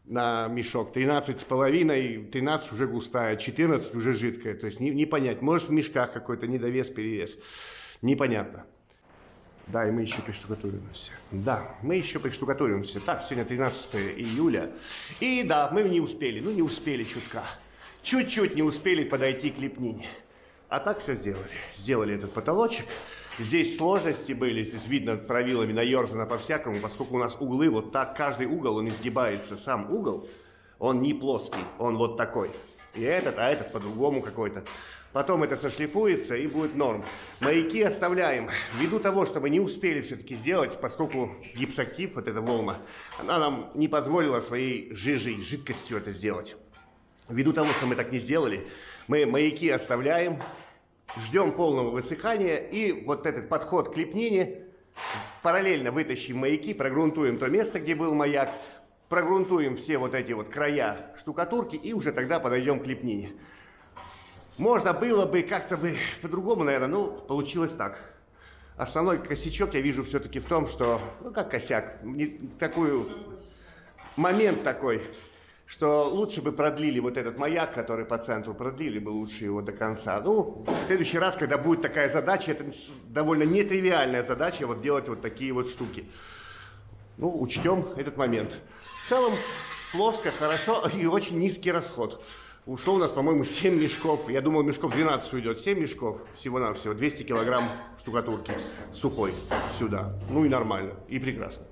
на мешок, 13,5, 13 уже густая, 14 уже жидкая, то есть не понять, может в мешках какой-то недовес, перевес, непонятно. Да, и мы еще приштукатуримся. Так, сегодня 13 июля, и да, мы не успели чутка. Чуть-чуть не успели подойти к лепнине. А так все сделали. Сделали этот потолочек. Здесь сложности были, здесь видно правилами наерзано по-всякому, поскольку у нас углы вот так, каждый угол, он изгибается. Сам угол, он не плоский, он вот такой. И этот по-другому какой-то. Потом это сошлифуется и будет норм. Маяки оставляем. Ввиду того, что мы не успели все-таки сделать, поскольку гипсактив, вот эта волна, она нам не позволила своей жидкостью это сделать. Ввиду того, что мы так не сделали, мы маяки оставляем, ждем полного высыхания, и вот этот подход к лепнине, параллельно вытащим маяки, прогрунтуем то место, где был маяк, прогрунтуем все вот эти вот края штукатурки, и уже тогда подойдем к лепнине. Можно было бы как-то бы по-другому, наверное, но получилось так. Основной косячок я вижу все-таки в том, что, ну как косяк, момент такой, что лучше бы продлили вот этот маяк, который по центру, продлили бы лучше его до конца. Ну, в следующий раз, когда будет такая задача, это довольно нетривиальная задача, вот делать вот такие вот штуки. Ну, учтем этот момент. В целом, плоско, хорошо и очень низкий расход. Ушло у нас, по-моему, 7 мешков. Я думал, мешков 12 уйдет. 7 мешков, всего-навсего, 200 килограмм штукатурки сухой сюда. Ну и нормально, и прекрасно.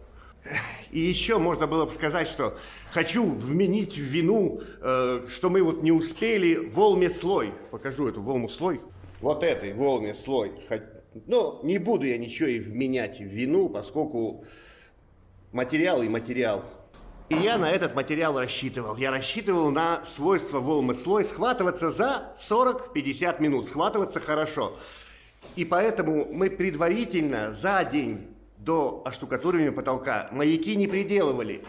И еще можно было бы сказать, что хочу вменить в вину, что мы вот не успели волме слой. Покажу эту волму слой. Вот этой волме слой. Но не буду я ничего и вменять в вину, поскольку материал и материал. И я на этот материал рассчитывал. Я рассчитывал на свойства волмы слой схватываться за 40-50 минут. Схватываться хорошо. И поэтому мы предварительно за день до оштукатуривания потолка маяки не приделывали.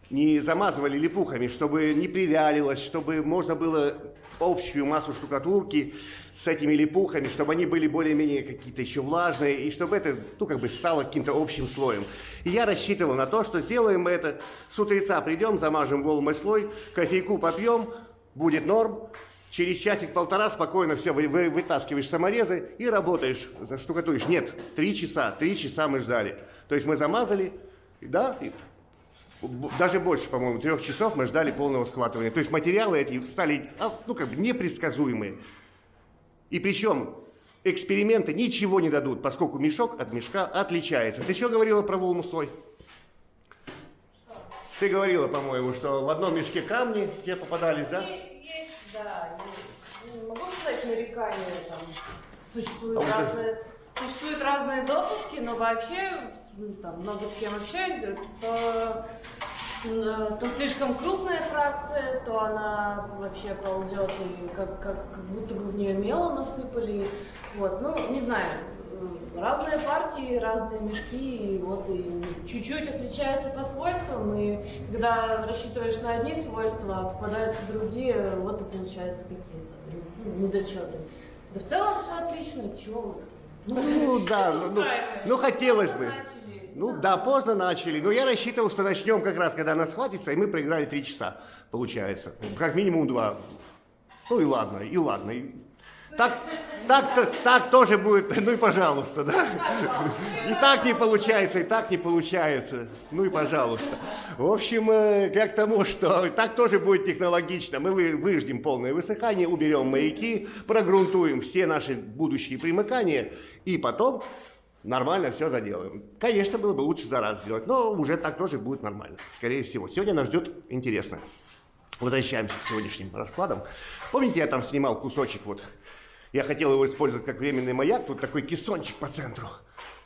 не замазывали липухами, чтобы не привялилось, чтобы можно было общую массу штукатурки с этими липухами, чтобы они были более-менее какие-то еще влажные, и чтобы это, ну, как бы стало каким-то общим слоем. И я рассчитывал на то, что сделаем мы это, с утреца придем, замажем волмой слой, кофейку попьем, будет норм, через часик-полтора спокойно все вытаскиваешь саморезы и работаешь, заштукатуришь. Нет, 3 часа мы ждали. То есть мы замазали, да, и даже больше, по-моему, 3 часов мы ждали полного схватывания. То есть материалы эти стали, ну, как бы непредсказуемые. И причем эксперименты ничего не дадут, поскольку мешок от мешка отличается. Ты что говорила про волну слой? Ты говорила, по-моему, что в одном мешке камни тебе попадались, да? Есть, да, есть. Не могу сказать нарекания, там существуют разные допуски, но вообще, там, много с кем общаюсь, говорят, то слишком крупная фракция, то она вообще ползет, и как будто бы в нее мело насыпали. Вот, ну, не знаю, разные партии, разные мешки, и вот и чуть-чуть отличается по свойствам, и когда рассчитываешь на одни свойства, а попадаются другие, вот и получаются какие-то недочеты. Да в целом все отлично, чего вы? Ну да, ну хотелось бы. Ну да, поздно начали, но я рассчитывал, что начнем как раз, когда она схватится, и мы проиграли 3 часа, получается. Как минимум 2. Ну и ладно, и ладно. Так тоже будет, ну и пожалуйста, да. И так не получается, и так не получается. Ну и пожалуйста. В общем, как тому, что так тоже будет технологично. Мы выждем полное высыхание, уберем маяки, прогрунтуем все наши будущие примыкания, и потом нормально все заделаем. Конечно, было бы лучше за раз сделать, но уже так тоже будет нормально, скорее всего. Сегодня нас ждет интересно. Возвращаемся к сегодняшним раскладам. Помните, я там снимал кусочек вот. Я хотел его использовать как временный маяк. Тут такой кессончик по центру.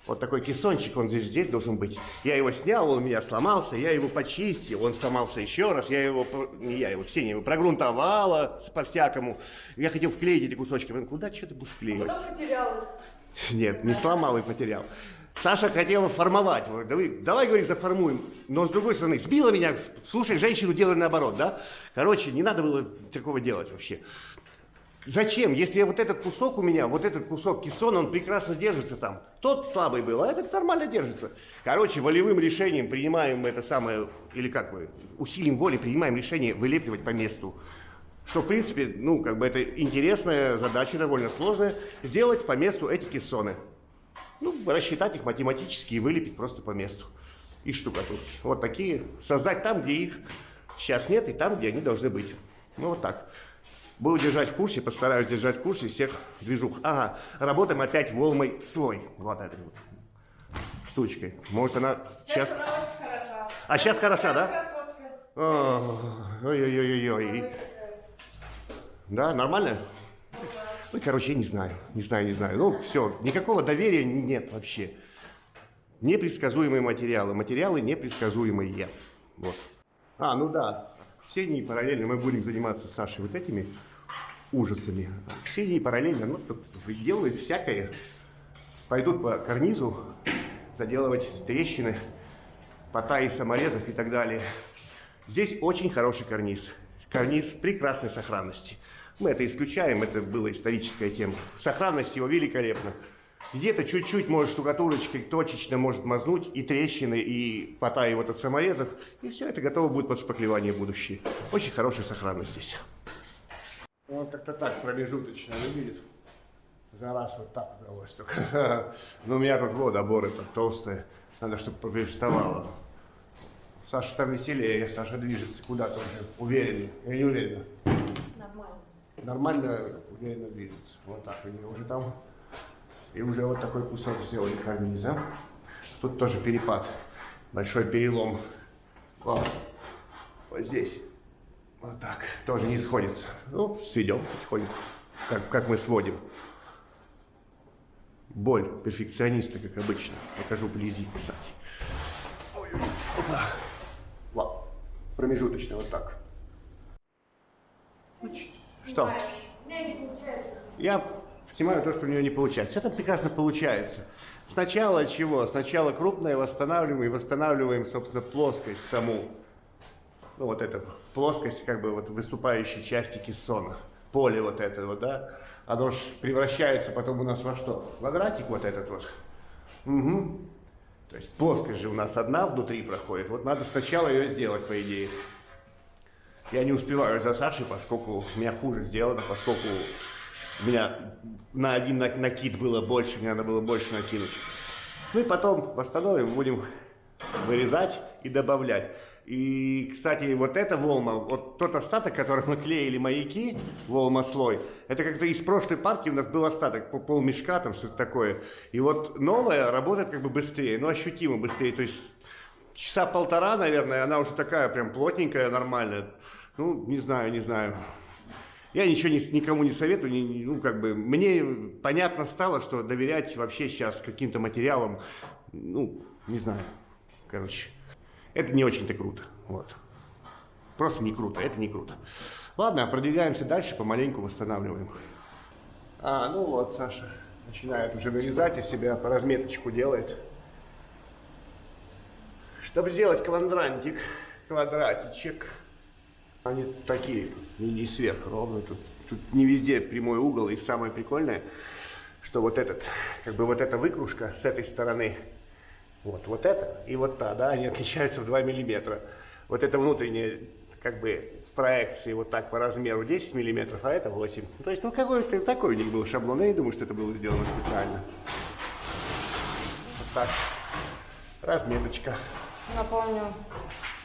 Вот такой кессончик, он здесь должен быть. Я его снял, он у меня сломался, я его почистил, он сломался еще раз. Ксения его прогрунтовала по-всякому. Я хотел вклеить эти кусочки. Куда что ты будешь вклеивать? Потом потерял. Нет, не сломал и потерял. Саша хотела формовать. Давай, говорит, заформуем. Но с другой стороны, сбила меня. Слушай, женщину делали наоборот, да? Короче, не надо было такого делать вообще. Зачем? Если вот этот кусок у меня, вот этот кусок кессона, он прекрасно держится там. Тот слабый был, а этот нормально держится. Короче, волевым решением принимаем это самое, или как бы, усилием воли принимаем решение вылепливать по месту. Что, в принципе, ну, как бы это интересная задача, довольно сложная, сделать по месту эти кессоны. Ну, рассчитать их математически и вылепить просто по месту. И штукатурки. Вот такие. Создать там, где их сейчас нет, и там, где они должны быть. Ну, вот так. Буду держать в курсе, постараюсь держать в курсе всех движух. Ага, работаем опять волмой слой. Вот этой вот штучкой. Может она сейчас... Она очень хороша. А сейчас хороша, да? Красотка. Ой-ой-ой-ой. Да, нормально? Ой, короче, я не знаю. Ну, все, никакого доверия нет вообще. Непредсказуемые материалы. Материалы непредсказуемые. Вот. Ну да. Ксении параллельно мы будем заниматься с Сашей вот этими ужасами. Ксении параллельно, ну, делают всякое. Пойдут по карнизу заделывать трещины, потаи саморезов и так далее. Здесь очень хороший карниз. Карниз прекрасной сохранности. Мы это исключаем, это была историческая тема. Сохранность его великолепна. Где-то чуть-чуть, может, штукатурочкой точечно может мазнуть и трещины, и потаи вот от саморезов. И все это готово будет под шпаклевание будущее. Очень хорошая сохранность здесь. Вот как-то так промежуточно выглядит. За раз вот так удалось только. Но у меня тут вот оборы так толстые. Надо, чтобы привставало. Саша там веселее, Саша движется куда-то уже уверенно. Я не уверена. Нормально. Нормально, уверенно движется. Вот так у нее уже там. И уже вот такой кусок сделали карниза. Тут тоже перепад. Большой перелом. Вот здесь. Вот так. Тоже не сходится. Ну, сведем потихоньку. Как мы сводим. Боль перфекциониста, как обычно. Покажу вблизи, кстати. Ой-ой. Опа. Вот. Промежуточно вот так. Что? У меня не получается. Я снимаю то, что у нее не получается. Это прекрасно получается. Сначала чего? Сначала крупное восстанавливаем и восстанавливаем, собственно, плоскость саму. ну, вот эта плоскость, как бы вот выступающей части кессона, поле вот этого, да, оно же превращается потом у нас во что? Квадратик вот этот вот. Угу. То есть плоскость же у нас одна внутри проходит. Вот надо сначала ее сделать, по идее. Я не успеваю за Сашей, поскольку у меня хуже сделано, поскольку у меня на один накид было больше, мне надо было больше накинуть. Ну и потом восстановим, будем вырезать и добавлять. И, кстати, вот эта волма, вот тот остаток, который мы клеили маяки, волма-слой, это как-то из прошлой партии у нас был остаток, полмешка, там что-то такое. И вот новая работает как бы быстрее, но ощутимо быстрее. То есть часа полтора, наверное, она уже такая прям плотненькая, нормальная. Ну, не знаю. Я ничего никому не советую, ну, как бы, мне понятно стало, что доверять вообще сейчас каким-то материалам, ну, не знаю, короче. Это не очень-то круто, вот. Просто не круто, это не круто. Ладно, продвигаемся дальше, помаленьку восстанавливаем. Ну вот, Саша начинает уже вырезать из себя, по разметочку делает. Чтобы сделать квадратичек. Они такие, не сверхровные, тут не везде прямой угол. И самое прикольное, что вот этот, как бы вот эта выкружка с этой стороны, вот это и вот та, да, они отличаются в 2 миллиметра. Вот это внутреннее, как бы в проекции вот так по размеру 10 миллиметров, а это 8. То есть, ну какой-то такой у них был шаблон, я не думаю, что это было сделано специально. Вот так, разметочка. Напомню,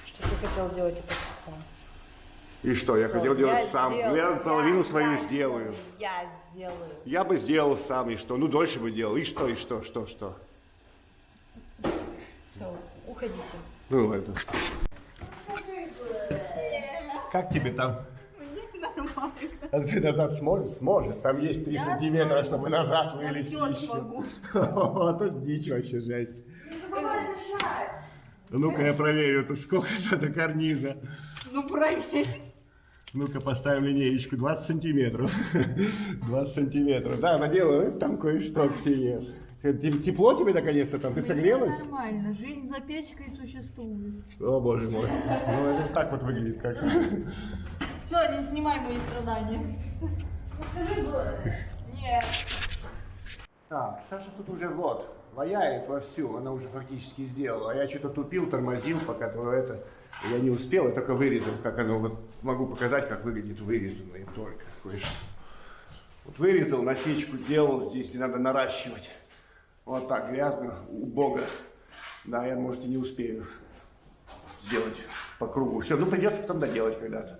что ты хотел делать это сам. И что, я хотел делать сам. Я половину свою сделаю. Я сделаю. Я бы сделал сам, и что? Ну, дольше бы делал. И что? Все, уходите. Ну, ладно. Как тебе там? Мне нормально. А ты назад сможешь? Сможет. Там есть 3 сантиметра, чтобы назад вылезти. Я всё смогу. А тут дичь вообще, жесть. Не забывай дышать. Ну-ка я проверю, тут сколько до карниза. Ну проверь. Ну-ка поставим линеечку 20 сантиметров. 20 сантиметров. Да, надела там кое-что, Ксения. Тепло тебе наконец-то там? Ты согрелась? Нормально, жизнь за печкой существует. О, боже мой. Ну, это так вот выглядит как. Все, не снимай мои страдания. Нет. Так, Саша тут уже вот, ваяет вовсю, она уже фактически сделала. А я что-то тупил, тормозил, пока то это. Я не успел, я только вырезал, как оно, вот могу показать, как выглядит вырезанное только. Кое-что. Вот вырезал, насечку сделал, здесь не надо наращивать. Вот так, грязно, убого. Да, я, может, и не успею сделать по кругу. Все, ну придется потом доделать когда-то.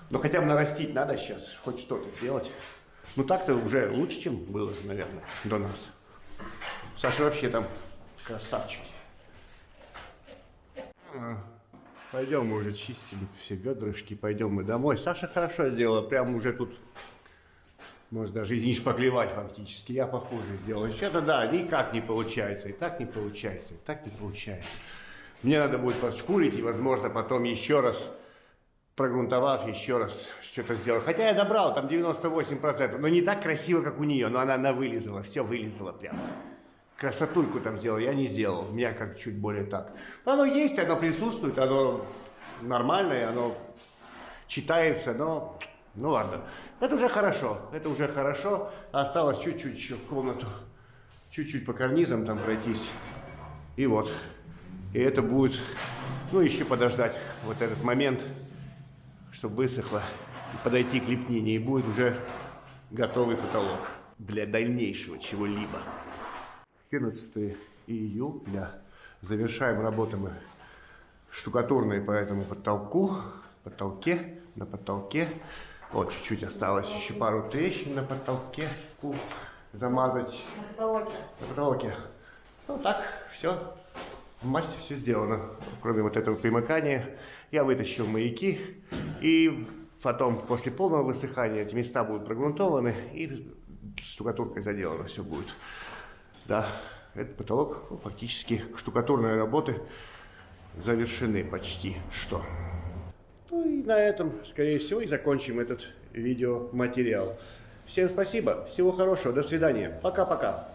Но хотя бы нарастить надо сейчас, хоть что-то сделать. Ну так-то уже лучше, чем было, наверное, до нас. Саша вообще там красавчик. Пойдем мы уже чистим все ведрышки, пойдем мы домой. Саша хорошо сделала, прям уже тут, может даже и не шпаклевать фактически. Я похуже сделал. Что-то да, никак не получается, и так не получается, и так не получается. Мне надо будет подшкурить и, возможно, потом еще раз, прогрунтовав, еще раз что-то сделать. Хотя я добрал, там 98%, но не так красиво, как у нее, но она вылезала, все вылезала прям. Красотульку там сделал, я не сделал, у меня как чуть более так. Но оно есть, оно присутствует, оно нормальное, оно читается, но, ну ладно. Это уже хорошо, осталось чуть-чуть еще в комнату, чуть-чуть по карнизам там пройтись, и вот. И это будет, ну еще подождать вот этот момент, чтобы высохло, и подойти к лепнине, и будет уже готовый потолок для дальнейшего чего-либо. 14 июля. Завершаем работы мы штукатурные по этому на потолке. Вот, чуть-чуть осталось еще пару трещин на потолке замазать. На потолке. Ну так, все. В массе все сделано. Кроме вот этого примыкания. Я вытащил маяки. И потом, после полного высыхания, эти места будут прогрунтованы. И штукатуркой заделано все будет. Да, этот потолок, ну, фактически штукатурные работы завершены почти что. Ну и на этом, скорее всего, и закончим этот видеоматериал. Всем спасибо, всего хорошего, до свидания, пока-пока.